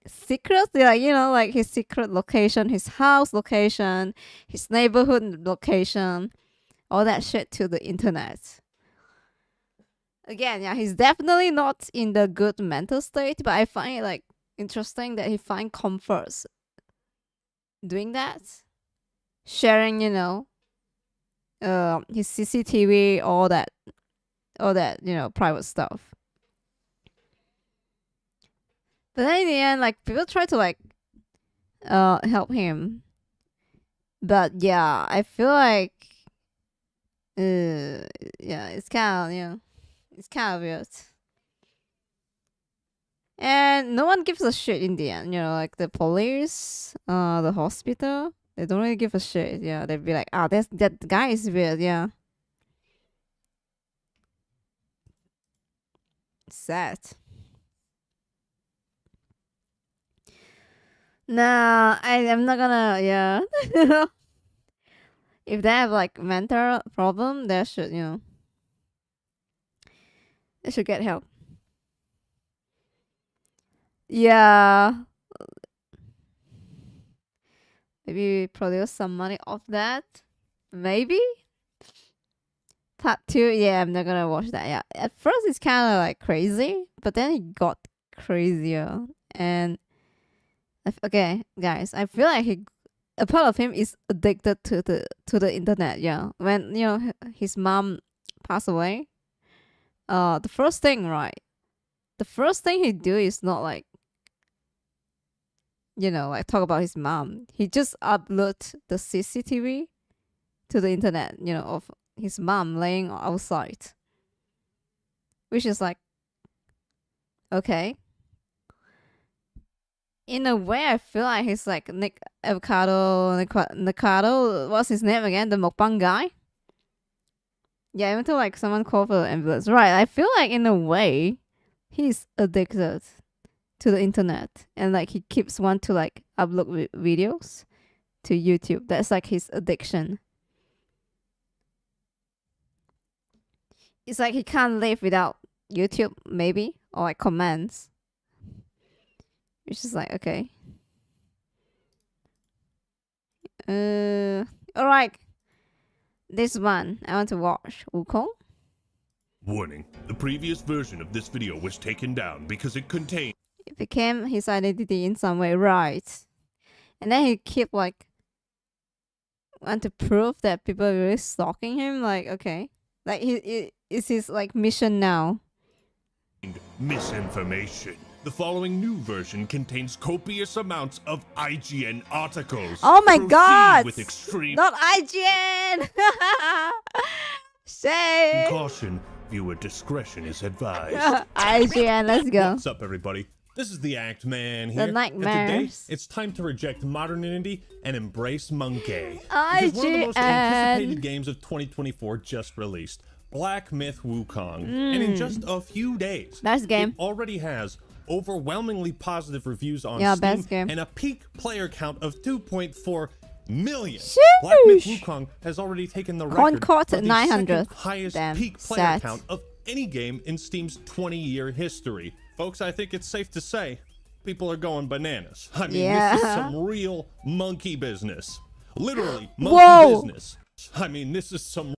secrets, like, you know, like his secret location, his house location, his neighborhood location, all that shit to the internet. Again, yeah, he's definitely not in the good mental state, but I find it like interesting that he find comfort doing that, sharing, you know, his CCTV, all that, you know, private stuff. But then in the end, like, people try to like help him, but yeah, I feel like yeah, it's kind of, you know, it's kind of weird. And no one gives a shit in the end, you know, like the police, the hospital, they don't really give a shit. Yeah, they'd be like, ah, that guy is weird. Yeah, sad. No, I'm not gonna. Yeah, if they have like mental problem, they should, you know, they should get help. Yeah. Maybe produce some money off that. Maybe. Part 2, yeah, I'm not gonna watch that. Yeah, at first it's kind of like crazy, but then it got crazier. And okay, guys, I feel like a part of him is addicted to the internet. Yeah, when, you know, his mom passed away, the first thing, right? The first thing he do is not like, you know, like talk about his mom. He just upload the CCTV to the internet, you know, of his mom laying outside. Which is like, okay. In a way, I feel like he's like Nick Avocado, what's his name again? The mukbang guy? Yeah, even though like someone called for the ambulance. Right, I feel like in a way, he's addicted to the internet, and like he keeps want to like upload videos to YouTube. That's like his addiction. It's like he can't live without YouTube, maybe, or like comments. It's just like, okay. Alright. This one I want to watch. Wukong. Warning. The previous version of this video was taken down because it contained... It became his identity in some way, right? And then he keep like want to prove that people are really stalking him. Like, okay, like it's his like mission now. Misinformation. The following new version contains copious amounts of IGN articles. Oh my Proceed god! With extreme Not IGN. Shame. caution. Viewer discretion is advised. IGN, let's go. What's up, everybody? This is the Act Man here. The nightmares. And today, it's time to reject modernity and embrace monkey. IGN. Because one of the most anticipated games of 2024 just released, Black Myth Wukong. And in just a few days, best game. It already has overwhelmingly positive reviews on Steam best game. and a peak player count of 2.4 million. Sheesh. Black Myth Wukong has already taken the record for the 900. second highest Damn, peak player sad. count of any game in Steam's 20-year history. Folks, I think it's safe to say people are going bananas. I mean, this is some real monkey business. Literally, monkey business. I mean, this is some...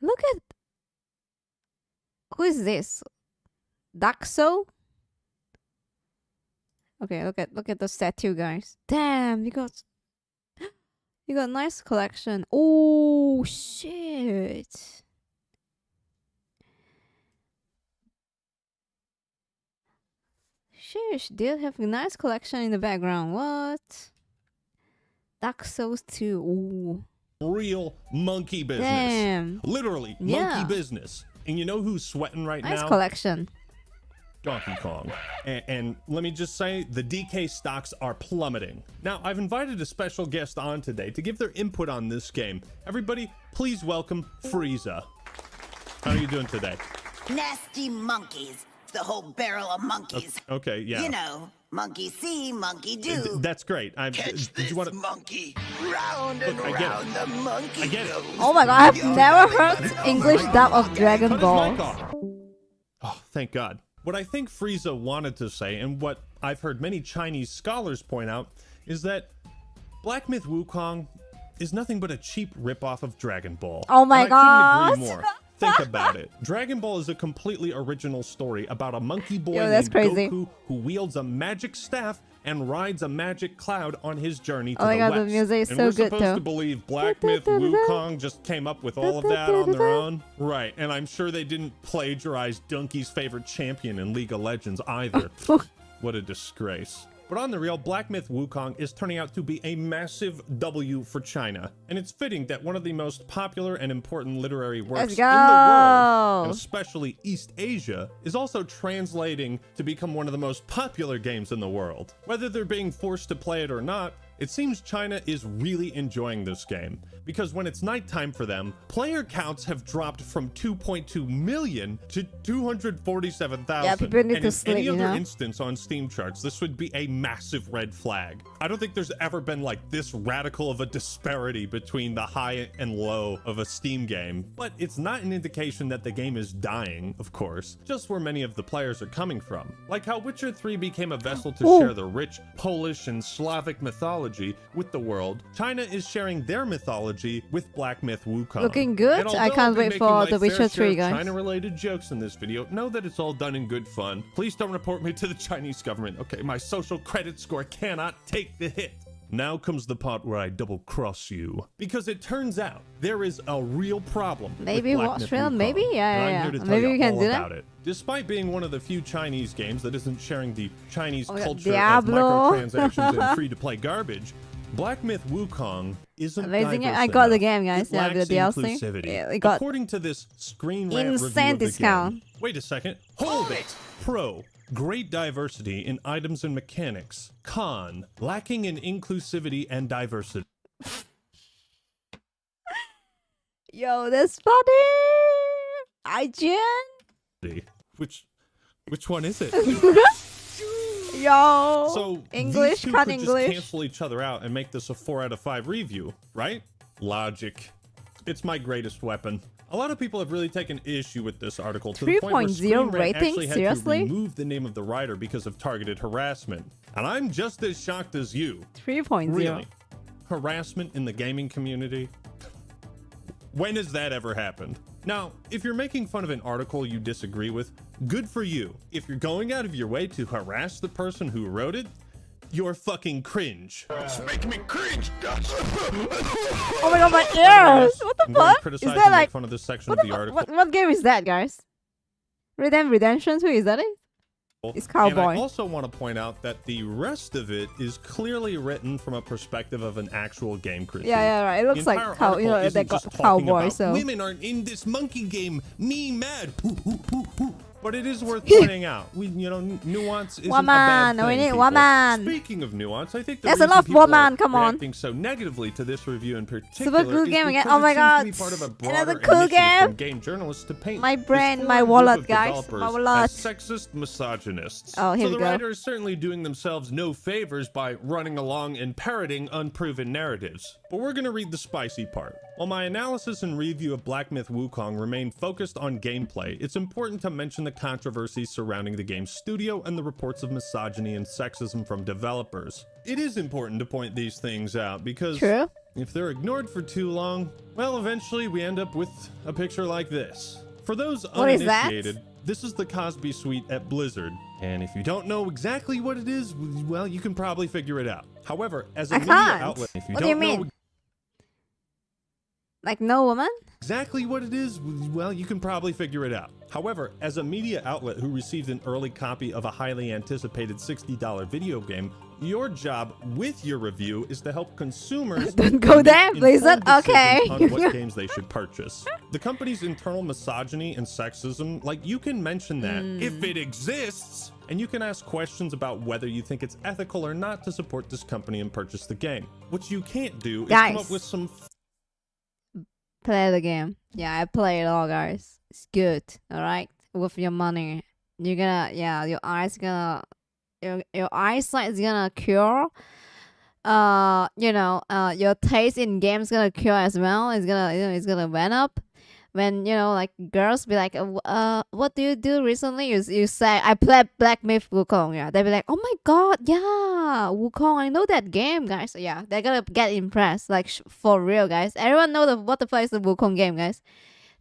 Look at... Who is this? Daxo? Okay, look at the statue, guys. Damn, you got nice collection. Oh shit. Sheesh, they have a nice collection in the background. What? Daxos too. Ooh. Real monkey business. Damn. Literally, monkey business. And you know who's sweating right now? Nice collection. Donkey Kong. And let me just say, the DK stocks are plummeting. Now, I've invited a special guest on today to give their input on this game. Everybody, please welcome Frieza. How are you doing today? Nasty monkeys. The whole barrel of monkeys. Okay, yeah. You know, monkey see, monkey do. That's great. Catch did you want to... monkey. Round and round the monkey. I get it. Oh my god, I've never heard English dub of Dragon Ball. Oh, thank God. What I think Frieza wanted to say, and what I've heard many Chinese scholars point out, is that Black Myth Wukong is nothing but a cheap ripoff of Dragon Ball. Oh my god. I couldn't agree more. Think about it. Dragon Ball is a completely original story about a monkey boy named Goku who wields a magic staff and rides a magic cloud on his journey to the god, west. the music is and so we're good supposed though. to believe Black Myth Wukong just came up with all of that on their own? Right, and I'm sure they didn't plagiarize Donkey's favorite champion in League of Legends either. What a disgrace. But on the real, Black Myth Wukong is turning out to be a massive W for China. And it's fitting that one of the most popular and important literary works in the world, and especially East Asia, is also translating to become one of the most popular games in the world. Whether they're being forced to play it or not, it seems China is really enjoying this game, because when it's nighttime for them, player counts have dropped from 2.2 million to 247,000. Yeah, people need to sleep, any you other know? instance on Steam charts, this would be a massive red flag. I don't think there's ever been like this radical of a disparity between the high and low of a Steam game, but it's not an indication that the game is dying, of course, just where many of the players are coming from. Like how Witcher 3 became a vessel to share the rich Polish and Slavic mythology with the world, China is sharing their mythology with Black Myth Wukong. Looking good. And I can't wait for The Witcher 3, guys. China-related jokes in this video. Know that it's all done in good fun. Please don't report me to the Chinese government. Okay, my social credit score cannot take the hit. Now comes the part where I double-cross you. Because it turns out there is a real problem. Maybe with Black watch Myth film, Wukong, maybe? and I'm Yeah. here to tell Maybe you we can all do about that. it. Despite being one of the few Chinese games that isn't sharing the Chinese culture Diablo. of microtransactions and free-to-play garbage, Black Myth Wukong isn't Amazing. diverse I got the enough. game, guys. It Yeah, the lacks DLC. inclusivity. Yeah, we got According to this Screen Rant review insane of the discount. game, wait a second. Hold it. Pro. Great diversity in items and mechanics. Con. Lacking in inclusivity and diversity. Yo, that's funny. Jin. Which one is it? Yo. So English, these two cut could English. just cancel each other out and make this a 4 out of 5 review, right? Logic. It's my greatest weapon. A lot of people have really taken issue with this article to the point where 3.0 Screen Rant rating? actually had Seriously? to remove the name of the writer because of targeted harassment. And I'm just as shocked as you. 3.0. Really? Harassment in the gaming community? When has that ever happened? Now, if you're making fun of an article you disagree with, good for you. If you're going out of your way to harass the person who wrote it, you're fucking cringe. It's making me cringe, guys. Oh my god, my ears! What the I'm going to fuck? criticize Is that and make like fun of this section of the article. what game is that, guys? Redemption 2, is that it? It's Cowboy. And I also want to point out that the rest of it is clearly written from a perspective of an actual game critic. Yeah, right. It looks The like entire cow, you know, article they isn't got just talking Cowboy, about so. women aren't in this monkey game. Me mad. But it is worth pointing out. Nuance isn't a bad Woman, we thing, need people. woman. Speaking of nuance, I think the There's a reason lot of people woman, are come on. reacting so negatively to this review in particular Super cool is game again. because Oh my it god. seems to be part of a Another broader cool initiative from game. game journalists to paint My this brain, foreign my group wallet, of guys. developers My wallet. as sexist misogynists. Oh, here so we the go. writers certainly doing themselves no favors by running along and parroting unproven narratives. But we're gonna read the spicy part. While my analysis and review of Black Myth Wukong remain focused on gameplay, it's important to mention the controversies surrounding the game's studio and the reports of misogyny and sexism from developers. It is important to point these things out because if they're ignored for too long, well, eventually we end up with a picture like this. For those What is that? uninitiated, this is the Cosby Suite at Blizzard. And if you don't know exactly what it is, well, you can probably figure it out. However, as a I media can't. outlet, if you What do don't you know mean? Like no woman? exactly what it is, well, you can probably figure it out. However, as a media outlet who received an early copy of a highly anticipated $60 video game, Your job with your review is to help consumers Don't go there, please. Okay. on what games they should purchase. The company's internal misogyny and sexism, like you can mention that if it exists, and you can ask questions about whether you think it's ethical or not to support this company and purchase the game. What you can't do is come up with some play the game. Yeah, I play it all, guys. It's good. All right, with your money, you're gonna your eyes gonna your eyesight is gonna cure. Your taste in games gonna cure as well. It's gonna it's gonna went up. When like girls be like, what do you do recently? You say I played Black Myth Wukong. Yeah, they be like, oh my god, yeah, Wukong, I know that game, guys. So, yeah, they're gonna get impressed, like for real, guys. Everyone know what the fuck is the Wukong game, guys.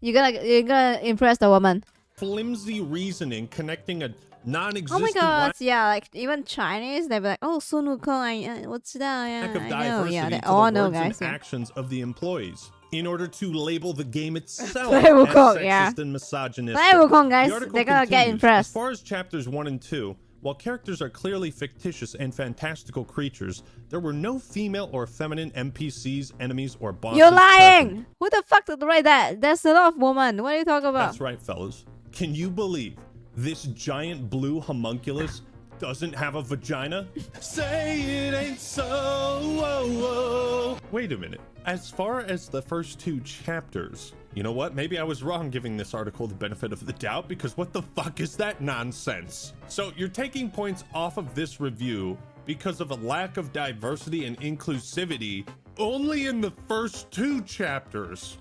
You're gonna impress the woman. flimsy reasoning connecting a non-existent. Oh my god, yeah, like even Chinese, they be like, oh, Sun Wukong, what's that? Yeah, Lack of I know. diversity Yeah, they to all the know, words guys. and Yeah. actions of the employees in order to label the game itself Play as Wukong, sexist yeah. and misogynistic. Play Wukong, guys. The article They're gonna get continues, impressed. As far as chapters 1 and 2, while characters are clearly fictitious and fantastical creatures, there were no female or feminine NPCs, enemies, or bosses. You're lying! present. Who the fuck did write that? There's a lot of women. What are you talking about? That's right, fellas. Can you believe this giant blue homunculus doesn't have a vagina? Say it ain't so. Wait a minute. As far as the first 2 chapters, you know what? Maybe I was wrong giving this article the benefit of the doubt, because what the fuck is that nonsense? So you're taking points off of this review because of a lack of diversity and inclusivity only in the first 2 chapters.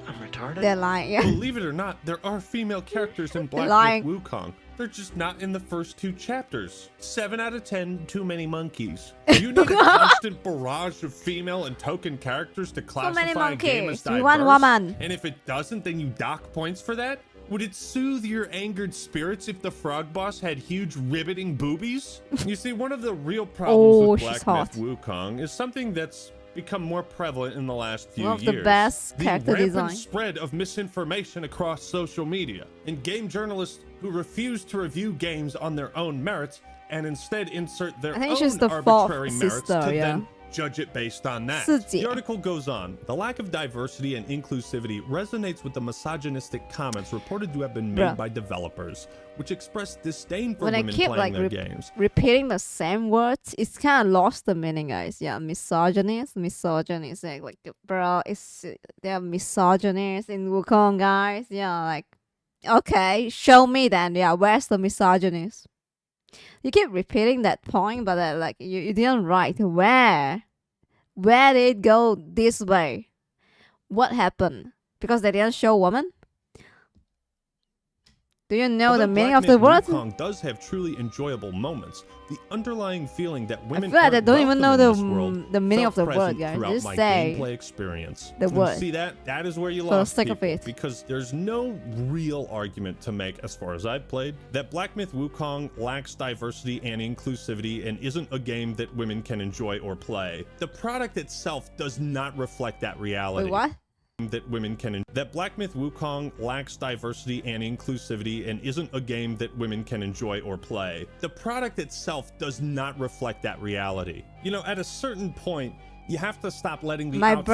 I'm retarded? They're lying, yeah. Believe it or not, there are female characters in Black Lying. Myth Wukong. They're just not in the first 2 chapters. 7 out of 10, too many monkeys. You need a constant barrage of female and token characters to classify a game as monkeys. We diverse. want woman. And if it doesn't, then you dock points for that? Would it soothe your angered spirits if the frog boss had huge ribbiting boobies? You see, one of the real problems with she's Black Myth hot. Wukong is something that's become more prevalent in the last few One of years. the best character rampant design. spread of misinformation across social media, and game journalists who refuse to review games on their own merits and instead insert their I think own she's the arbitrary fourth merits sister, to yeah. then judge it based on that. 四姐。 The article goes on. The lack of diversity and inclusivity resonates with the misogynistic comments reported to have been made Bruh. by developers, which express disdain for When I women keep playing like their games. repeating the same words, it's kind of lost the meaning, guys. Yeah, misogynist. Like, bro, they're misogynists in Wukong, guys. Yeah, like, okay, show me then. Yeah, where's the misogynist? You keep repeating that point, but like you didn't write where. Where did it go this way? What happened? Because they didn't show woman. Do you know Although the meaning Black of the Myth word? Wukong does have truly enjoyable moments. The underlying feeling that women feel like they aren't don't even know welcome in this world the meaning of the felt word, present guys. throughout Just my say gameplay experience. the And word. See that is where you For the lost sake of people, it. because there's no real argument to make, as far as I've played, that Black Myth Wukong lacks diversity and inclusivity and isn't a game that women can enjoy or play. The product itself does not reflect that reality. Wait, what? That Black Myth Wukong lacks diversity and inclusivity and isn't a game that women can enjoy or play. The product itself does not reflect that reality. You know, at a certain point, you have to stop letting the My outside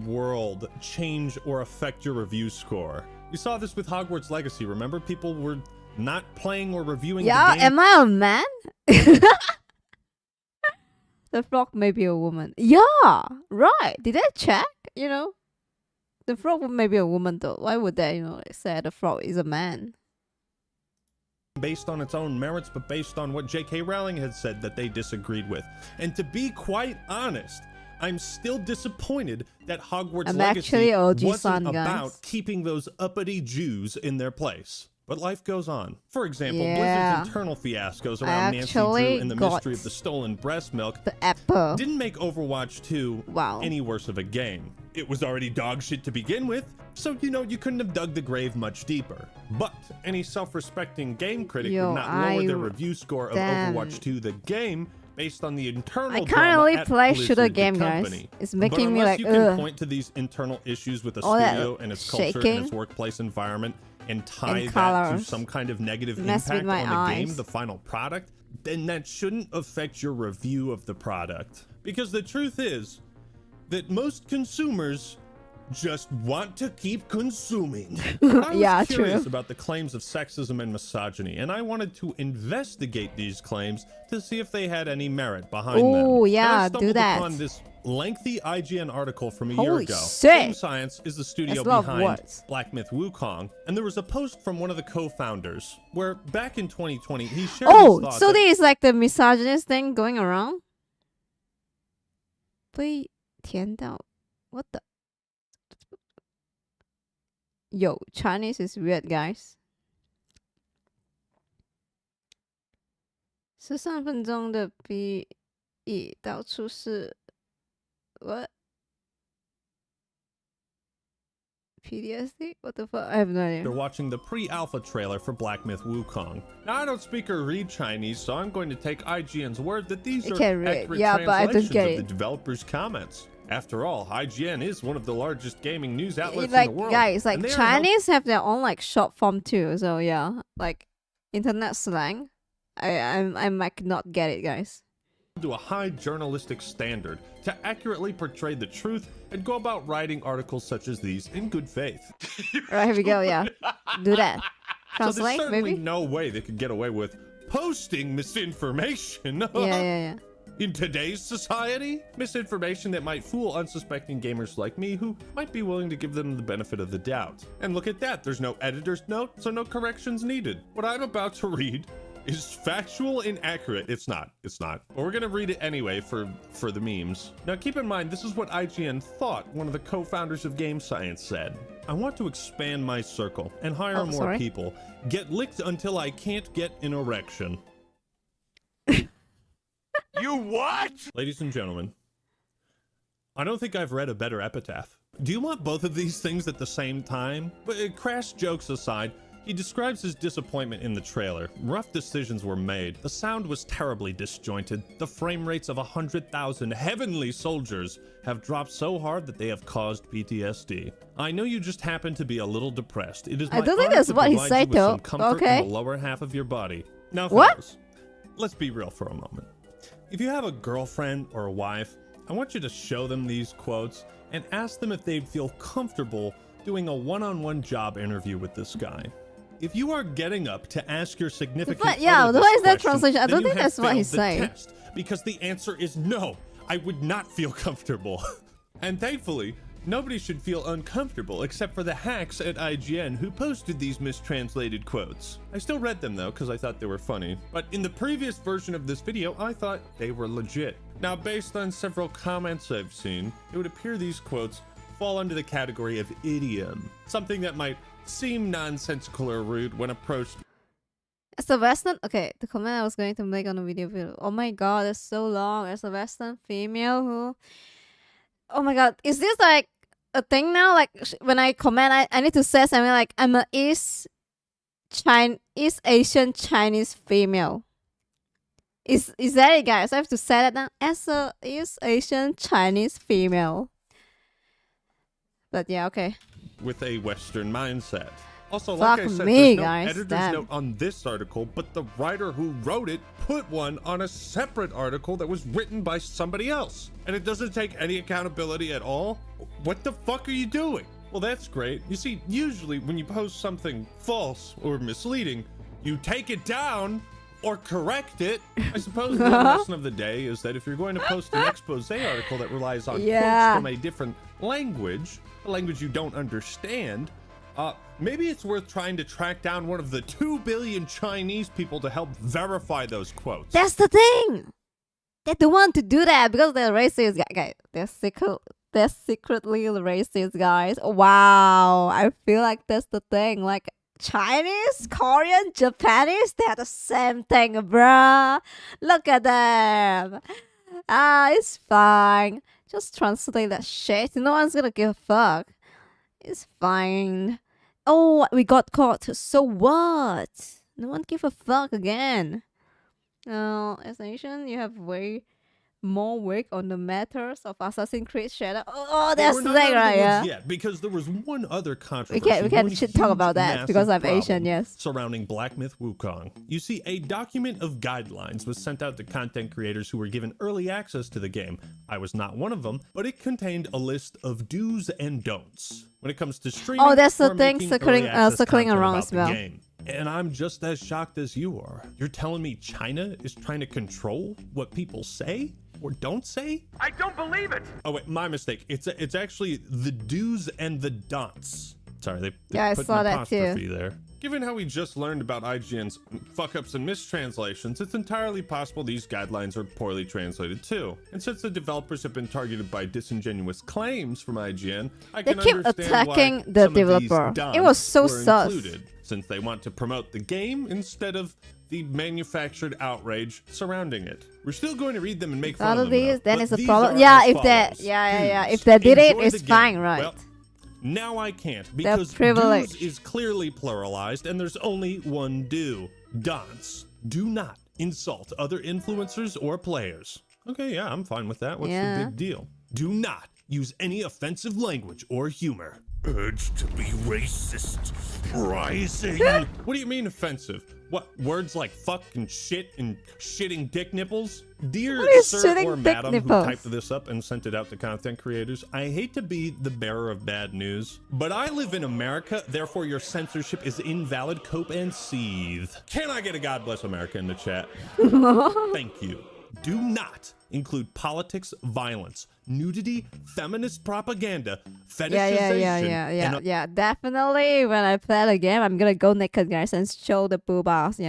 brain. world change or affect your review score. We saw this with Hogwarts Legacy. Remember, people were not playing or reviewing Yeah, the game. am I a man? The frog may be a woman. Yeah, right. Did I check? You know, the frog may be a woman though. Why would they, say the frog is a man? Based on its own merits, but based on what J.K. Rowling had said that they disagreed with. And to be quite honest, I'm still disappointed that Hogwarts I'm Legacy actually OG wasn't fan, guys. about keeping those uppity Jews in their place. But life goes on. For example, Yeah. Blizzard's internal fiascos I around Nancy Drew actually and the got mystery of the stolen breast milk The apple. didn't make Overwatch 2 any worse of a game. It was already dog shit to begin with, so you couldn't have dug the grave much deeper. But any self-respecting game critic Yo, would not lower their I- review score of damn. Overwatch 2 the game based on the internal I can't drama really at play Blizzard, shooter the game, guys. company. It's But making me unless like, you can ugh. point to these internal issues with the All that studio and its culture and shaking its workplace environment and tie that to colors some kind of negative mess with impact my on the game, eyes. the final product, then that shouldn't affect your review of the product. Because the truth is that most consumers just want to keep consuming. I was curious about the claims of sexism and misogyny, and I wanted to investigate these claims to see if they had any merit behind them. Oh, yeah, I stumbled do that. upon this lengthy IGN article from a year Holy ago. shit. Game Science is the studio behind Black Myth Wukong, and there was a post from one of the co-founders where back in 2020 he shared his thoughts. So there is like the misogynist thing going around? What the? Yo, Chinese is weird, guys. 13分钟的 B 到处是 what? PTSD? What the fuck? I have no idea. They're watching the pre-alpha trailer for Black Myth Wukong. Now, I don't speak or read Chinese, so I'm going to take IGN's word that these are accurate translations of the developers' comments. After all, IGN is one of the largest gaming news outlets in the world. Guys, like Chinese have their own like short form too, so yeah, like internet slang. I might not get it, guys. To a high journalistic standard to accurately portray the truth and go about writing articles such as these in good faith. Right, here we go, yeah. Do that. Translate, so there's certainly maybe? no way they could get away with posting misinformation. Yeah. In today's society, misinformation that might fool unsuspecting gamers like me who might be willing to give them the benefit of the doubt. And look at that, there's no editor's note, so no corrections needed. What I'm about to read is factual and accurate. It's not. But we're gonna read it anyway for the memes. Now keep in mind, this is what IGN thought one of the co-founders of Game Science said. I want to expand my circle and hire more people. Get licked until I can't get an erection. You what? Ladies and gentlemen, I don't think I've read a better epitaph. Do you want both of these things at the same time? But crass jokes aside, he describes his disappointment in the trailer. Rough decisions were made. The sound was terribly disjointed. The frame rates of 100,000 heavenly soldiers have dropped so hard that they have caused PTSD. I know you just happen to be a little depressed. It is my I don't think that's what he said though. Okay. In the lower half of your body. Now, what? Fellas, let's be real for a moment. If you have a girlfriend or a wife, I want you to show them these quotes and ask them if they'd feel comfortable doing a one-on-one job interview with this guy. If you are getting up to ask your significant other what is that question, translation? I then don't you think have that's what he's failed the saying. test, because the answer is no. I would not feel comfortable. And thankfully, nobody should feel uncomfortable except for the hacks at IGN who posted these mistranslated quotes. I still read them though because I thought they were funny, but in the previous version of this video I thought they were legit. Now based on several comments I've seen, it would appear these quotes fall under the category of idiom, something that might seem nonsensical or rude when approached. As a Western, okay, the comment I was going to make on the video. Oh my god, that's so long. As a Western female who, oh my god, is this like a thing now? Like when I comment, I need to say something like I'm a East Asian Chinese female. Is that it, guys? I have to say that now. As a East Asian Chinese female. But yeah, okay. With a Western mindset. Also, Fuck like I said, me, there's no guys, editor's damn. note on this article, but the writer who wrote it put one on a separate article that was written by somebody else. And it doesn't take any accountability at all? What the fuck are you doing? Well, that's great. You see, usually when you post something false or misleading, you take it down or correct it. I suppose the lesson of the day is that if you're going to post an expose article that relies on quotes from a different language, a language you don't understand, maybe it's worth trying to track down one of the 2 billion Chinese people to help verify those quotes. That's the thing. They don't want to do that because they're racist, guys. They're secretly racist, guys. Wow, I feel like that's the thing. Like Chinese, Korean, Japanese, they're the same thing, bruh. Look at them. It's fine. Just translate that shit. No one's gonna give a fuck. It's fine. Oh, we got caught. So what? No one give a fuck again. As Asian, you have way more weak on the matters of Assassin's Creed Shadow. Oh, that's we're not sick, out of the right? woods Yeah. yet, because there was one other We controversy. can one shit talk huge, about that because I'm massive Asian. problem Yes. Surrounding Black Myth Wukong. You see, a document of guidelines was sent out to content creators who were given early access to the game. I was not one of them, but it contained a list of do's and don'ts when it comes to streaming. Oh, that's the or thing making circling early access circling content around about as well. the game. And I'm just as shocked as you are. You're telling me China is trying to control what people say or don't say? I don't believe it! Oh wait, my mistake. It's actually the do's and the don'ts. Sorry, they Yeah, I put saw an that too. apostrophe there. Given how we just learned about IGN's fuck-ups and mistranslations, it's entirely possible these guidelines are poorly translated too. And since the developers have been targeted by disingenuous claims from IGN, I They can keep understand attacking why the some of these developer. It don'ts was so were sus. included, since they want to promote the game instead of the manufactured outrage surrounding it. We're still going to read them and make fun Out of of them, these, though, then but it's a these problem. are Yeah, as if they, follows. yeah. Do's. If they did it, Enjoy it's the fine, game. right? Well, now I can't They're because privileged. do's is clearly pluralized and there's only one do. Don'ts. Do not insult other influencers or players. Okay, yeah, I'm fine with that. What's Yeah. the big deal? Do not use any offensive language or humor. Urge to be racist rising. What do you mean offensive? What, words like fuck and shit and shitting dick nipples? Dear What is sir shitting or dick madam nipples? who typed this up and sent it out to content creators, I hate to be the bearer of bad news, but I live in America, therefore your censorship is invalid. Cope and seethe. Can I get a God bless America in the chat? Thank you. Do not include politics, violence, nudity, feminist propaganda, fetishization, Yeah. Definitely, when I play the game, I'm gonna go naked, guys, and show the boobas.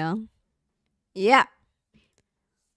Yeah.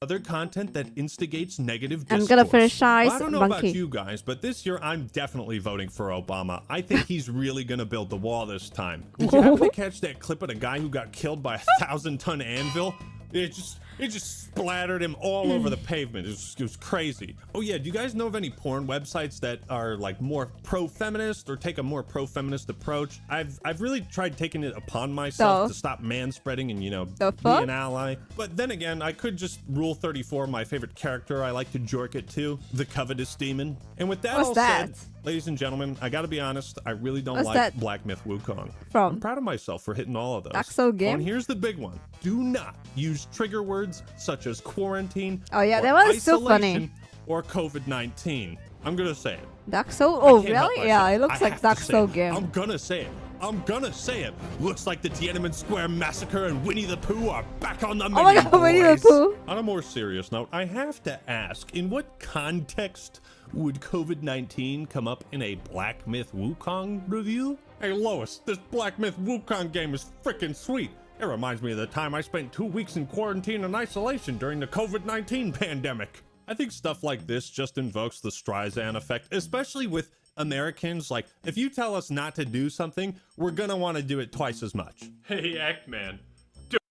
other content that instigates negative I'm discourse. gonna fetishize Well, I don't know monkey. about you guys, but this year I'm definitely voting for Obama. I think he's really gonna build the wall this time. Did you happen to catch that clip of the guy who got killed by a 1,000-ton anvil? It just splattered him all over the pavement. It was crazy. Oh yeah, do you guys know of any porn websites that are like more pro-feminist or take a more pro-feminist approach? I've really tried taking it upon myself to stop manspreading and, you know, be an ally. But then again, I could just rule 34 my favorite character I like to jork it to, the covetous demon. And with that all said, ladies and gentlemen, I gotta be honest, I really don't like Black Myth Wukong. I'm proud of myself for hitting all of those. That's so game. And here's the big one. Do not use trigger words such as quarantine. Oh yeah, or that one is so funny. isolation, Or COVID-19. I'm gonna say it. Dark Soul? Oh I can't help really? Yeah, myself. it looks I like have to Dark say Soul it. game. I'm gonna say it. I'm gonna say it. Looks like the Tiananmen Square massacre and Winnie the Pooh are back on the menu, my God, Winnie the boys. Pooh. On a more serious note, I have to ask, in what context would COVID-19 come up in a Black Myth Wukong review? Hey Lois, this Black Myth Wukong game is freaking sweet. It reminds me of the time I spent 2 weeks in quarantine and isolation during the COVID-19 pandemic. I think stuff like this just invokes the Streisand effect, especially with Americans. Like, if you tell us not to do something, we're gonna want to do it twice as much. Hey, Act-Man.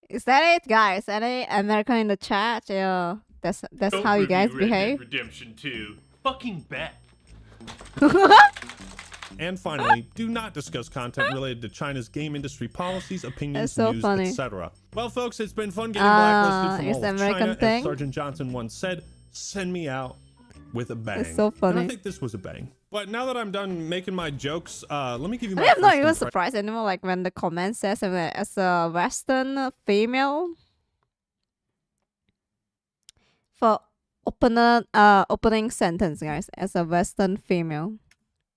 Is that it, guys? Any American in the chat? Yeah, that's how you guys behave. Redemption 2. Fucking bet. And finally, do not discuss content related to China's game industry policies, opinions, That's so news, funny. etc. Well, folks, it's been fun getting blacklisted from it's all the of American China. thing. As Sergeant Johnson once said, send me out with a bang. It's so funny. And I think this was a bang. But now that I'm done making my jokes, let me give you my I'm not first even impression. surprised anymore. Like when the comment says as a Western female for opening sentence, guys, as a Western female.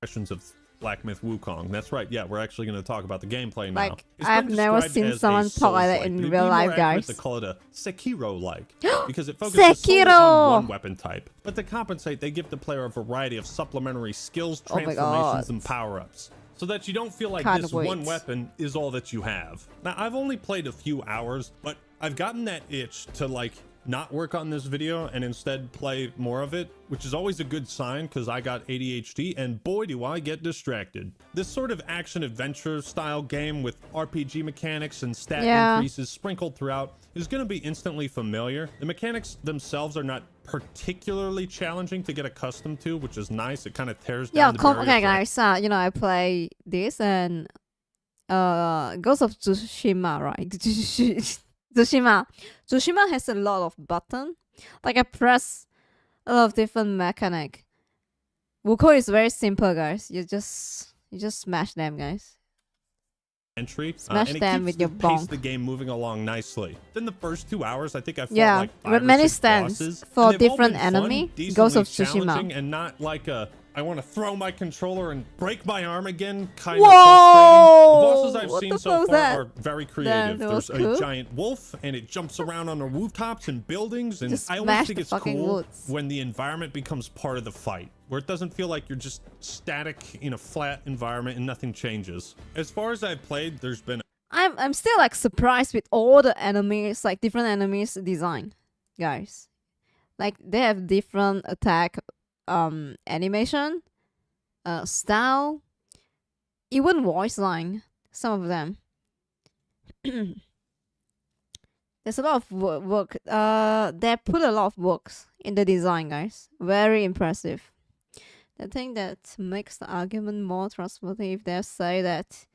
Impressions of Black Myth Wukong. That's right. Yeah, we're actually going to talk about the gameplay now. Like, It's I've been never described seen as a someone talk like that Souls-like, in but it'd real be life, more accurate guys. to call it a Sekiro-like because it focuses solely on Sekiro! one weapon type. But to compensate, they give the player a variety of supplementary skills, Oh my transformations, God. and power-ups, so that you don't feel like Can't this wait. one weapon is all that you have. Now, I've only played a few hours, but I've gotten that itch to, like, not work on this video and instead play more of it, which is always a good sign because I got ADHD and boy do I get distracted. This sort of action adventure style game with RPG mechanics and stat increases sprinkled throughout is going to be instantly familiar. The mechanics themselves are not particularly challenging to get accustomed to, which is nice. It kind of tears down the barrier Okay, for- guys. You know, I play this and Ghost of Tsushima, right? Tsushima has a lot of button. Like I press a lot of different mechanic. Wukong is very simple, guys. You just smash them, guys. Entry, Smash and it them keeps with your the pace bonk. of the game moving along nicely. Then the first 2 hours, I think I fought like 5 with or many 6 stands bosses, for and they've all different been fun, enemy. decently Ghost of Tsushima. challenging, and not like a I want to throw my controller and break my arm again kind of Whoa! frustrating. The bosses I've What seen the so fuck was far that? are very creative. That was There's cool. a giant wolf, and it jumps around on the rooftops and buildings, and Just I always smash think the it's fucking cool woods. when the environment becomes part of the fight, where it doesn't feel like you're just static in a flat environment and nothing changes. As far as I've played, there's been I'm still like surprised with all the enemies, like different enemies design, guys. Like they have different attack animation, style, even voice line, some of them. There's a lot of work. They put a lot of works in the design, guys. Very impressive. The thing that makes the argument more trustworthy if they say that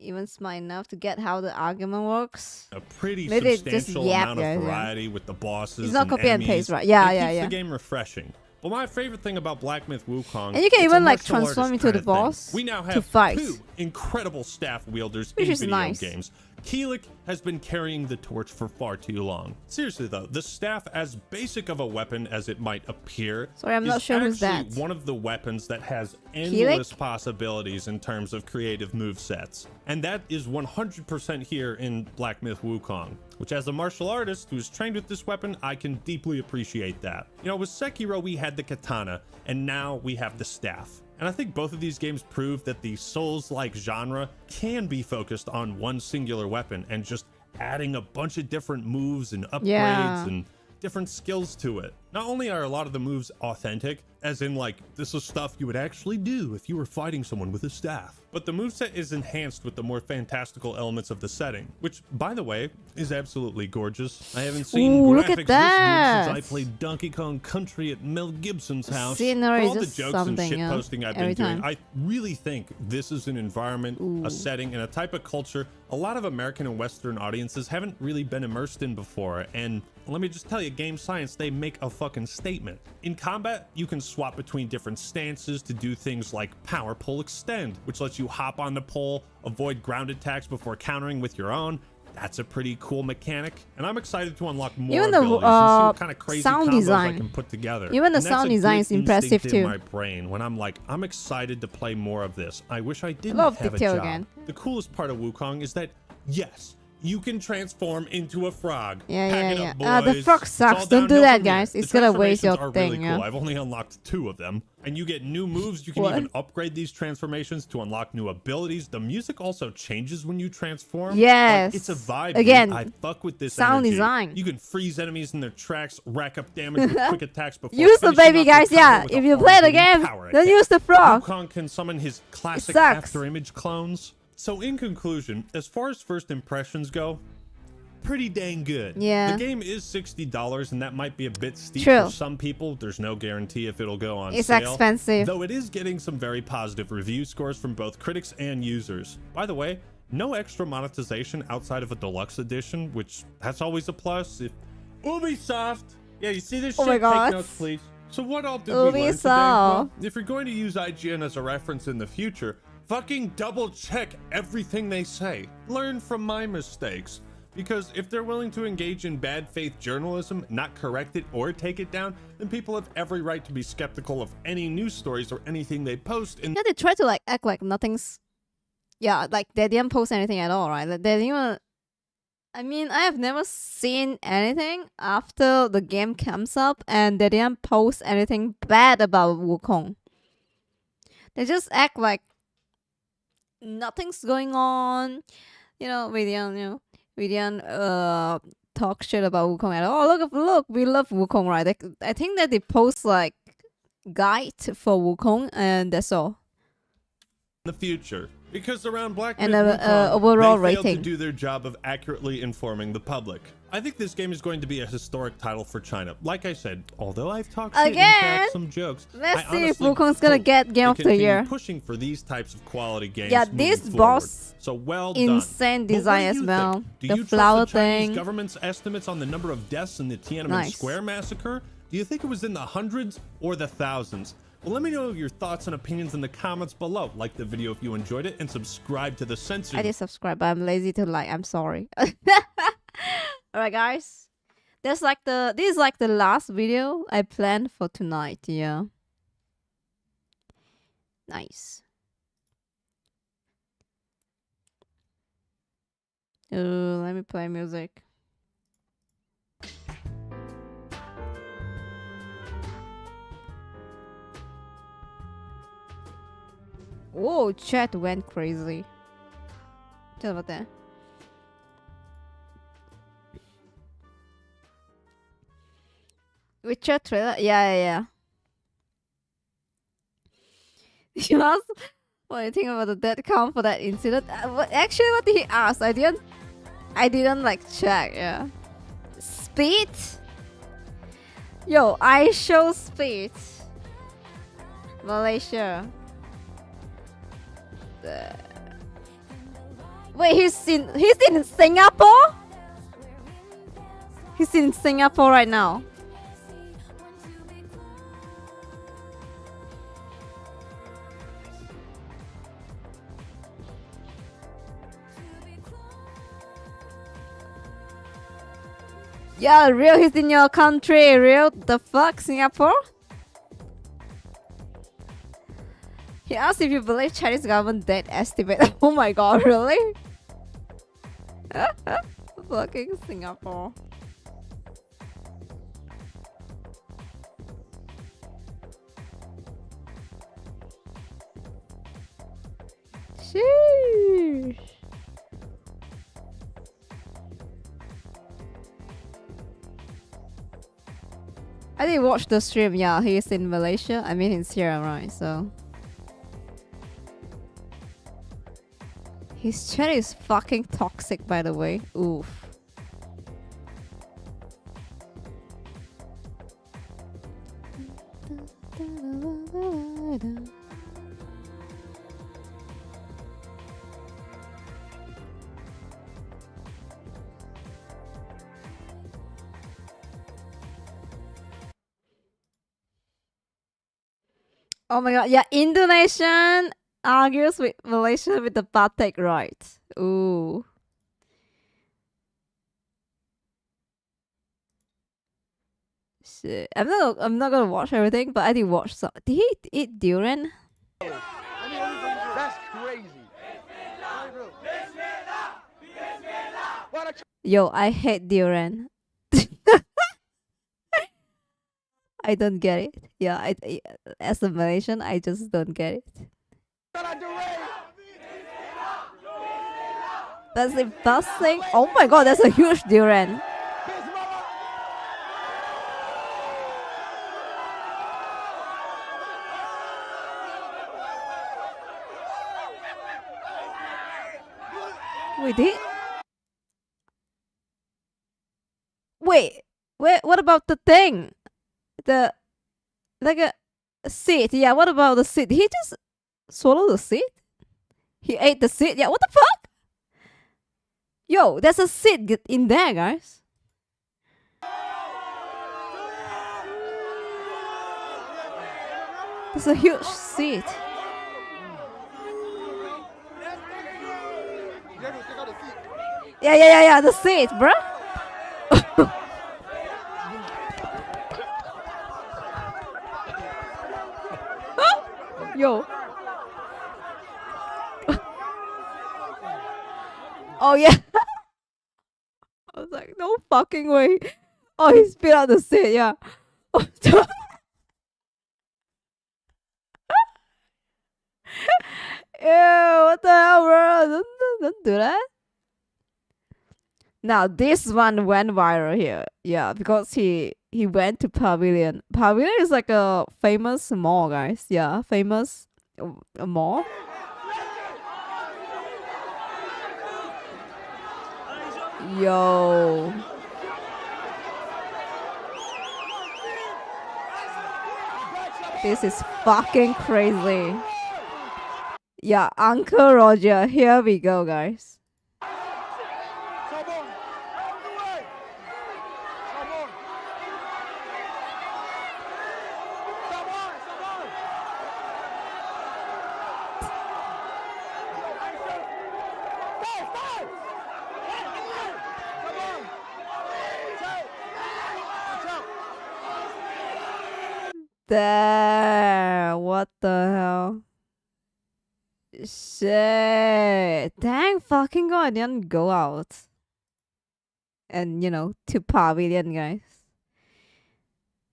even smart enough to get how the argument works. a pretty Maybe it's just substantial yap, amount of yeah, yeah. variety with the bosses. It's not and copy and enemies. paste, right? Yeah, it yeah, keeps yeah. the game refreshing. But my favorite thing about Black Myth Wukong, And you can it's even a like martial artist transform into kinda the boss thing. We now to have fight. 2 incredible staff wielders Which in is video nice. games. Keelik has been carrying the torch for far too long. Seriously though, the staff, as basic of a weapon as it might appear, Sorry, I'm not is sure who's actually that. one of the weapons that has Keelik? endless possibilities in terms of creative movesets. And that is 100% here in Black Myth Wukong, which as a martial artist who's trained with this weapon, I can deeply appreciate that. You know, with Sekiro, we had the katana, and now we have the staff. And I think both of these games prove that the Souls-like genre can be focused on one singular weapon and just adding a bunch of different moves and upgrades Yeah. and different skills to it. Not only are a lot of the moves authentic, as in like, this is stuff you would actually do if you were fighting someone with a staff, but the moveset is enhanced with the more fantastical elements of the setting, which, by the way, is absolutely gorgeous. I haven't seen Ooh, look graphics at this that. good since I played Donkey Kong Country at Mel Gibson's house. Scenery For is all the just jokes and something, shit yeah, posting I've every been doing, time. I really think this is an environment, a setting, and a type of culture a lot of American and Western audiences haven't really been immersed in before. And let me just tell you, Game Science, they make a fucking statement. In combat, you can swap between different stances to do things like power pull extend, which lets you hop on the pole, avoid ground attacks before countering with your own. That's a pretty cool mechanic, and I'm excited to unlock more Even the, abilities and see what kind of crazy sound combos I design. can put together. Even the And that's sound a design good is impressive instinct in too. my brain when I'm like, I'm excited to play more of this. I wish I didn't lot of have a detail job. again. The coolest part of Wukong is that, yes, you can transform into a frog. Yeah, Pack yeah, it yeah. up, The boys. frog It's sucks. all Don't do downhill that, from here. guys. The It's gonna waste your transformations are really thing, cool. yeah. I've only unlocked 2 of them, and you get new moves. You can What? even upgrade these transformations to unlock new abilities. The music also changes when you transform. Yes. Like, it's a vibe. Again, dude. I fuck with this sound energy. design. You can freeze enemies in their tracks, rack up damage with quick attacks before Use the finishing baby, off your guys. combo Yeah, with if a you play the hard-hitting game, power don't attack. use the frog. Wukong can summon his classic sucks. after-image clones. So in conclusion, as far as first impressions go, pretty dang good. Yeah. The game is $60, and that might be a bit steep True. for some people. There's no guarantee if it'll go on It's sale. expensive. Though it is getting some very positive review scores from both critics and users. By the way, no extra monetization outside of a deluxe edition, which that's always a plus. If Ubisoft, yeah, you see this Oh shit? my God. Take notes, please. So what all did we learn today? Ubisoft. Well, if you're going to use IGN as a reference in the future, fucking double check everything they say. Learn from my mistakes. Because if they're willing to engage in bad faith journalism, not correct it or take it down, then people have every right to be skeptical of any news stories or anything they post. And Yeah, they try to like act like nothing's. Yeah, like they didn't post anything at all, right? Like, they didn't even. I mean, I have never seen anything after the game comes up and they didn't post anything bad about Wukong. They just act like nothing's going on. You know, we didn't talk shit about Wukong at all. Look, we love Wukong, right? I think that they post like guide for Wukong and that's all. the future. Because around Black And Myth Wukong, overall they failed to rating. do their job of accurately informing the public. I think this game is going to be a historic title for China. Like I said, although I've talked shit and Again, cracked some jokes, let's I see if honestly Wukong's gonna hope get Game they of the continue Year. pushing for these types of quality games. Yeah, moving this forward. boss, So well done. insane But what design do as you well. think? Do The you flower trust the Chinese thing. government's estimates on the number of deaths in the Tiananmen Nice. Square massacre? Do you think it was in the hundreds or the thousands? Well, let me know your thoughts and opinions in the comments below. Like the video if you enjoyed it, and subscribe to the Censored. I did subscribe, but I'm lazy to like. I'm sorry. Alright, guys. This is like the last video I planned for tonight. Yeah. Nice. Let me play music. Whoa, chat went crazy. Tell about that. Witcher trailer? Yeah. You asked what do you think about the death count for that incident? Actually, what did he ask? I didn't like check. Yeah. Speed? Yo, I show speed. Malaysia. Wait, he's in Singapore? He's in Singapore right now. Yeah, real, he's in your country, real. The fuck, Singapore? He asked if you believe Chinese government debt estimate. Oh my god, really? Fucking Singapore. Sheesh. I did watch the stream. Yeah, he's in Malaysia. I mean, he's here, right? So his chat is fucking toxic, by the way. Oof. Oh my god, yeah, Indonesian argues with Malaysia with the batik right. Ooh. Shit. I'm not gonna watch everything, but I did watch some. Did he eat durian? That's crazy. Yo, I hate durian. I don't get it. Yeah, as a Malaysian, I just don't get it. That's embarrassing. Oh my god, that's a huge durian. Wait, what about the thing? Like a seed. Yeah, what about the seed? He just swallowed the seed? He ate the seed? Yeah, what the fuck? Yo, there's a seed in there, guys. There's a huge seed. Yeah, the seed, bruh. Yo. Oh yeah. I was like, no fucking way. Oh, he spit out the seed, yeah. Oh, ew, what the hell, bro? Don't do that. Now this one went viral here. Yeah, because he went to Pavilion. Pavilion is like a famous mall, guys. Yeah, famous mall. Yo. This is fucking crazy. Yeah, Uncle Roger. Here we go, guys. Damn, what the hell? Shit. Dang fucking god, I didn't go out. And, you know, to pavilion, guys.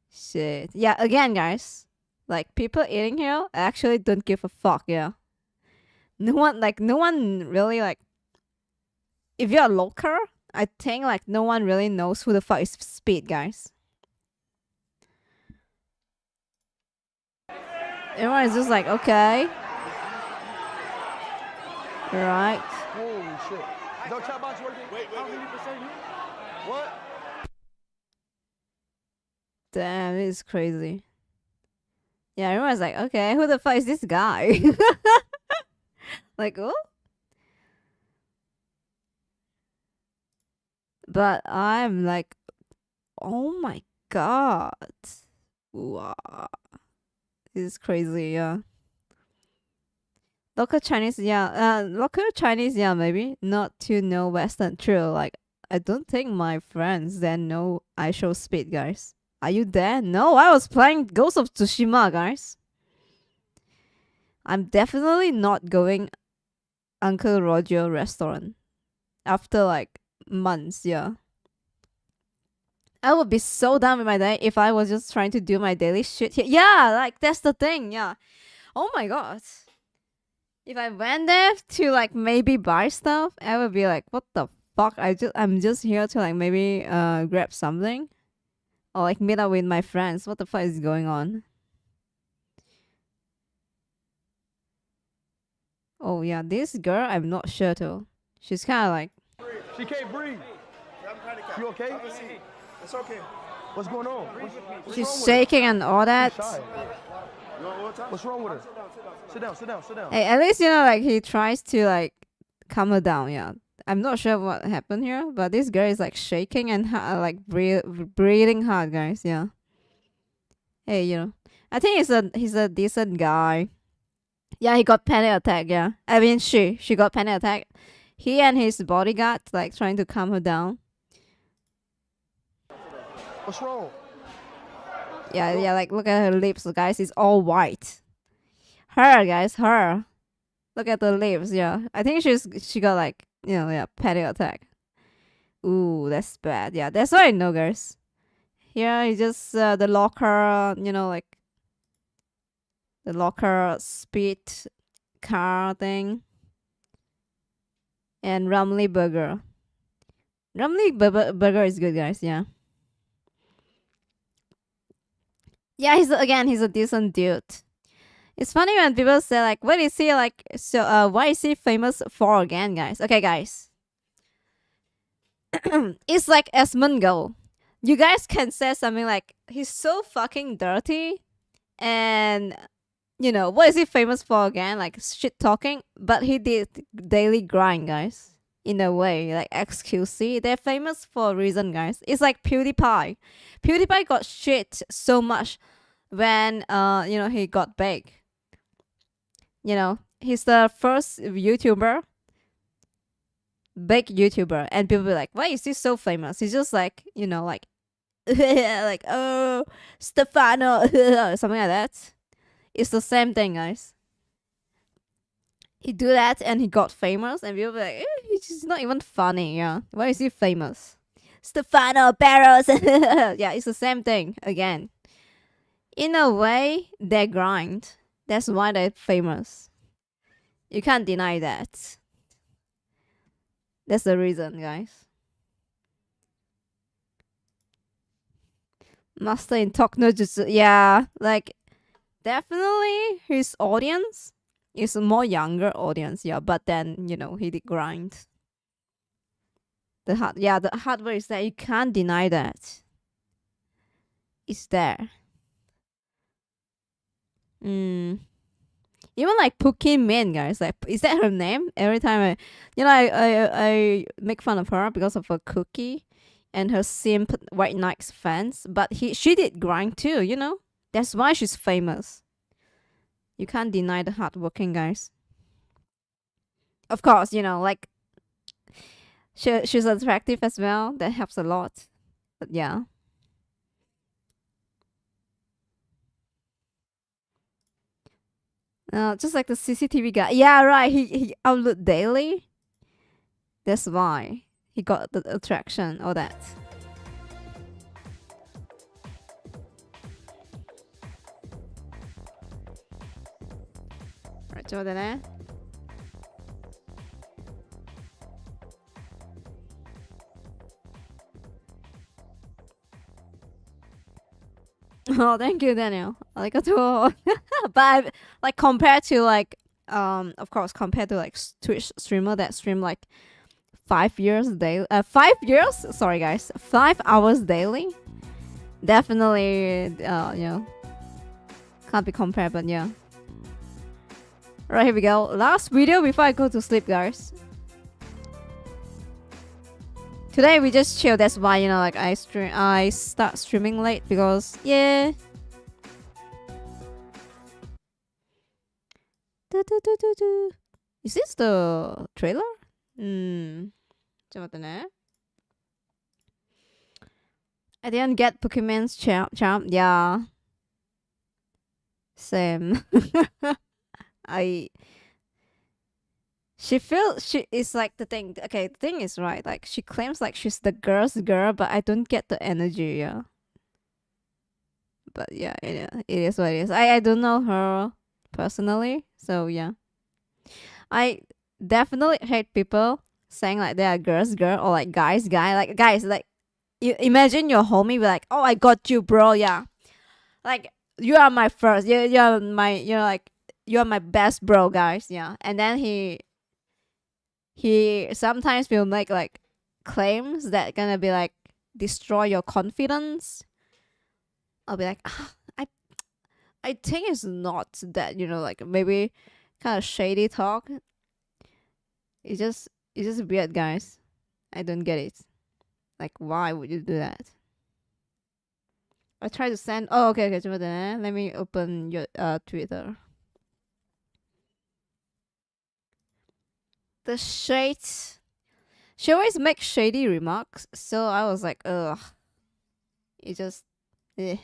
Shit. Yeah, again, guys. Like, people eating here actually don't give a fuck, yeah. No one really, like... If you're a local, I think, like, no one really knows who the fuck is Speed, guys. Everyone is just like, okay. Right. Holy shit. Is that chat box working? Wait. What? Damn, this is crazy. Yeah, everyone's like, okay, who the fuck is this guy? Like, oh? But I'm like, oh my god. Wow. This is crazy, yeah. Local Chinese, yeah, maybe. Not to know Western, true. Like, I don't think my friends then know I show Speed, guys. Are you there? No, I was playing Ghost of Tsushima, guys. I'm definitely not going Uncle Roger restaurant after like months, yeah. I would be so done with my day if I was just trying to do my daily shit here. Yeah, like that's the thing, yeah. Oh my god. If I went there to like maybe buy stuff, I would be like, what the fuck? I'm just here to like maybe grab something. Or like meet up with my friends. What the fuck is going on? Oh yeah, this girl I'm not sure too. She's kinda like She can't breathe. You okay? It's okay. What's going on? she's shaking and all that. What's wrong with her? Sit down. Hey, at least you know like he tries to like calm her down, yeah. I'm not sure what happened here, but this girl is like shaking and like breathing hard, guys, yeah. Hey, you know. I think he's a decent guy. Yeah, he got panic attack, yeah. I mean she got panic attack. He and his bodyguard like trying to calm her down. What's wrong? Yeah, like look at her lips, guys. It's all white. Her, guys, her. Look at the lips, yeah. I think she got like, you know, yeah, panic attack. Ooh, that's bad. Yeah, that's what I know, guys. Here is just the locker, you know, like the locker speed car thing. And Rumley Burger. Rumley Burger is good, guys, yeah. Yeah, he's a decent dude. It's funny when people say like, what is he like? So, why is he famous for again, guys? Okay, guys. It's like Asmongold. You guys can say something like, he's so fucking dirty, and you know what is he famous for again? Like shit talking, but he did daily grind, guys. In a way, like XQC, they're famous for a reason, guys. It's like PewDiePie. PewDiePie got shit so much when you know he got big. You know, he's the first YouTuber, big YouTuber, and people be like, why is he so famous? He's just like, you know, like like, oh, Stefano, something like that. It's the same thing, guys. He do that and he got famous, and people be like, he's just not even funny, yeah. Why is he famous? Stefano Barros. Yeah, it's the same thing again. In a way, they grind. That's why they're famous. You can't deny that. That's the reason, guys. Master in Talk no Jutsu. Yeah, like definitely his audience is a more younger audience, yeah, but then, you know, he did grind. The hardware is there. You can't deny that. It's there. Even like Pookie Min, guys, like, is that her name? Every time I make fun of her because of her cookie and her simp White Knights fans, but she did grind too, you know. That's why she's famous. You can't deny the hard working, guys. Of course, you know, like She's attractive as well. That helps a lot. But yeah. Just like the CCTV guy. Yeah, right. He upload daily. That's why he got the attraction or that. Right, coba deh. Oh, thank you, Daniel. Arigato. But like compared to like of course compared to like Twitch streamer that stream like 5 years daily 5 years, sorry guys, 5 hours daily, definitely you know, can't be compared. But yeah, right, here we go, last video before I go to sleep, guys. Today we just chill. That's why, you know, like I start streaming late because yeah. Is this the trailer? I didn't get Pokemon's charm. Yeah. Same. She is like the thing. Okay, the thing is, right, like she claims like she's the girl's girl, but I don't get the energy, yeah. But yeah, it is what it is. I don't know her personally, so yeah. I definitely hate people saying like they are girl's girl or like guy's guy. Like guys, like you imagine your homie be like, "Oh, I got you, bro." Yeah, like you are my first. You're my, you know, like you are my best bro, guys. Yeah, and then he sometimes will make like claims that gonna be like destroy your confidence. I'll be like, I think it's not that, you know, like maybe kind of shady talk. It's just weird, guys. I don't get it. Like, why would you do that? I try to send. Oh, okay. Let me open your Twitter. The shades. She always makes shady remarks, so I was like, ugh. It just, eh.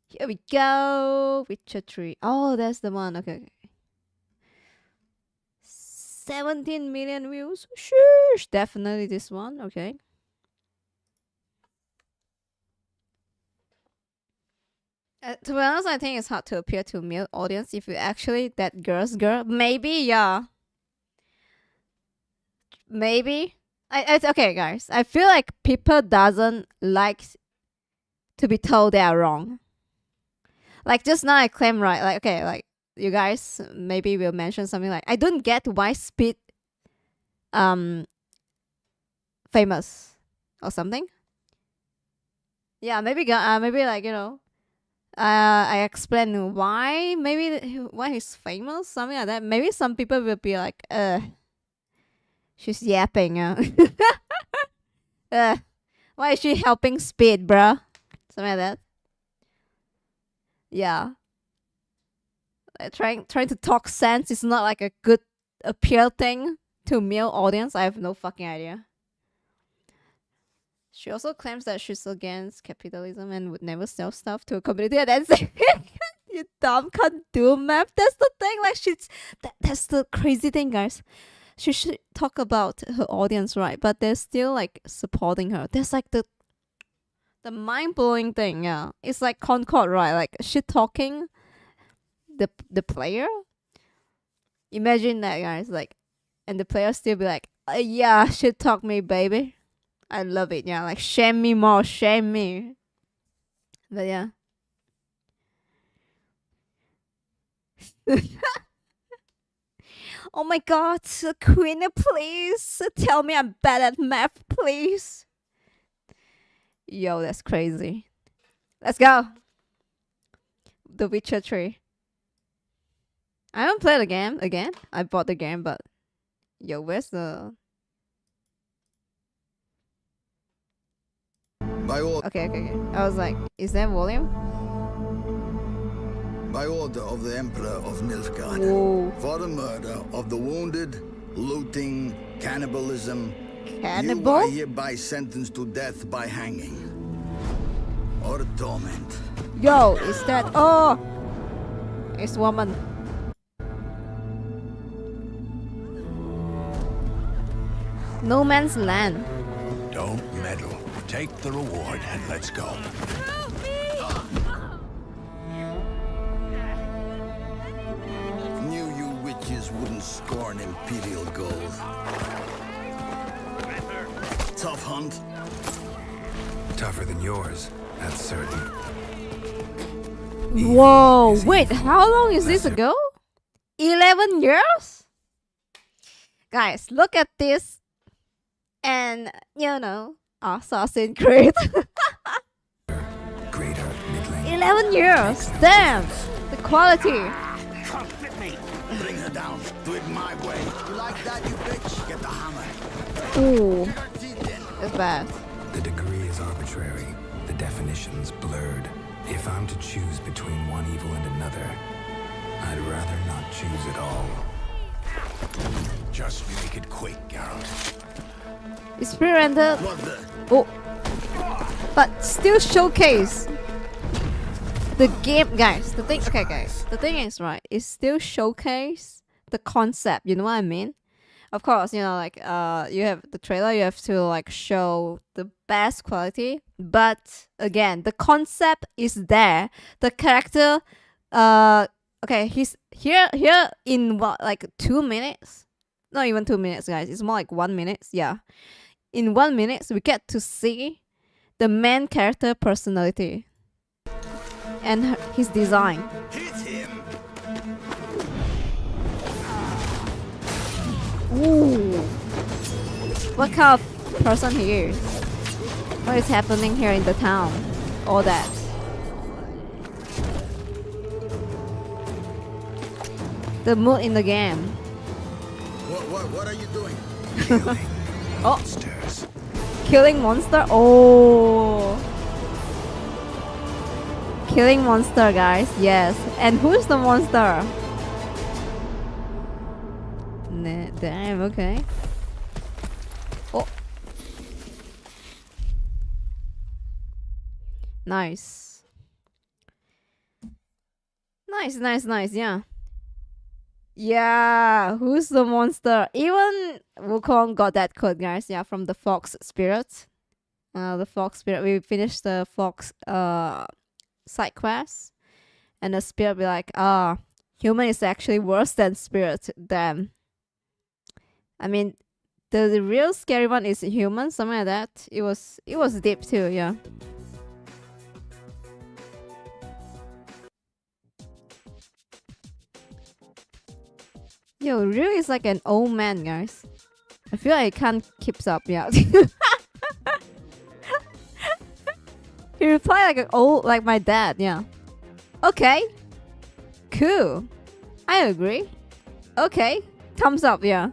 Here we go. Witcher 3. Oh, that's the one. Okay. 17 million views. Sheesh. Definitely this one. Okay. To be honest, I think it's hard to appeal to a male audience if you actually that girl's girl. Maybe, yeah. Maybe. It's okay, guys. I feel like people doesn't like to be told they are wrong. Like just now I claim right. Like, okay, like you guys maybe will mention something like, I don't get why Speed famous or something. Yeah, maybe like, you know, I explain why why he's famous, something like that. Maybe some people will be like, she's yapping. Why is she helping Speed, bruh? Something like that. Yeah. Trying to talk sense is not like a good appeal thing to male audience. I have no fucking idea. She also claims that she's against capitalism and would never sell stuff to a community. And that's it. You dumb can't do math. That's the thing. Like that's the crazy thing, guys. She should talk about her audience, right? But they're still like supporting her. That's like the mind-blowing thing. Yeah, it's like Concord, right? Like shit talking the player. Imagine that, guys. Like, and the player still be like, yeah, shit talk me, baby. I love it. Yeah, like shame me more, shame me. But yeah. Oh my god, Queen, please tell me I'm bad at math, please. Yo, that's crazy. Let's go. The Witcher 3. I haven't played the game again. I bought the game, but yo, where's the... Okay. I was like, is that volume? By order of the Emperor of Nilfgaard, for the murder of the wounded looting, cannibalism. Cannibal? You are hereby sentenced to death by hanging or torment. Yo, is that? Oh, it's woman. No Man's Land. Don't meddle. Take the reward and let's go. Knew you witches wouldn't scorn imperial gold. Tough hunt. Tougher than yours, that's certain. Whoa, wait, how long is this ago? 11 years? Guys, look at this. And, you know, Assassin's Creed. 11 years, damn, the quality. Bring her down. Do it my way. You like that, you bitch? Get the hammer. Ooh, it's bad. The degree is arbitrary. The definition's blurred. If I'm to choose between one evil and another, I'd rather not choose at all. Just make it quick, Geralt. It's pre-rendered. Oh, but still showcase the game, guys. The thing, okay, guys. The thing is, right, it's still showcase the concept. You know what I mean? Of course, you know, like you have the trailer. You have to like show the best quality. But again, the concept is there. The character, okay, he's here in what, like 2 minutes? Not even 2 minutes, guys. It's more like 1 minute. Yeah. In 1 minute, we get to see the main character personality and his design. Ooh, what kind of person he is? What is happening here in the town? All that. The mood in the game. What are you doing? Oh, killing monster. Oh, killing monster, guys. Yes. And who's the monster? Damn. Okay. Oh, nice. Nice. Yeah. Yeah, who's the monster? Even Wukong got that code, guys. Yeah, from the Fox Spirit. The Fox Spirit. We finished the Fox side quest, and the Spirit be like, human is actually worse than Spirit. Damn. I mean, the real scary one is human. Something like that. It was deep too. Yeah. Yo, Ryu is like an old man, guys. I feel like I can't keep up, yeah. He replied like an old, like my dad, yeah. Okay. Cool. I agree. Okay. Thumbs up, yeah.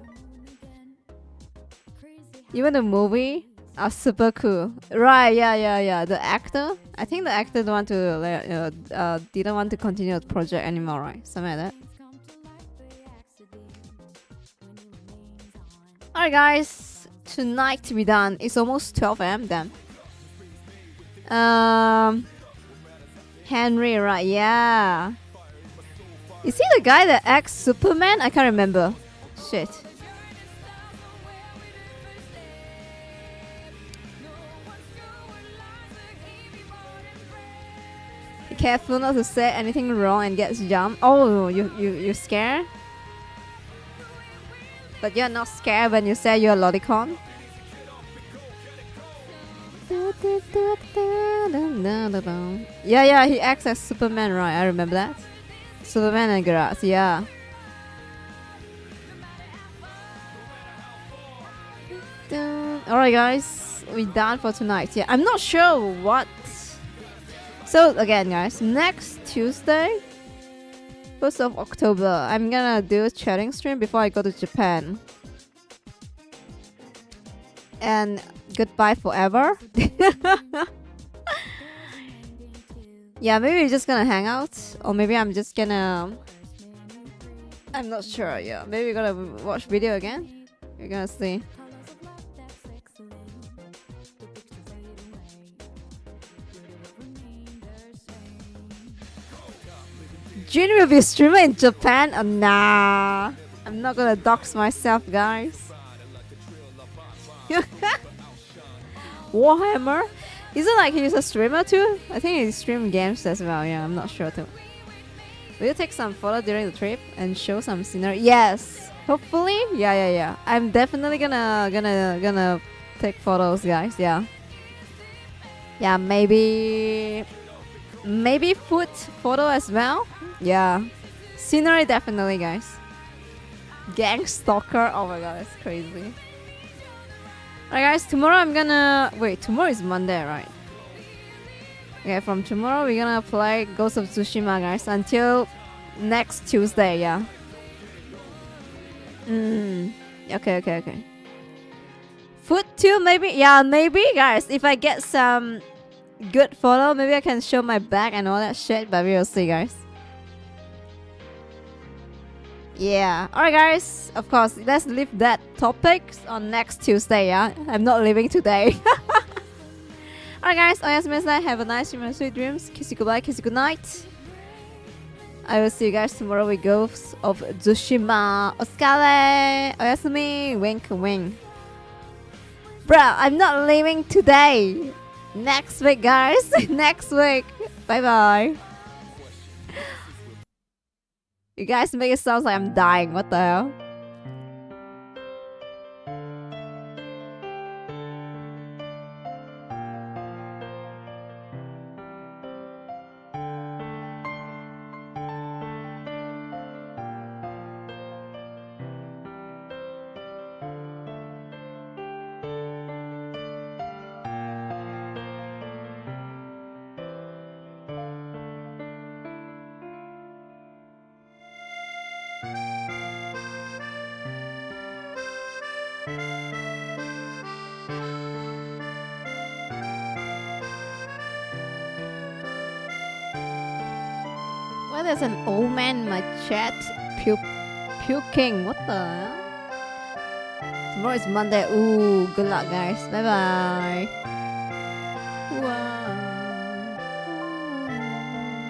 Even the movie are super cool. Right, yeah. The actor, I think the actor didn't want to continue the project anymore, right? Something like that. Alright guys, tonight to be done. It's almost 12 AM then. Henry, right, yeah. Is he the guy that acts Superman? I can't remember. Shit. Be careful not to say anything wrong and get jumped. Oh, you're scared? But you're not scared when you say you're a lolicon? Yeah, he acts as Superman, right? I remember that. Superman and Grass, yeah. Alright guys, we're done for tonight. Yeah, I'm not sure what. So again guys, next Tuesday, 1st of October, I'm gonna do a chatting stream before I go to Japan. And goodbye forever. Yeah, maybe we're just gonna hang out, or maybe I'm just gonna I'm not sure. Yeah, maybe we're gonna watch video again. We're gonna see. Jin will be streamer in Japan? Oh, nah. I'm not gonna dox myself, guys. Warhammer? Isn't like he's a streamer too? I think he streams games as well. Yeah, I'm not sure too. Will you take some photo during the trip and show some scenery? Yes. Hopefully. Yeah. I'm definitely gonna take photos, guys. Yeah. Yeah, maybe food photo as well. Yeah. Scenery definitely, guys. Gang stalker. Oh my god, that's crazy. Alright guys, tomorrow I'm gonna... Wait, tomorrow is Monday, right? Okay, from tomorrow we're gonna play Ghost of Tsushima, guys, until next Tuesday, yeah. Okay. Food too, maybe? Yeah, maybe, guys. If I get some good photo, maybe I can show my back and all that shit, but we'll see, guys. Yeah. Alright guys, of course, let's leave that topic on next Tuesday, yeah? I'm not leaving today. Alright guys, oyasumisai, have a nice dream and sweet dreams. Kiss you goodbye, kiss you goodnight. I will see you guys tomorrow with Ghosts of Tsushima. Oskale! Oyasumi! Wink wink. Bruh, I'm not leaving today. Next week, guys. Next week. Bye bye. You guys make it sound like I'm dying. What the hell? Why there's an old man in my chat puking? What the hell? Tomorrow is Monday. Ooh, good luck guys. Bye bye.